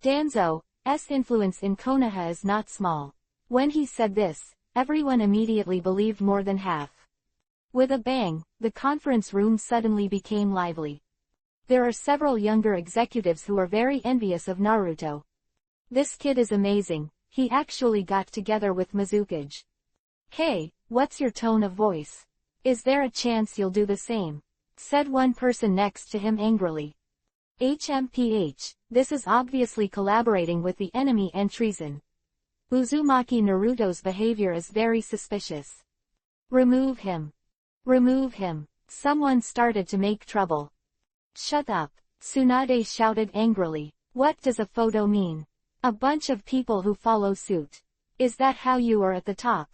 Danzo's influence in Konoha is not small. When he said this, everyone immediately believed more than half. With a bang, the conference room suddenly became lively. There are several younger executives who are very envious of Naruto. This kid is amazing, he actually got together with Mizukage. Hey, what's your tone of voice? Is there a chance you'll do the same? Said one person next to him angrily. HMPH, this is obviously collaborating with the enemy and treason. Uzumaki Naruto's behavior is very suspicious. Remove him. Remove him. Someone started to make trouble. Shut up, Tsunade shouted angrily. What does a photo mean? A bunch of people who follow suit. Is that how you are at the top?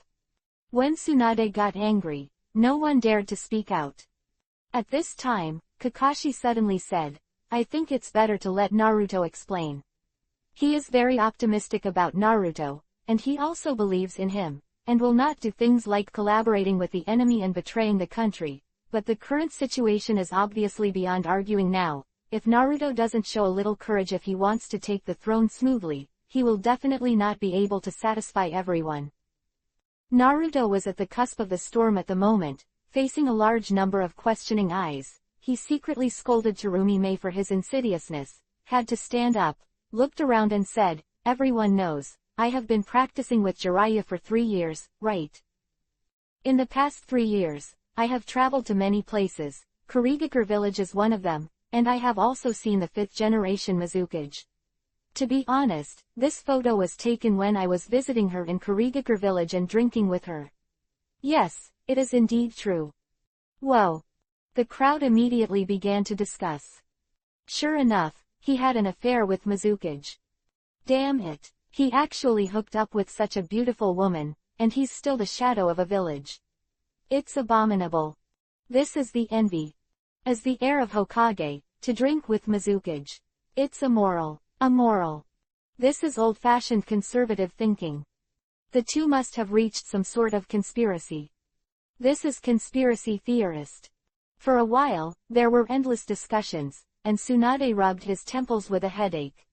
When Tsunade got angry, no one dared to speak out. At this time, Kakashi suddenly said, I think it's better to let Naruto explain. He is very optimistic about Naruto, and he also believes in him, and will not do things like collaborating with the enemy and betraying the country, but the current situation is obviously beyond arguing now. If Naruto doesn't show a little courage if he wants to take the throne smoothly, he will definitely not be able to satisfy everyone. Naruto was at the cusp of the storm at the moment, facing a large number of questioning eyes. He secretly scolded Terumi Mei for his insidiousness, had to stand up, looked around and said, everyone knows, I have been practicing with Jiraiya for 3 years, right? In the past 3 years, I have traveled to many places, Kurigakure village is one of them, and I have also seen the 5th generation Mizukage. To be honest, this photo was taken when I was visiting her in Kurigakure village and drinking with her. Yes, it is indeed true. Whoa. The crowd immediately began to discuss. Sure enough, he had an affair with Mizukage. Damn it, he actually hooked up with such a beautiful woman, and he's still the shadow of a village. It's abominable. This is the envy. As the heir of Hokage, to drink with Mizukage. It's immoral. Immoral. This is old-fashioned conservative thinking. The two must have reached some sort of conspiracy. This is conspiracy theorist. For a while, there were endless discussions, and Tsunade rubbed his temples with a headache.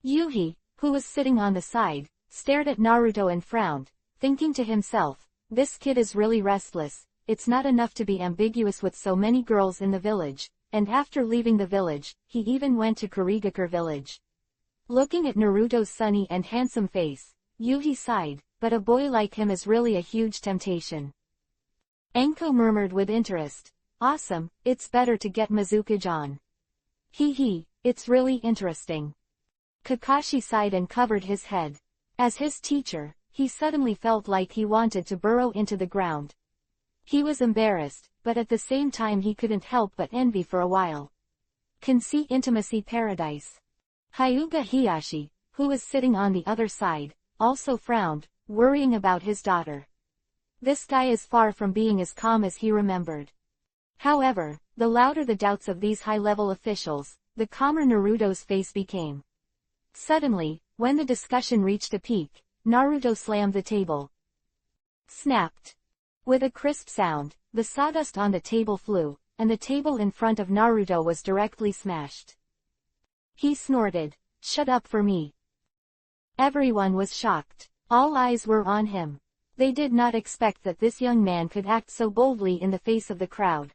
Yuhi, who was sitting on the side, stared at Naruto and frowned, thinking to himself, this kid is really restless, it's not enough to be ambiguous with so many girls in the village, and after leaving the village, he even went to Kurigakure village. Looking at Naruto's sunny and handsome face, Yuhi sighed, but a boy like him is really a huge temptation. Enko murmured with interest, awesome, it's better to get Mizukage on. Hee, it's really interesting. Kakashi sighed and covered his head. As his teacher, he suddenly felt like he wanted to burrow into the ground. He was embarrassed, but at the same time he couldn't help but envy for a while. Can see intimacy paradise. Hyuga Hiyashi, who was sitting on the other side, also frowned, worrying about his daughter. This guy is far from being as calm as he remembered. However, the louder the doubts of these high-level officials, the calmer Naruto's face became. Suddenly, when the discussion reached a peak, Naruto slammed the table. Snapped. With a crisp sound, the sawdust on the table flew, and the table in front of Naruto was directly smashed. He snorted, shut up for me. Everyone was shocked. All eyes were on him. They did not expect that this young man could act so boldly in the face of the crowd.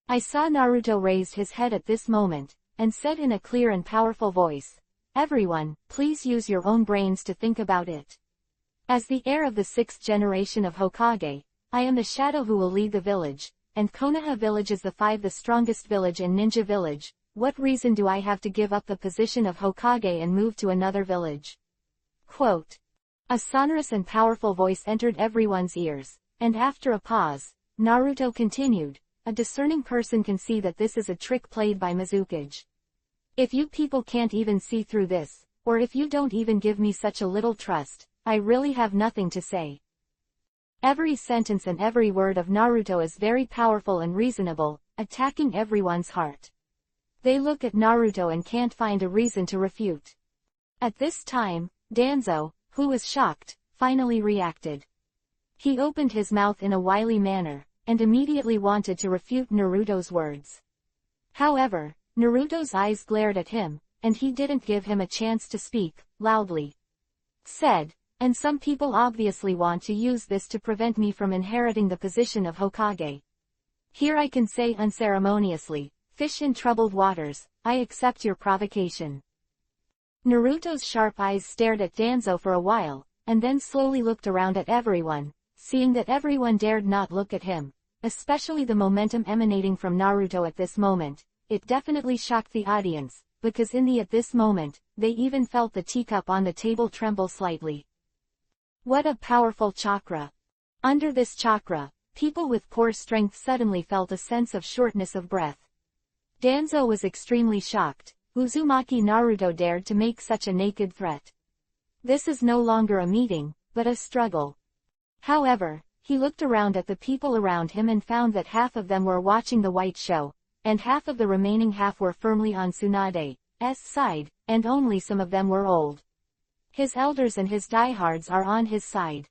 I saw Naruto raised his head at this moment, and said in a clear and powerful voice, "Everyone, please use your own brains to think about it. As the heir of the 6th generation of Hokage, I am the shadow who will lead the village, and Konoha village is the strongest village in Ninja village. What reason do I have to give up the position of Hokage and move to another village?" Quote. A sonorous and powerful voice entered everyone's ears, and after a pause, Naruto continued, "A discerning person can see that this is a trick played by Mizukage. If you people can't even see through this, or if you don't even give me such a little trust, I really have nothing to say." Every sentence and every word of Naruto is very powerful and reasonable, attacking everyone's heart. They look at Naruto and can't find a reason to refute. At this time, Danzo, who was shocked, finally reacted. He opened his mouth in a wily manner, and immediately wanted to refute Naruto's words. However, Naruto's eyes glared at him, and he didn't give him a chance to speak, loudly said, "And some people obviously want to use this to prevent me from inheriting the position of Hokage. Here I can say unceremoniously, fish in troubled waters, I accept your provocation." Naruto's sharp eyes stared at Danzo for a while, and then slowly looked around at everyone, seeing that everyone dared not look at him, especially the momentum emanating from Naruto at this moment. It definitely shocked the audience, because at this moment, they even felt the teacup on the table tremble slightly. What a powerful chakra! Under this chakra, people with poor strength suddenly felt a sense of shortness of breath. Danzo was extremely shocked. Uzumaki Naruto dared to make such a naked threat. This is no longer a meeting, but a struggle. However, he looked around at the people around him and found that half of them were watching the white show, and half of the remaining half were firmly on Tsunade's side, and only some of them were old. His elders and his diehards are on his side.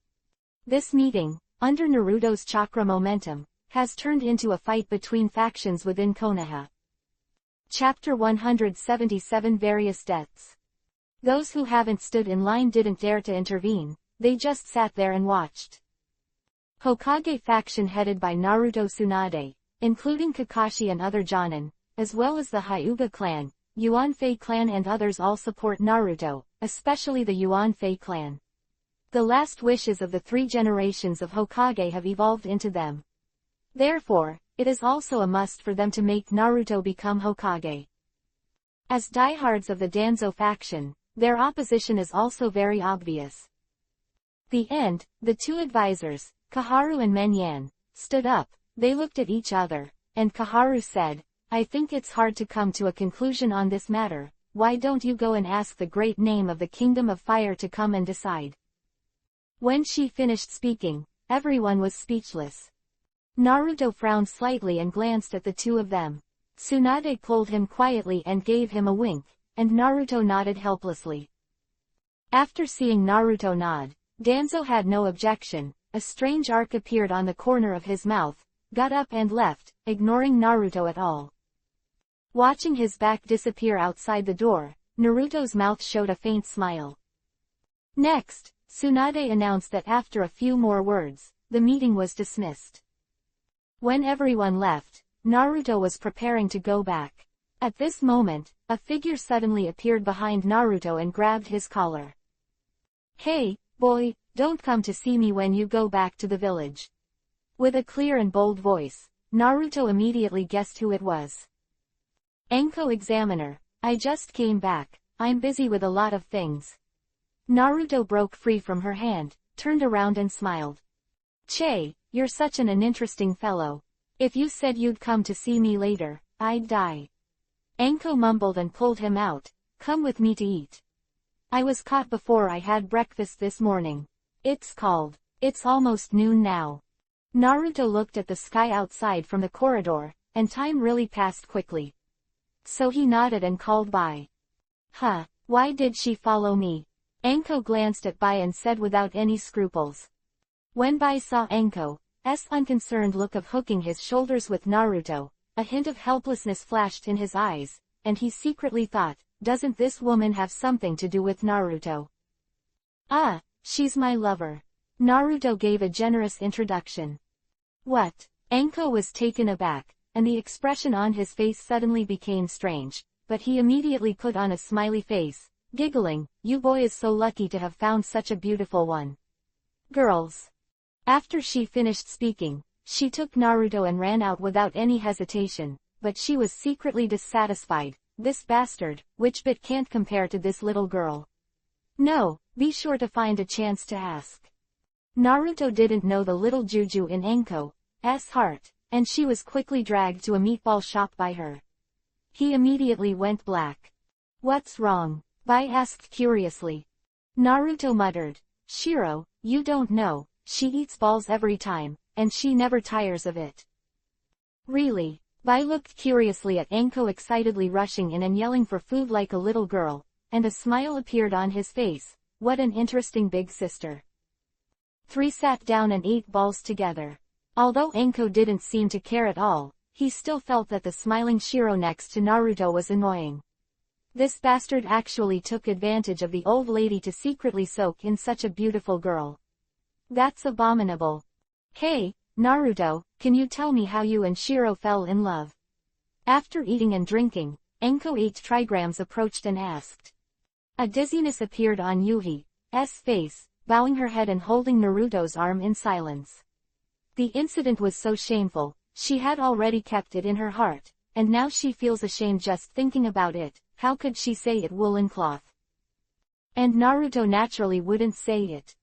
This meeting, under Naruto's chakra momentum, has turned into a fight between factions within Konoha. Chapter 177 Various Deaths. Those who haven't stood in line didn't dare to intervene, they just sat there and watched. Hokage faction headed by Naruto Tsunade, including Kakashi and other Jonin, as well as the Hyuga clan, Yuanfei clan and others all support Naruto, especially the Yuanfei clan. The last wishes of the 3 generations of Hokage have evolved into them. Therefore, it is also a must for them to make Naruto become Hokage. As diehards of the Danzo faction, their opposition is also very obvious. The 2 advisors, Kaharu and Menyan, stood up, they looked at each other, and Kaharu said, "I think it's hard to come to a conclusion on this matter, why don't you go and ask the great name of the Kingdom of Fire to come and decide?" When she finished speaking, everyone was speechless. Naruto frowned slightly and glanced at the 2 of them. Tsunade pulled him quietly and gave him a wink, and Naruto nodded helplessly. After seeing Naruto nod, Danzo had no objection. A strange arc appeared on the corner of his mouth, got up and left, ignoring Naruto at all. Watching his back disappear outside the door, Naruto's mouth showed a faint smile. Next, Tsunade announced that after a few more words, the meeting was dismissed. When everyone left, Naruto was preparing to go back. At this moment, a figure suddenly appeared behind Naruto and grabbed his collar. "Hey, boy, don't come to see me when you go back to the village." With a clear and bold voice, Naruto immediately guessed who it was. "Enko Examiner, I just came back, I'm busy with a lot of things." Naruto broke free from her hand, turned around and smiled. "Che, you're such an interesting fellow. If you said you'd come to see me later, I'd die." Enko mumbled and pulled him out. "Come with me to eat. I was caught before I had breakfast this morning. It's almost noon now." Naruto looked at the sky outside from the corridor, and time really passed quickly. So he nodded and called Bai. "Huh, why did she follow me?" Enko glanced at Bai and said without any scruples. When Bai saw Enko's unconcerned look of hooking his shoulders with Naruto, a hint of helplessness flashed in his eyes, and he secretly thought, doesn't this woman have something to do with Naruto? Ah, she's my lover. Naruto gave a generous introduction. What? Anko was taken aback, and the expression on his face suddenly became strange, but he immediately put on a smiley face, giggling, "You boy is so lucky to have found such a beautiful one." Girls. After she finished speaking, she took Naruto and ran out without any hesitation, but she was secretly dissatisfied. This bastard, which bit can't compare to this little girl. No, be sure to find a chance to ask. Naruto didn't know the little juju in Anko's heart, and she was quickly dragged to a meatball shop by her. He immediately went black. What's wrong? Bai asked curiously. Naruto muttered, "Shiro, you don't know, she eats balls every time, and she never tires of it." Really? Bai looked curiously at Anko excitedly rushing in and yelling for food like a little girl, and a smile appeared on his face. What an interesting big sister. Three sat down and ate balls together. Although Anko didn't seem to care at all, he still felt that the smiling Shiro next to Naruto was annoying. This bastard actually took advantage of the old lady to secretly soak in such a beautiful girl. That's abominable. Hey, Naruto, can you tell me how you and Shiro fell in love? After eating and drinking, Anko 8 trigrams approached and asked. A dizziness appeared on Yuhi's face, bowing her head and holding Naruto's arm in silence. The incident was so shameful, she had already kept it in her heart, and now she feels ashamed just thinking about it. How could she say it? Woolen cloth. And Naruto naturally wouldn't say it.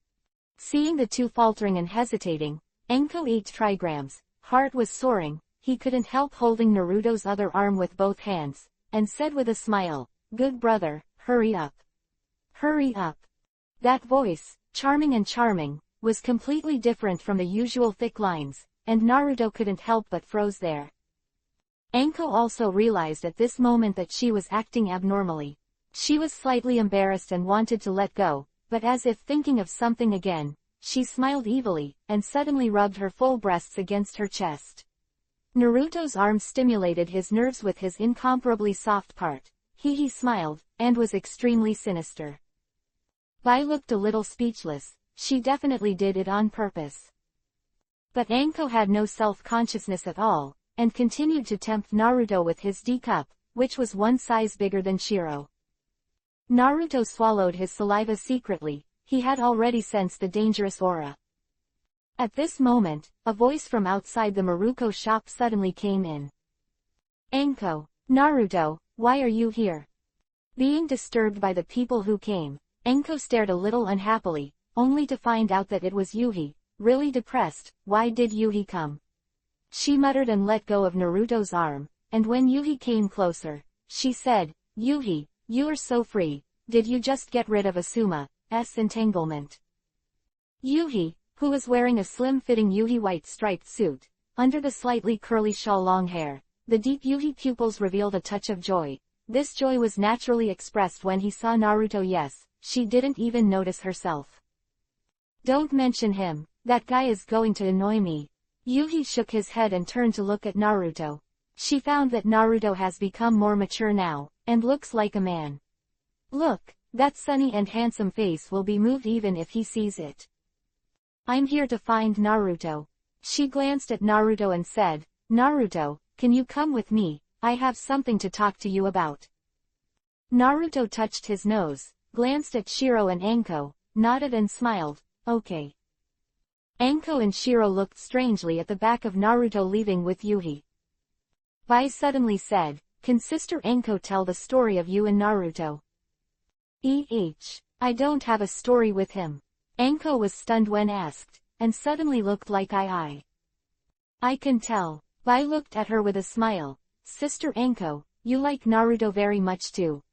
Seeing the two faltering and hesitating, Anko 8 trigrams' heart was soaring. He couldn't help holding Naruto's other arm with both hands, and said with a smile, "Good brother, hurry up. Hurry up." That voice, charming, was completely different from the usual thick lines, and Naruto couldn't help but froze there. Anko also realized at this moment that she was acting abnormally. She was slightly embarrassed and wanted to let go, but as if thinking of something again, she smiled evilly, and suddenly rubbed her full breasts against her chest. Naruto's arm stimulated his nerves with his incomparably soft part. He smiled, and was extremely sinister. Bai looked a little speechless. She definitely did it on purpose. But Anko had no self-consciousness at all, and continued to tempt Naruto with his D-cup, which was one size bigger than Shiro. Naruto swallowed his saliva secretly. He had already sensed the dangerous aura. At this moment, a voice from outside the Maruko shop suddenly came in. Anko, Naruto, why are you here? Being disturbed by the people who came, Anko stared a little unhappily, only to find out that it was Yuhi. Really depressed. Why did Yuhi come? She muttered and let go of Naruto's arm, and when Yuhi came closer, she said, "Yuhi, you are so free. Did you just get rid of Asuma's entanglement?" Yuhi, who was wearing a slim-fitting Yuhi white striped suit, under the slightly curly shawl long hair, the deep Yuhi pupils revealed a touch of joy. This joy was naturally expressed when he saw Naruto. Yes, she didn't even notice herself. Don't mention him, that guy is going to annoy me. Yuhi shook his head and turned to look at Naruto. She found that Naruto has become more mature now, and looks like a man. Look, that sunny and handsome face will be moved even if he sees it. I'm here to find Naruto. She glanced at Naruto and said, Naruto, can you come with me? I have something to talk to you about. Naruto touched his nose, glanced at Shiro and Anko, nodded and smiled. Okay. Anko and Shiro looked strangely at the back of Naruto leaving with Yuhi. Bai suddenly said, "Can Sister Anko tell the story of you and Naruto?" I don't have a story with him. Anko was stunned when asked, and suddenly looked like I can tell. Bai looked at her with a smile. Sister Anko, you like Naruto very much too.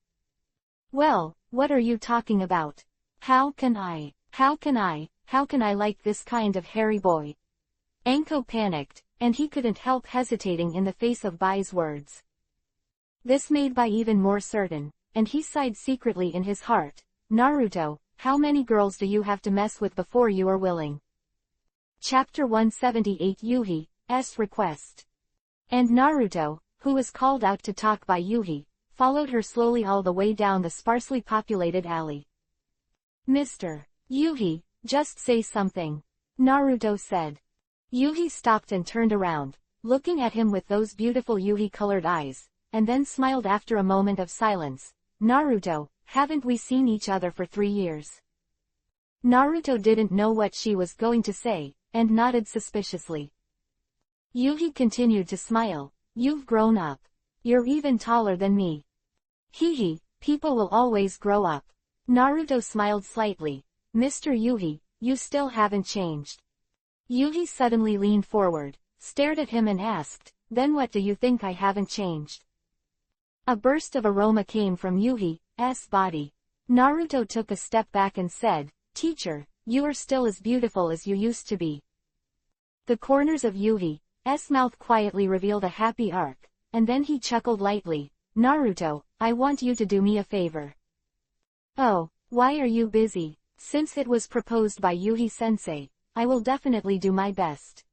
Well, what are you talking about? How can I like this kind of hairy boy? Anko panicked, and he couldn't help hesitating in the face of Bai's words. This made Bai even more certain, and he sighed secretly in his heart. Naruto, how many girls do you have to mess with before you are willing? Chapter 178 Yuhi's Request. And Naruto, who was called out to talk by Yuhi, followed her slowly all the way down the sparsely populated alley. Mr. Yuhi, just say something. Naruto said. Yuhi stopped and turned around, looking at him with those beautiful Yuhi-colored eyes, and then smiled after a moment of silence. Naruto, haven't we seen each other for 3 years? Naruto didn't know what she was going to say, and nodded suspiciously. Yuhi continued to smile. You've grown up. You're even taller than me. Hehe, people will always grow up. Naruto smiled slightly. Mr. Yuhi, you still haven't changed. Yuhi suddenly leaned forward, stared at him and asked, then what do you think I haven't changed? A burst of aroma came from Yuhi's body. Naruto took a step back and said, Teacher, you are still as beautiful as you used to be. The corners of Yuhi's mouth quietly revealed a happy arc, and then he chuckled lightly. Naruto, I want you to do me a favor. Oh, why are you busy? Since it was proposed by Yuhi-sensei, I will definitely do my best.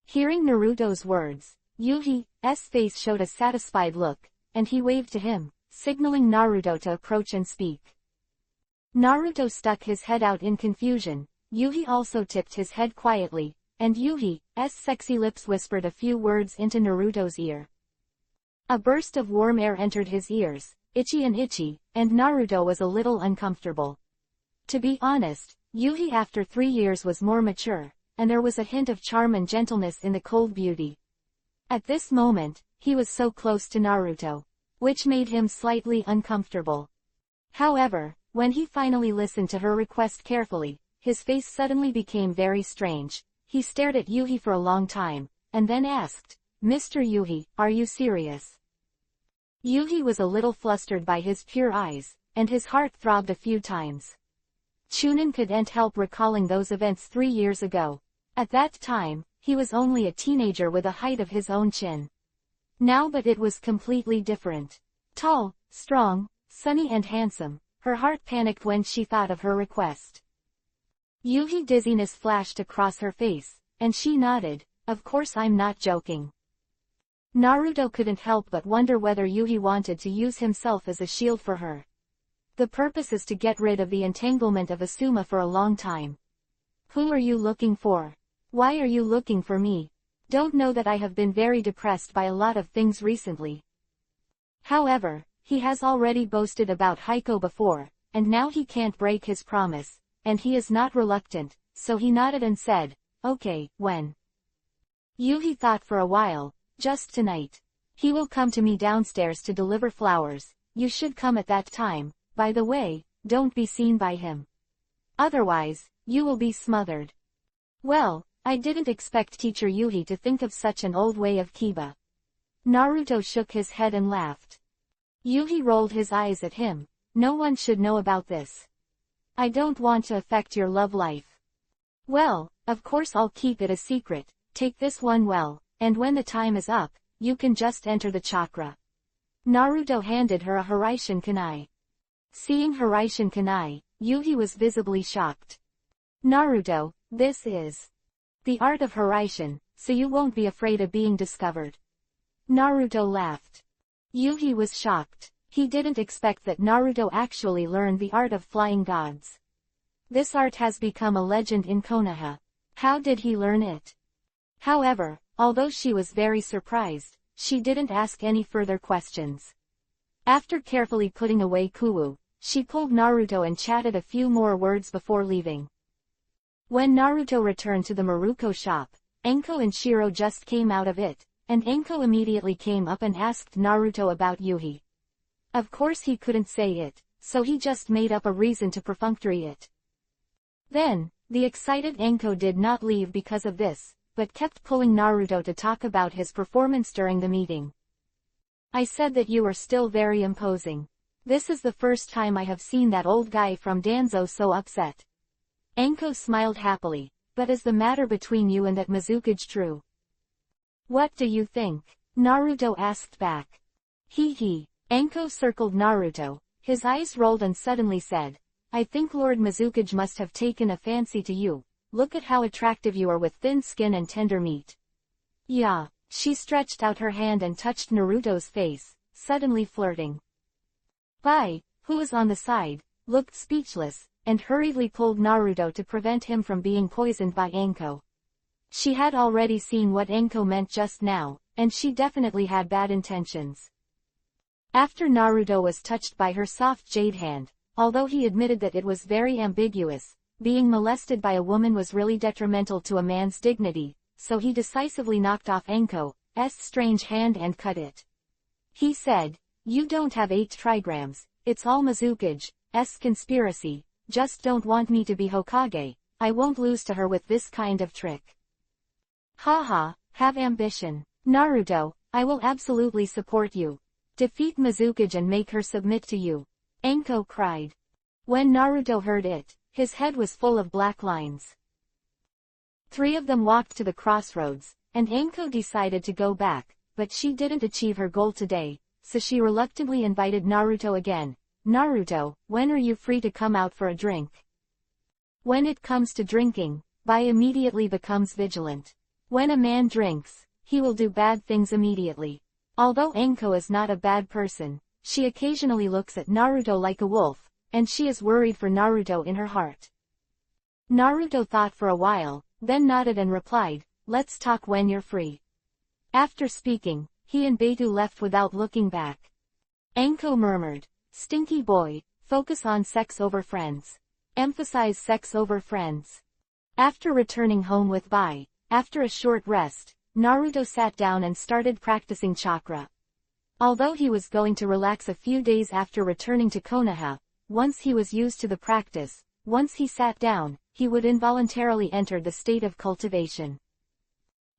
Hearing Naruto's words, Yuhi's face showed a satisfied look, and he waved to him, signaling Naruto to approach and speak. Naruto stuck his head out in confusion. Yuhi also tipped his head quietly, and Yuhi's sexy lips whispered a few words into Naruto's ear. A burst of warm air entered his ears, itchy, and Naruto was a little uncomfortable. To be honest, Yuhi after 3 years was more mature, and there was a hint of charm and gentleness in the cold beauty. At this moment, he was so close to Naruto, which made him slightly uncomfortable. However, when he finally listened to her request carefully, his face suddenly became very strange. He stared at Yuhi for a long time, and then asked, Mr. Yuhi, are you serious? Yuhi was a little flustered by his pure eyes, and his heart throbbed a few times. Chunin couldn't help recalling those events 3 years ago. At that time, he was only a teenager with a height of his own chin. Now but it was completely different. Tall, strong, sunny and handsome, her heart panicked when she thought of her request. Yuhi dizziness flashed across her face, and she nodded, of course I'm not joking. Naruto couldn't help but wonder whether Yuhi wanted to use himself as a shield for her. The purpose is to get rid of the entanglement of Asuma for a long time. Who are you looking for? Why are you looking for me? Don't know that I have been very depressed by a lot of things recently. However, he has already boasted about Heiko before, and now he can't break his promise, and he is not reluctant, so he nodded and said, okay, when? Yuhi thought for a while, just tonight. He will come to me downstairs to deliver flowers. You should come at that time. By the way, don't be seen by him. Otherwise, you will be smothered. Well, I didn't expect Teacher Yuhi to think of such an old way of Kiba. Naruto shook his head and laughed. Yuhi rolled his eyes at him. No one should know about this. I don't want to affect your love life. Well, of course I'll keep it a secret. Take this one well, and when the time is up, you can just enter the chakra. Naruto handed her a Hiraishin kunai. Seeing Hiraishin kunai, Yuhi was visibly shocked. Naruto, this is the art of Hiraishin, so you won't be afraid of being discovered. Naruto laughed. Yuhi was shocked. He didn't expect that Naruto actually learned the art of flying gods. This art has become a legend in Konoha. How did he learn it? However, although she was very surprised, she didn't ask any further questions. After carefully putting away Kuwu, she pulled Naruto and chatted a few more words before leaving. When Naruto returned to the Maruko shop, Enko and Shiro just came out of it, and Enko immediately came up and asked Naruto about Yuhi. Of course he couldn't say it, so he just made up a reason to perfunctory it. Then, the excited Enko did not leave because of this, but kept pulling Naruto to talk about his performance during the meeting. I said that you are still very imposing. This is the first time I have seen that old guy from Danzo so upset. Enko smiled happily, but is the matter between you and that Mizukage true? What do you think? Naruto asked back. Hee. Enko circled Naruto, his eyes rolled and suddenly said, I think Lord Mizukage must have taken a fancy to you. Look at how attractive you are with thin skin and tender meat. Yeah, she stretched out her hand and touched Naruto's face, suddenly flirting. Bai, who was on the side, looked speechless, and hurriedly pulled Naruto to prevent him from being poisoned by Anko. She had already seen what Anko meant just now, and she definitely had bad intentions. After Naruto was touched by her soft jade hand, although he admitted that it was very ambiguous, being molested by a woman was really detrimental to a man's dignity, so he decisively knocked off Anko's strange hand and cut it. He said, "You don't have 8 trigrams, it's all Mizukage's conspiracy, just don't want me to be Hokage, I won't lose to her with this kind of trick." Haha, have ambition. Naruto, I will absolutely support you. Defeat Mizukage and make her submit to you. Anko cried. When Naruto heard it, his head was full of black lines. 3 of them walked to the crossroads, and Anko decided to go back, but she didn't achieve her goal today, so she reluctantly invited Naruto again. Naruto, when are you free to come out for a drink? When it comes to drinking, Bai immediately becomes vigilant. When a man drinks, he will do bad things immediately. Although Anko is not a bad person, she occasionally looks at Naruto like a wolf, and she is worried for Naruto in her heart. Naruto thought for a while, then nodded and replied, "Let's talk when you're free." After speaking, he and Beitu left without looking back. Anko murmured, "Stinky boy, focus on sex over friends. Emphasize sex over friends." After returning home with Bai, after a short rest, Naruto sat down and started practicing chakra. Although he was going to relax a few days after returning to Konoha, once he was used to the practice, once he sat down, he would involuntarily enter the state of cultivation.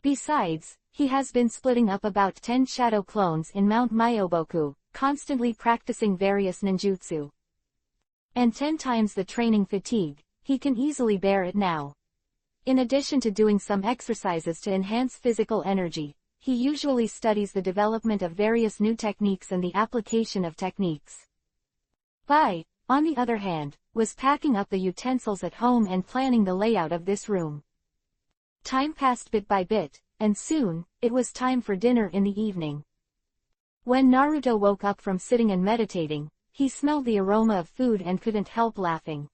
Besides, he has been splitting up about 10 shadow clones in Mount Myoboku, constantly practicing various ninjutsu. And 10 times the training fatigue, he can easily bear it now. In addition to doing some exercises to enhance physical energy, he usually studies the development of various new techniques and the application of techniques. Bai, on the other hand, was packing up the utensils at home and planning the layout of this room. Time passed bit by bit, and soon, it was time for dinner in the evening. When Naruto woke up from sitting and meditating, he smelled the aroma of food and couldn't help laughing.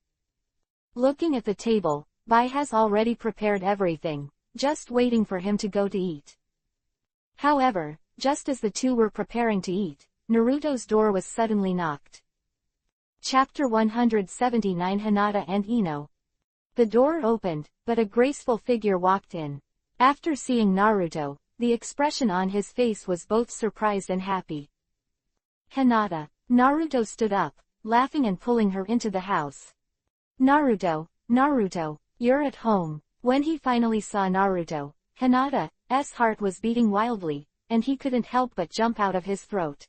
Looking at the table, Bai has already prepared everything, just waiting for him to go to eat. However, just as the two were preparing to eat, Naruto's door was suddenly knocked. Chapter 179 Hinata and Ino. The door opened, but a graceful figure walked in. After seeing Naruto, the expression on his face was both surprised and happy. Hinata. Naruto stood up, laughing and pulling her into the house. Naruto, you're at home. When he finally saw Naruto, Hinata's heart was beating wildly, and he couldn't help but jump out of his throat.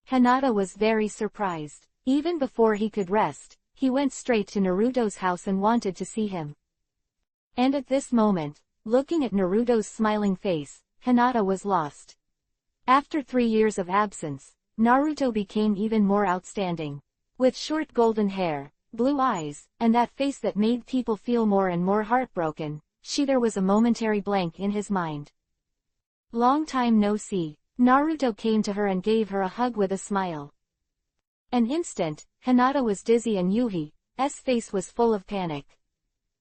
Hinata was very surprised. Even before he could rest, he went straight to Naruto's house and wanted to see him. And at this moment, looking at Naruto's smiling face, Hinata was lost. After 3 years of absence, Naruto became even more outstanding. With short golden hair, blue eyes, and that face that made people feel more and more heartbroken, there was a momentary blank in his mind. Long time no see. Naruto came to her and gave her a hug with a smile. An instant, Hinata was dizzy and Yuhi's face was full of panic.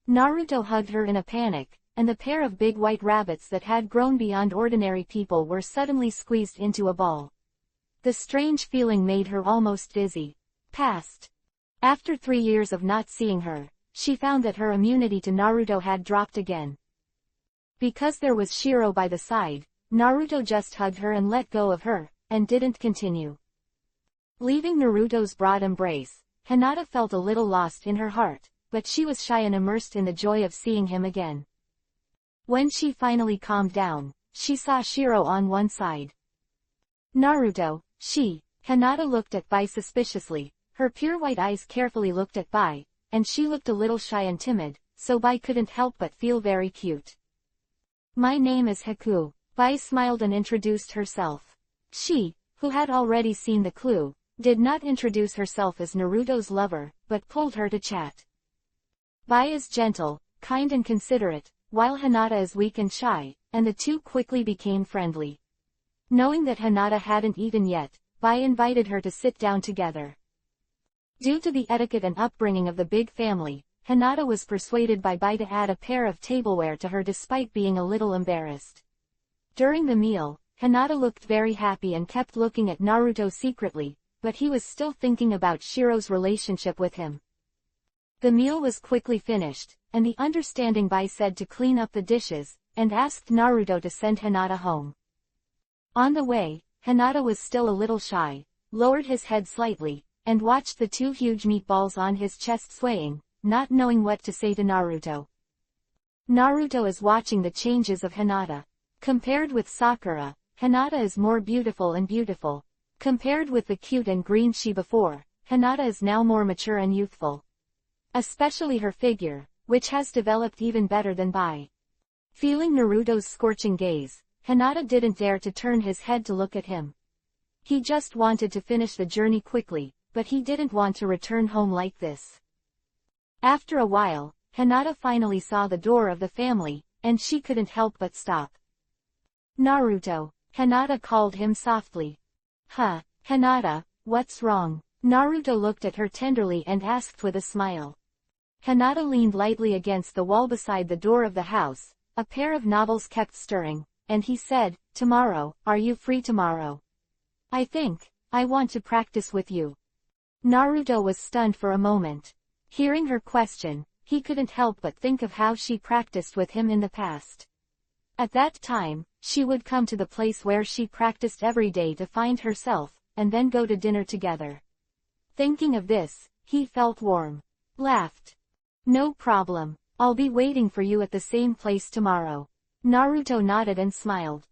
Naruto hugged her in a panic, and the pair of big white rabbits that had grown beyond ordinary people were suddenly squeezed into a ball. The strange feeling made her almost dizzy. Past. After 3 years of not seeing her, she found that her immunity to Naruto had dropped again. Because there was Shiro by the side, Naruto just hugged her and let go of her, and didn't continue. Leaving Naruto's broad embrace, Hinata felt a little lost in her heart, but she was shy and immersed in the joy of seeing him again. When she finally calmed down, she saw Shiro on one side. Naruto, Hinata looked at Bai suspiciously, her pure white eyes carefully looked at Bai, and she looked a little shy and timid, so Bai couldn't help but feel very cute. My name is Haku. Bai smiled and introduced herself. She, who had already seen the clue, did not introduce herself as Naruto's lover, but pulled her to chat. Bai is gentle, kind and considerate, while Hinata is weak and shy, and the two quickly became friendly. Knowing that Hinata hadn't eaten yet, Bai invited her to sit down together. Due to the etiquette and upbringing of the big family, Hinata was persuaded by Bai to add a pair of tableware to her despite being a little embarrassed. During the meal, Hinata looked very happy and kept looking at Naruto secretly, but he was still thinking about Shiro's relationship with him. The meal was quickly finished, and the understanding Bai said to clean up the dishes, and asked Naruto to send Hinata home. On the way, Hinata was still a little shy, lowered his head slightly, and watched the two huge meatballs on his chest swaying, not knowing what to say to Naruto. Naruto is watching the changes of Hinata. Compared with Sakura, Hinata is more beautiful and beautiful. Compared with the cute and green she before, Hinata is now more mature and youthful. Especially her figure, which has developed even better than Bai. Feeling Naruto's scorching gaze, Hinata didn't dare to turn his head to look at him. He just wanted to finish the journey quickly, but he didn't want to return home like this. After a while, Hinata finally saw the door of the family, and she couldn't help but stop. Naruto, Hinata called him softly. Huh, Hinata, what's wrong? Naruto looked at her tenderly and asked with a smile. Hinata leaned lightly against the wall beside the door of the house, a pair of novels kept stirring, and he said, "Tomorrow, are you free tomorrow? I want to practice with you." Naruto was stunned for a moment. Hearing her question, he couldn't help but think of how she practiced with him in the past. At that time, she would come to the place where she practiced every day to find herself, and then go to dinner together. Thinking of this, he felt warm. Laughed. "No problem, I'll be waiting for you at the same place tomorrow." Naruto nodded and smiled.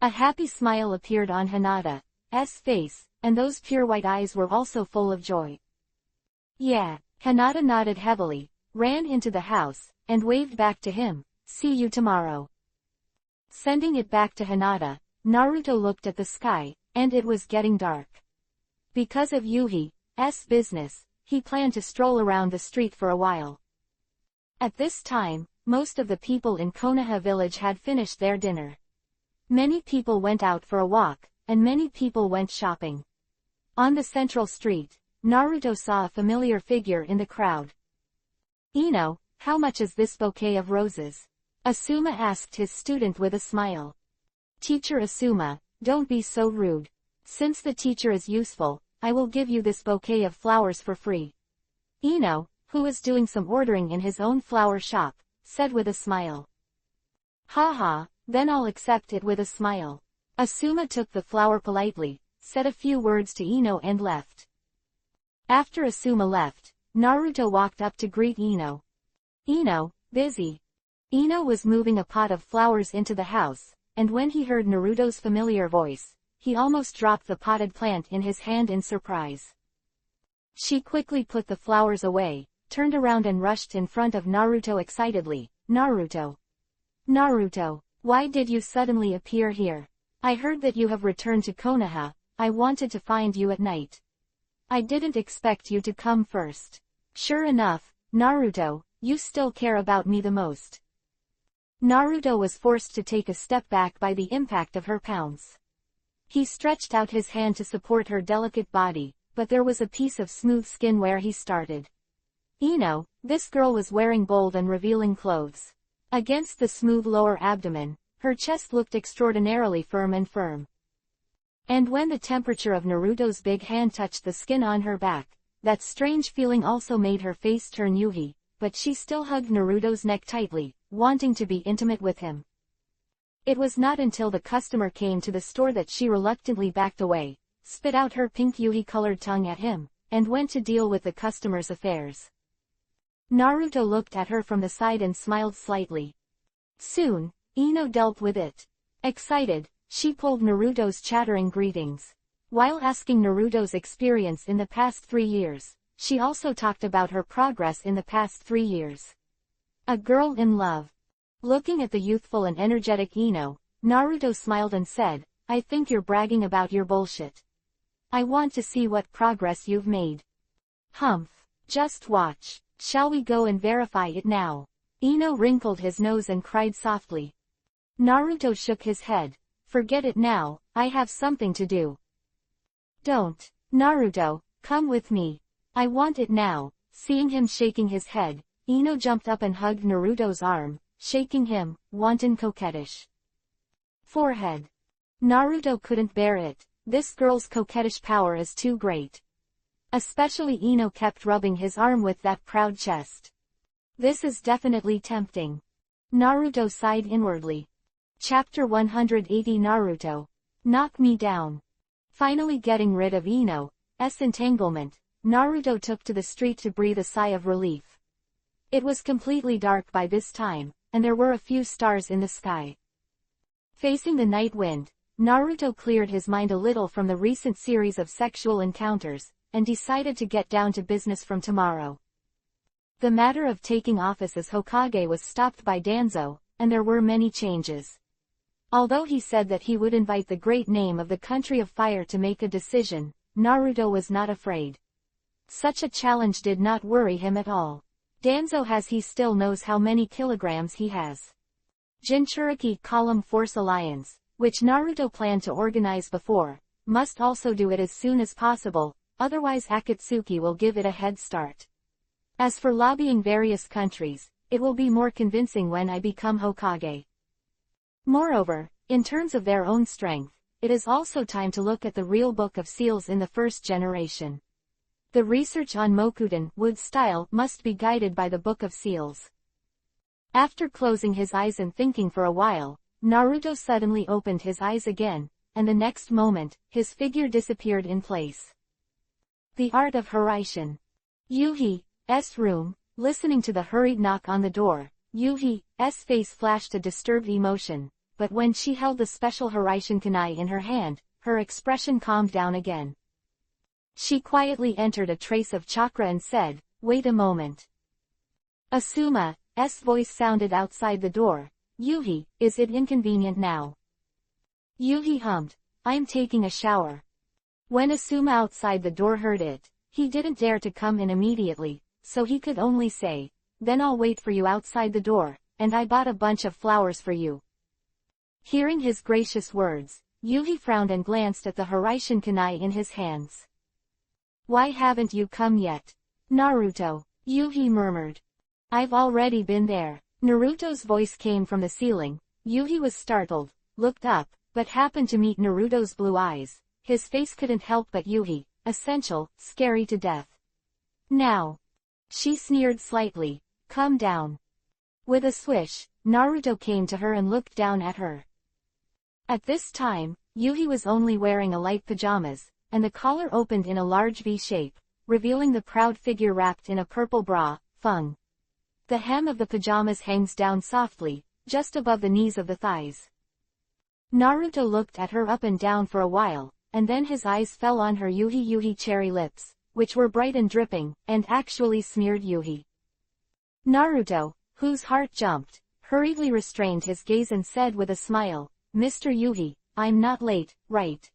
A happy smile appeared on Hinata's face, and those pure white eyes were also full of joy. "Yeah." Hinata nodded heavily, ran into the house, and waved back to him, "See you tomorrow." Sending it back to Hinata, Naruto looked at the sky, and it was getting dark. Because of Yuhi's business, he planned to stroll around the street for a while. At this time, most of the people in Konoha village had finished their dinner. Many people went out for a walk, and many people went shopping. On the central street, Naruto saw a familiar figure in the crowd. "Ino, how much is this bouquet of roses?" Asuma asked his student with a smile. "Teacher Asuma, don't be so rude. Since the teacher is useful, I will give you this bouquet of flowers for free." Ino, who was doing some ordering in his own flower shop, said with a smile. "Haha, then I'll accept it with a smile." Asuma took the flower politely, said a few words to Ino and left. After Asuma left, Naruto walked up to greet Ino. "Ino, busy?" Ino was moving a pot of flowers into the house, and when he heard Naruto's familiar voice, he almost dropped the potted plant in his hand in surprise. She quickly put the flowers away, turned around and rushed in front of Naruto excitedly. "Naruto! Naruto, why did you suddenly appear here? I heard that you have returned to Konoha. I wanted to find you at night. I didn't expect you to come first. Sure enough, Naruto, you still care about me the most." Naruto was forced to take a step back by the impact of her pounce. He stretched out his hand to support her delicate body, but there was a piece of smooth skin where he started. Ino, this girl was wearing bold and revealing clothes. Against the smooth lower abdomen, her chest looked extraordinarily firm and firm. And when the temperature of Naruto's big hand touched the skin on her back, that strange feeling also made her face turn Yuhi, but she still hugged Naruto's neck tightly, wanting to be intimate with him. It was not until the customer came to the store that she reluctantly backed away, spit out her pink Yuhi-colored tongue at him, and went to deal with the customer's affairs. Naruto looked at her from the side and smiled slightly. Soon, Ino dealt with it. Excited, she pulled Naruto's chattering greetings. While asking Naruto's experience in the past 3 years, she also talked about her progress in the past 3 years. A girl in love. Looking at the youthful and energetic Ino, Naruto smiled and said, "I think you're bragging about your bullshit. I want to see what progress you've made." "Humph, just watch. Shall we go and verify it now?" Ino wrinkled his nose and cried softly. Naruto shook his head. "Forget it now, I have something to do." "Don't. Naruto, come with me." I want it now. Seeing him shaking his head, Ino jumped up and hugged Naruto's arm, shaking him, wanton coquettish forehead. Naruto couldn't bear it. This girl's coquettish power is too great. Especially Ino kept rubbing his arm with that proud chest. This is definitely tempting. Naruto sighed inwardly. Chapter 180 Naruto. Knock me down. Finally getting rid of Ino's entanglement, Naruto took to the street to breathe a sigh of relief. It was completely dark by this time, and there were a few stars in the sky. Facing the night wind, Naruto cleared his mind a little from the recent series of sexual encounters, and decided to get down to business from tomorrow. The matter of taking office as Hokage was stopped by Danzo, and there were many changes. Although he said that he would invite the great name of the Country of Fire to make a decision, Naruto was not afraid. Such a challenge did not worry him at all. Danzo he still knows how many kilograms he has. Jinchuriki Column Force Alliance, which Naruto planned to organize before, must also do it as soon as possible, otherwise Akatsuki will give it a head start. As for lobbying various countries, it will be more convincing when I become Hokage. Moreover, in terms of their own strength, it is also time to look at the real Book of Seals in the first generation. The research on Mokudan wood style must be guided by the Book of Seals. After closing his eyes and thinking for a while, Naruto suddenly opened his eyes again, and the next moment, his figure disappeared in place. The Art of Hiraishin. Yuhi's room, listening to the hurried knock on the door, Yuhi's face flashed a disturbed emotion, but when she held the special Hiraishin kunai in her hand, her expression calmed down again. She quietly entered a trace of chakra and said, "Wait a moment." Asuma's voice sounded outside the door. "Yuhi, is it inconvenient now?" Yuhi hummed, "I'm taking a shower." When Asuma outside the door heard it, he didn't dare to come in immediately, so he could only say, "Then I'll wait for you outside the door, and I bought a bunch of flowers for you." Hearing his gracious words, Yuhi frowned and glanced at the Hiraishin kunai in his hands. "Why haven't you come yet, Naruto?" Yuhi murmured. "I've already been there." Naruto's voice came from the ceiling. Yuhi was startled, looked up, but happened to meet Naruto's blue eyes. His face couldn't help but Yuhi, essential, scary to death. "Now." She sneered slightly, "Come down." With a swish, Naruto came to her and looked down at her. At this time, Yuhi was only wearing a light pajamas, and the collar opened in a large V shape, revealing the proud figure wrapped in a purple bra, fung. The hem of the pajamas hangs down softly, just above the knees of the thighs. Naruto looked at her up and down for a while, and then his eyes fell on her Yuhi cherry lips, which were bright and dripping, and actually smeared Yuhi. Naruto, whose heart jumped, hurriedly restrained his gaze and said with a smile, "Mr. Yuhi, I'm not late, right?"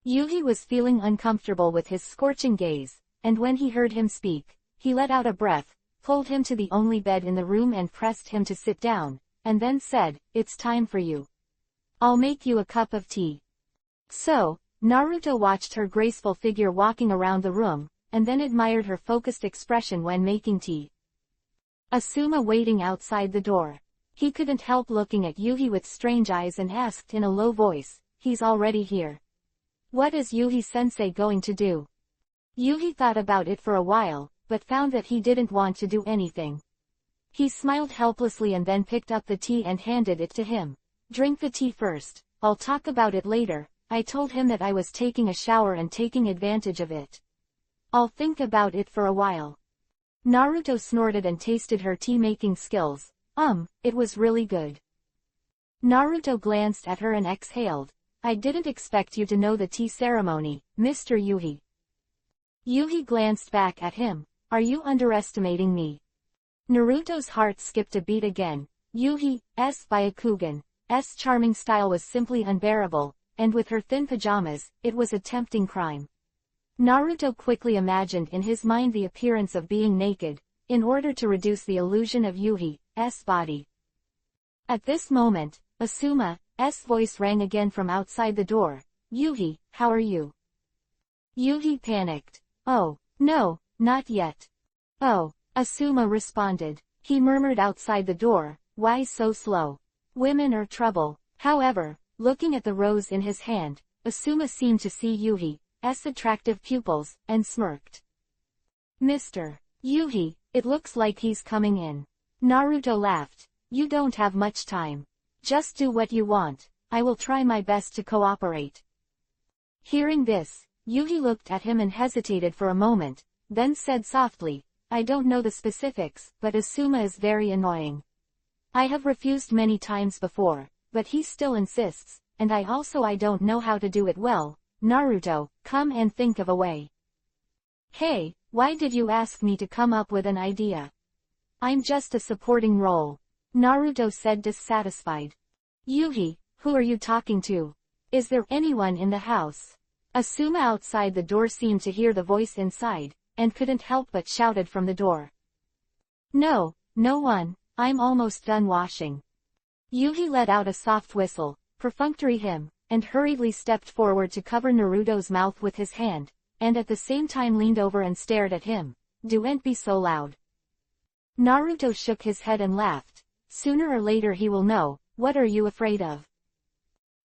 Yuhi was feeling uncomfortable with his scorching gaze, and when he heard him speak, he let out a breath, pulled him to the only bed in the room and pressed him to sit down, and then said, "It's time for you. I'll make you a cup of tea." So, Naruto watched her graceful figure walking around the room, and then admired her focused expression when making tea. Asuma waiting outside the door. He couldn't help looking at Yuhi with strange eyes and asked in a low voice, "He's already here. What is Yuhi-sensei going to do?" Yuhi thought about it for a while, but found that he didn't want to do anything. He smiled helplessly and then picked up the tea and handed it to him. "Drink the tea first, I'll talk about it later." I told him that I was taking a shower and taking advantage of it. "I'll think about it for a while." Naruto snorted and tasted her tea-making skills. It was really good." Naruto glanced at her and exhaled. "I didn't expect you to know the tea ceremony, Mr. Yuhi." Yuhi glanced back at him. "Are you underestimating me?" Naruto's heart skipped a beat again. Yuhi's Byakugan's charming style was simply unbearable, and with her thin pajamas, it was a tempting crime. Naruto quickly imagined in his mind the appearance of being naked, in order to reduce the illusion of Yuhi's body. At this moment, Asuma's voice rang again from outside the door. "Yuhi, how are you?" Yuhi panicked. "Oh, No, not yet. Oh, Asuma responded. He murmured outside the door, why so slow? Women are trouble. However, looking at the rose in his hand, Asuma seemed to see Yuhi's attractive pupils, and smirked. Mr. Yuhi, it looks like he's coming in. Naruto laughed. You don't have much time. Just do what you want. I will try my best to cooperate. Hearing this, Yuhi looked at him and hesitated for a moment, then said softly, I don't know the specifics, but Asuma is very annoying. I have refused many times before, but he still insists, and I don't know how to do it well. Naruto, come and think of a way. Hey, why did you ask me to come up with an idea? I'm just a supporting role. Naruto said dissatisfied. Yuhi, who are you talking to? Is there anyone in the house? Asuma outside the door seemed to hear the voice inside, and couldn't help but shouted from the door. No, no one, I'm almost done washing. Yuhi let out a soft whistle, perfunctory him, and hurriedly stepped forward to cover Naruto's mouth with his hand, and at the same time leaned over and stared at him. Don't be so loud. Naruto shook his head and laughed. Sooner or later he will know. What are you afraid of?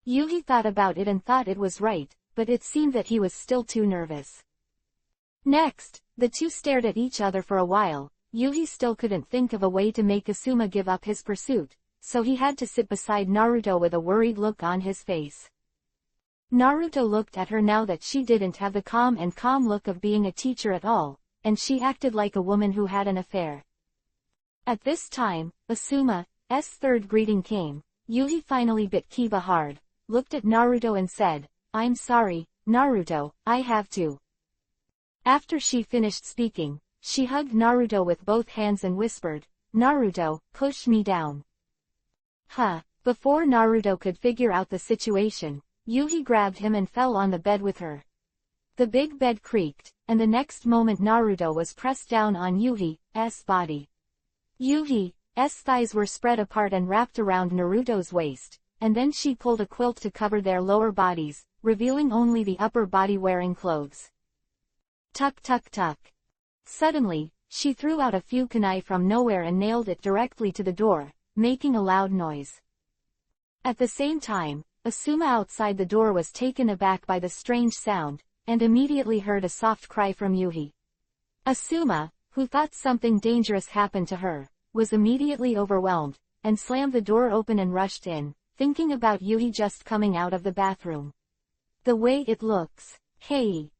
Yuhi thought about it and thought it was right, but it seemed that he was still too nervous. Next, the two stared at each other for a while. Yuhi still couldn't think of a way to make Asuma give up his pursuit, so he had to sit beside Naruto with a worried look on his face. Naruto looked at her now that she didn't have the calm look of being a teacher at all, and she acted like a woman who had an affair. At this time, Asuma's third greeting came. Yuhi finally bit Kiba hard, looked at Naruto and said, I'm sorry, Naruto, I have to. After she finished speaking, she hugged Naruto with both hands and whispered, Naruto, push me down. Before Naruto could figure out the situation, Yuhi grabbed him and fell on the bed with her. The big bed creaked, and the next moment Naruto was pressed down on Yuhi's body. Yuhi's thighs were spread apart and wrapped around Naruto's waist, and then she pulled a quilt to cover their lower bodies, revealing only the upper body wearing clothes. Tuck tuck tuck. Suddenly, she threw out a few kunai from nowhere and nailed it directly to the door, making a loud noise. At the same time, Asuma outside the door was taken aback by the strange sound, and immediately heard a soft cry from Yuhi. Asuma, who thought something dangerous happened to her, was immediately overwhelmed, and slammed the door open and rushed in, thinking about Yuhi just coming out of the bathroom. The way it looks. Hey,